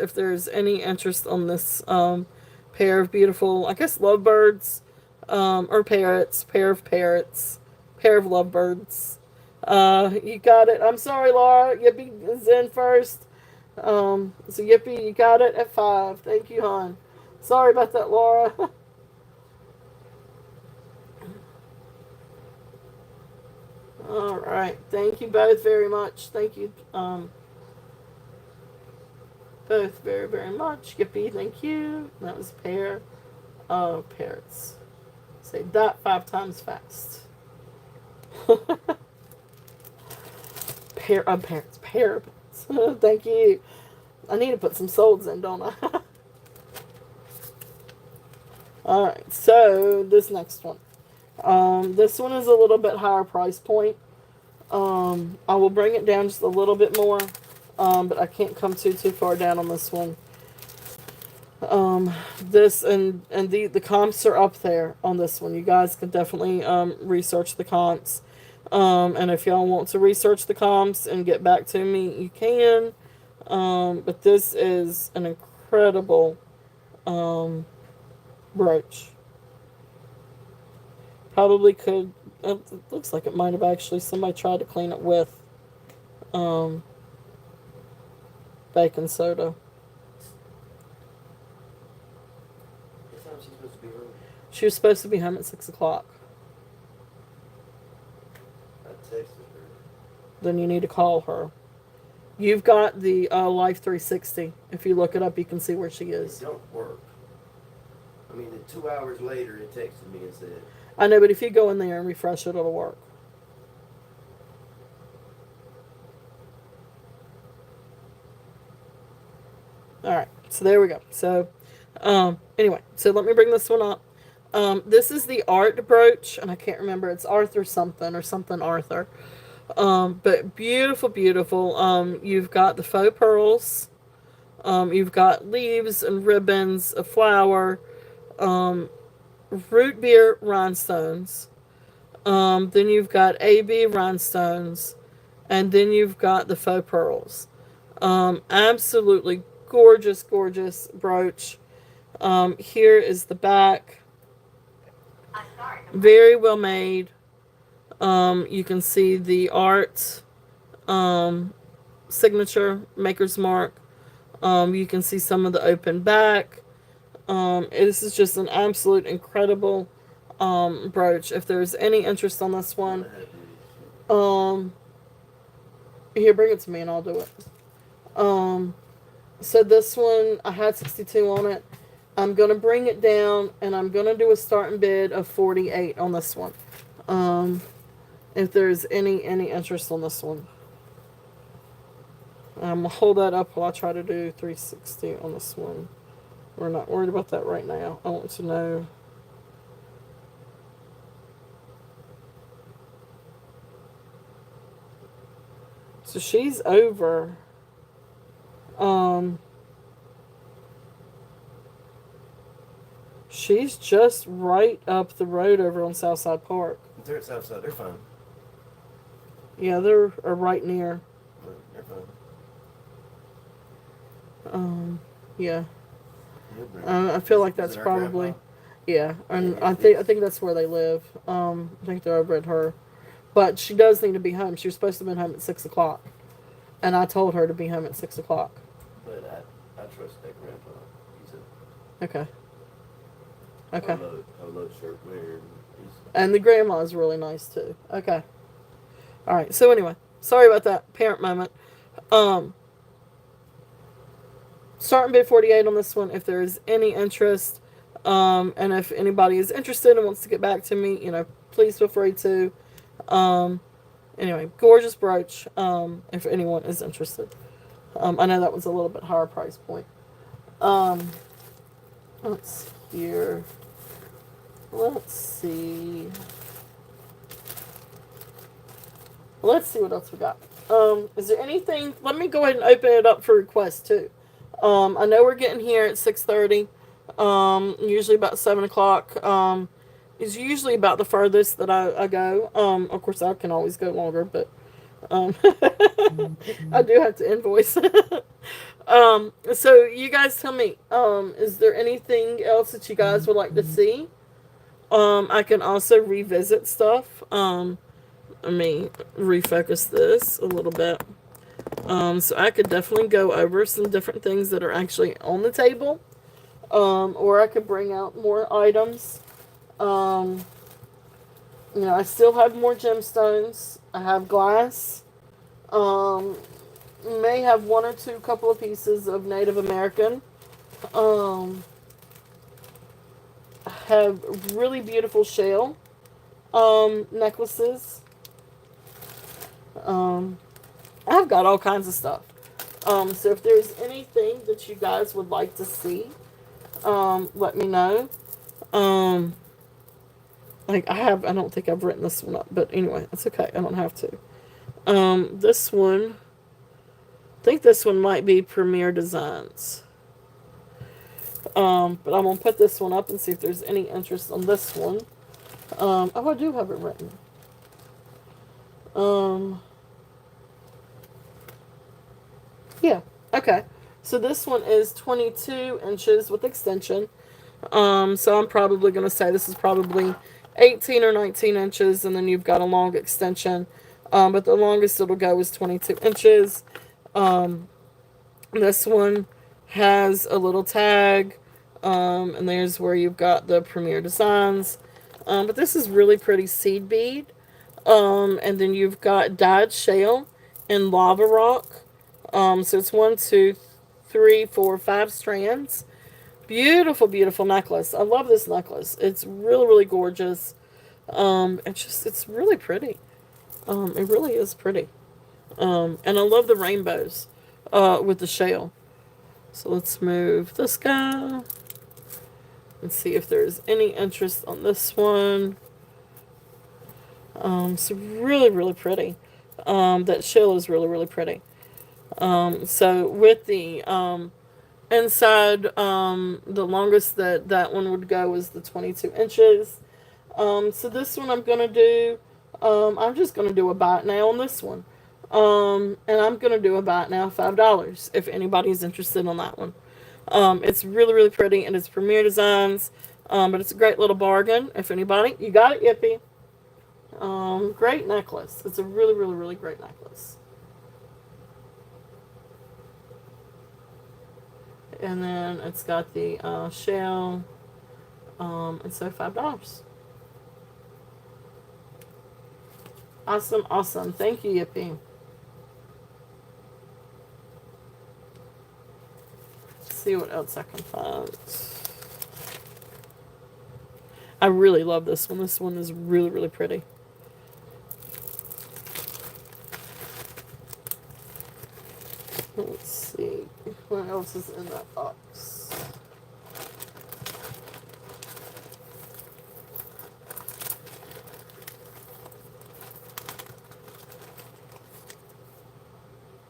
If there's any interest on this pair of beautiful, I guess lovebirds, or parrots, pair of lovebirds. You got it. I'm sorry, Laura. Yippee is in first. So Yippee, you got it at 5. Thank you, hon. Sorry about that, Laura. All right. Thank you both very much. Thank you both very, very much. Yippee, thank you. That was a pair of parrots. Say that 5 times fast. Pair of parrots. Parrots. Thank you. I need to put some souls in, don't I? All right. So this next one. This one is a little bit higher price point. I will bring it down just a little bit more, but I can't come too far down on this one. This and the comps are up there on this one. You guys can definitely research the comps. And if y'all want to research the comps and get back to me, you can. But this is an incredible brooch. Probably could. It looks like it might have actually somebody tried to clean it with um, baking soda. What time is she supposed to be home? She was supposed to be home at 6 o'clock. I texted her. Then you need to call her. You've got the Life 360. If you look it up, you can see where she It is. don't work. I mean, 2 hours later, it texted me and said, I know, but if you go in there and refresh it, it'll work. All right, so there we go. So, anyway, so let me bring this one up. This is the art brooch, and I can't remember. It's Arthur something or something Arthur. But beautiful, beautiful. You've got the faux pearls. You've got leaves and ribbons, a flower, um, root beer rhinestones. Then you've got AB rhinestones, and then you've got the faux pearls. Absolutely gorgeous, gorgeous brooch. Here is the back. Very well made. You can see the art signature, maker's mark. You can see some of the open back. This is just an absolute incredible brooch. If there's any interest on this one, um, here, bring it to me and I'll do it. So this one, I had 62 on it. I'm going to bring it down and I'm going to do a starting bid of 48 on this one. If there's any interest on this one. I'm going to hold that up while I try to do 360 on this one. We're not worried about that right now. I want to know. So she's over. She's just right up the road over on Southside Park. they're at Southside, they're fine. Yeah, they're right near. They're fine. Yeah. He'll bring it. I feel like Is that's it our probably. grandpa? Yeah, and Yeah, I think that's where they live. I think they're over at her, but she does need to be home. She was supposed to have been home at 6 o'clock, and I told her to be home at 6 o'clock. But I trust that grandpa. He's a Okay. Okay. polo shirt wearing. He's And the grandma is really nice too. Okay. All right. So anyway, sorry about that parent moment. Um, Starting bid 48 on this one if there is any interest. And if anybody is interested and wants to get back to me, please feel free to. Um, anyway, gorgeous brooch. If anyone is interested. I know that was a little bit higher price point. Um, let's see here. Let's see. Let's see what else we got. Is there anything? Let me go ahead and open it up for requests too. I know we're getting here at 6:30. Usually about 7 o'clock. Is usually about the furthest that I go. Of course I can always go longer, but I do have to invoice. So you guys tell me. Is there anything else that you guys would like to see? I can also revisit stuff. Let me refocus this a little bit. So I could definitely go over some different things that are actually on the table. Or I could bring out more items. I still have more gemstones. I have glass. May have one or two couple of pieces of Native American. I have really beautiful shell necklaces. I've got all kinds of stuff. So if there's anything that you guys would like to see, let me know. I don't think I've written this one up, but anyway, it's okay. I don't have to. This one, I think this one might be Premier Designs. But I'm going to put this one up and see if there's any interest on this one. I do have it written. Yeah, okay. So this one is 22 inches with extension. So I'm probably going to say this is probably 18 or 19 inches, and then you've got a long extension. But the longest it'll go is 22 inches. This one has a little tag, and there's where you've got the Premier Designs. But this is really pretty seed bead. And then you've got dyed shale and lava rock. So it's 1, 2, 3, 4, 5 strands. Beautiful, beautiful necklace. I love this necklace. It's really, really gorgeous. It's really pretty. It really is pretty. And I love the rainbows, with the shell. So let's move this guy. And see if there's any interest on this one. So really, really pretty. That shell is really, really pretty. So with the inside, the longest that one would go is the 22 inches. So this one I'm going to do, I'm just going to do a buy it now on this one. And I'm going to do a buy it now $5 if anybody's interested on that one. It's really, really pretty, and it's Premier Designs. But it's a great little bargain if anybody. You got it, Yippee. Great necklace. It's a really, really, really great necklace. And then it's got the shell. And so $5. Awesome, awesome. Thank you, Yippee. Let's see what else I can find. I really love this one. This one is really, really pretty. Let's see. What else is in that box?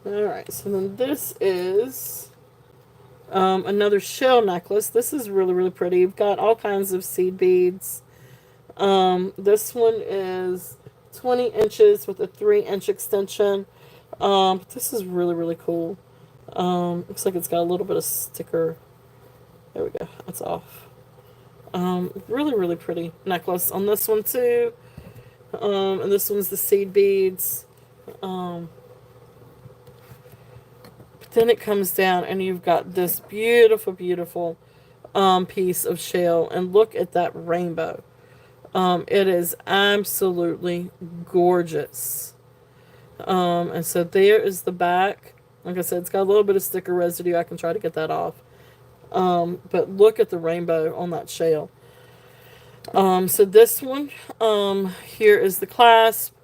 Alright, so then this is another shell necklace. This is really, really pretty. You've got all kinds of seed beads. This one is 20 inches with a 3-inch extension. This is really, really cool. Looks like it's got a little bit of sticker. There we go. That's off. Really, really pretty necklace on this one too. And this one's the seed beads. But then it comes down and you've got this beautiful, beautiful piece of shell. And look at that rainbow. It is absolutely gorgeous. And so there is the back. Like I said, it's got a little bit of sticker residue. I can try to get that off. But look at the rainbow on that shell. So this one, here is the clasp.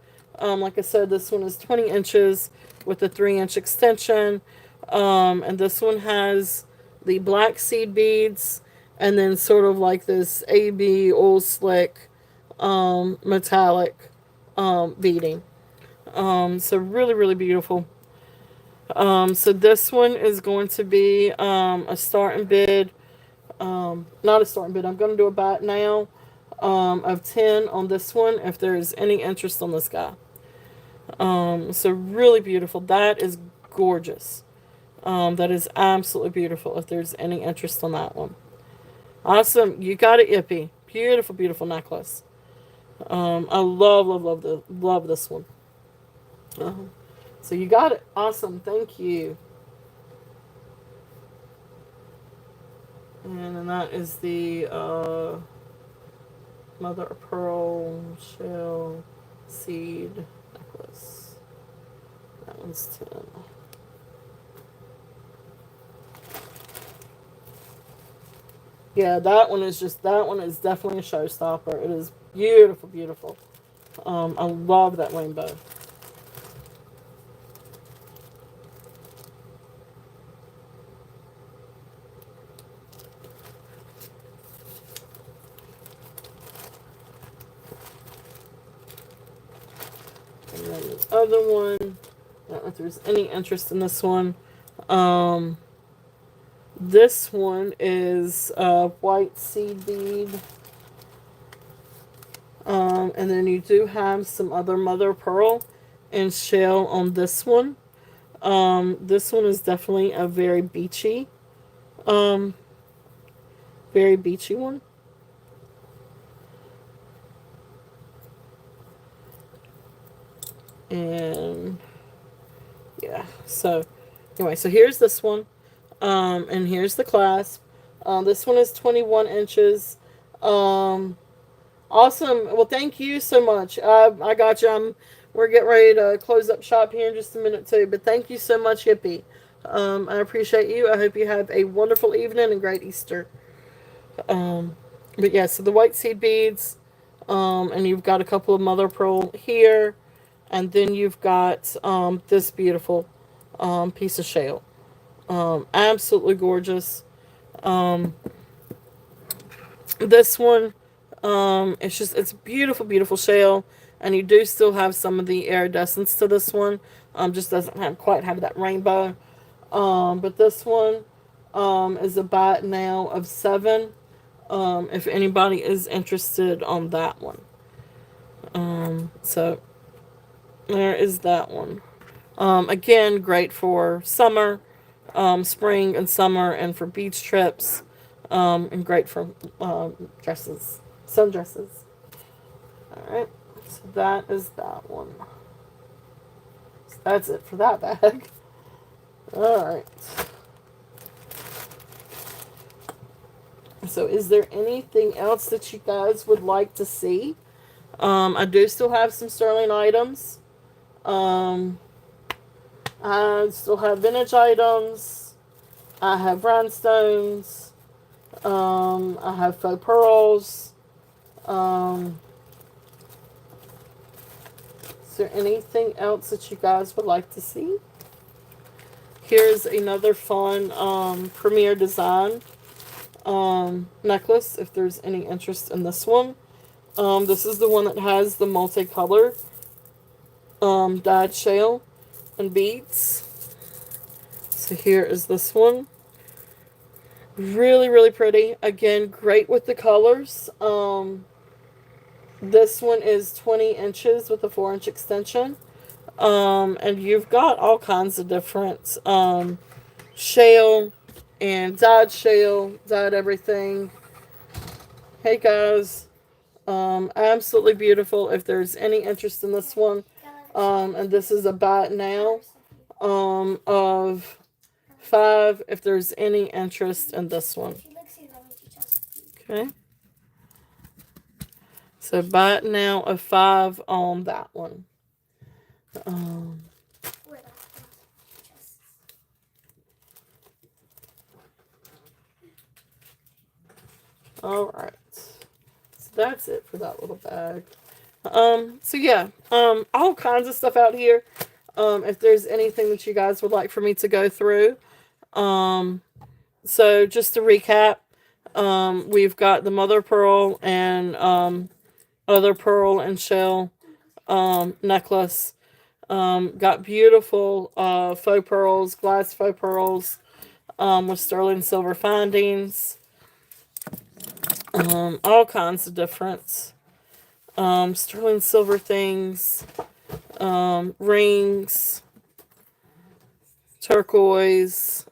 Like I said, this one is 20 inches with a 3-inch extension. And this one has the black seed beads and then sort of like this AB oil slick metallic beading. So really, really beautiful. So this one is going to be a start and bid. Not a start and bid. I'm going to do a buy it now of 10 on this one if there's any interest on this guy. So really beautiful. That is gorgeous. That is absolutely beautiful if there's any interest on that one. Awesome. You got it, Ippy. Beautiful, beautiful necklace. I love this one. So you got it. Awesome. Thank you. And then that is the mother of pearl shell seed necklace. That one's 10. Yeah, that one is definitely a showstopper. It is beautiful, beautiful. I love that rainbow. And then the other one, I don't know if there's any interest in this one. This one is white seed bead. And then you do have some other mother of pearl and shell on this one. This one is definitely a very beachy one. And yeah, so anyway, so here's this one. And here's the clasp. This one is 21 inches. Awesome. Well, thank you so much. I got you. We're getting ready to close up shop here in just a minute too. But thank you so much, Hippie. I appreciate you. I hope you have a wonderful evening and great Easter. But yeah, so the white seed beads, and you've got a couple of mother of pearl here, and then you've got this beautiful piece of shell. Absolutely gorgeous. This one, it's beautiful, beautiful shell, and you do still have some of the iridescence to this one. Just doesn't quite have that rainbow. But this one is a buy it now of 7. If anybody is interested on that one. So there is that one. Again, great for summer, spring and summer, and for beach trips, and great for dresses, sundresses. Alright, so that is that one. So that's it for that bag. Alright. So is there anything else that you guys would like to see? I do still have some sterling items. I still have vintage items. I have rhinestones. I have faux pearls. Is there anything else that you guys would like to see? Here's another fun Premier Design necklace, if there's any interest in this one. This is the one that has the multicolor dyed shell and beads. So here is this one. Really, really pretty. Again, great with the colors. This one is 20 inches with a 4-inch extension. And you've got all kinds of different shell and dyed everything. Hey guys. Absolutely beautiful. If there's any interest in this one, and this is a buy it now of 5 if there's any interest in this one. Okay. So buy it now of 5 on that one. Um, Where that's just all right. So that's it for that little bag. So yeah, all kinds of stuff out here. If there's anything that you guys would like for me to go through. Um, so just to recap, we've got the mother pearl and other pearl and shell necklace. Got beautiful faux pearls, glass faux pearls with sterling silver findings. All kinds of different sterling silver things, rings, turquoise,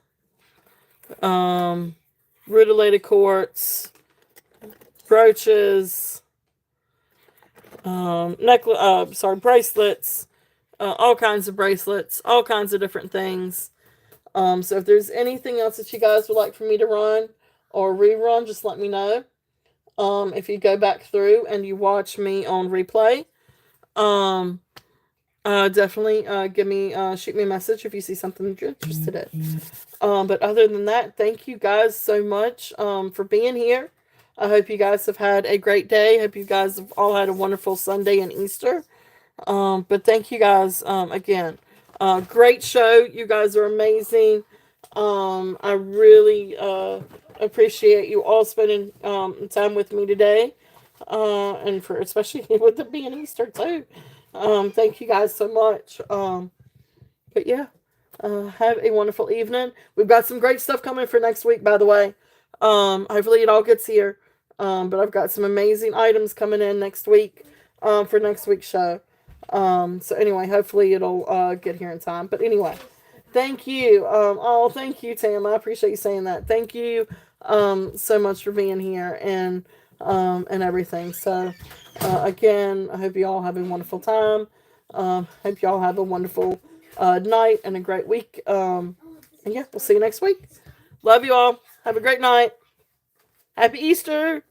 rutilated quartz, brooches, bracelets, all kinds of bracelets, all kinds of different things. So if there's anything else that you guys would like for me to run or rerun, just let me know. If you go back through and you watch me on replay, um, definitely shoot me a message if you see something that you're interested in. But other than that, thank you guys so much for being here. I hope you guys have had a great day. Hope you guys have all had a wonderful Sunday and Easter. But thank you guys again. Great show. You guys are amazing. I really appreciate you all spending time with me today. And for especially with it being Easter too. Thank you guys so much. But yeah, have a wonderful evening. We've got some great stuff coming for next week, by the way. Hopefully it all gets here. But I've got some amazing items coming in next week for next week's show. So anyway, hopefully it'll get here in time. But anyway, thank you. Thank you, Tam. I appreciate you saying that. Thank you so much for being here and everything. So again, I hope you all have a wonderful time. Hope you all have a wonderful night and a great week. And yeah, we'll see you next week. Love you all. Have a great night. Happy Easter.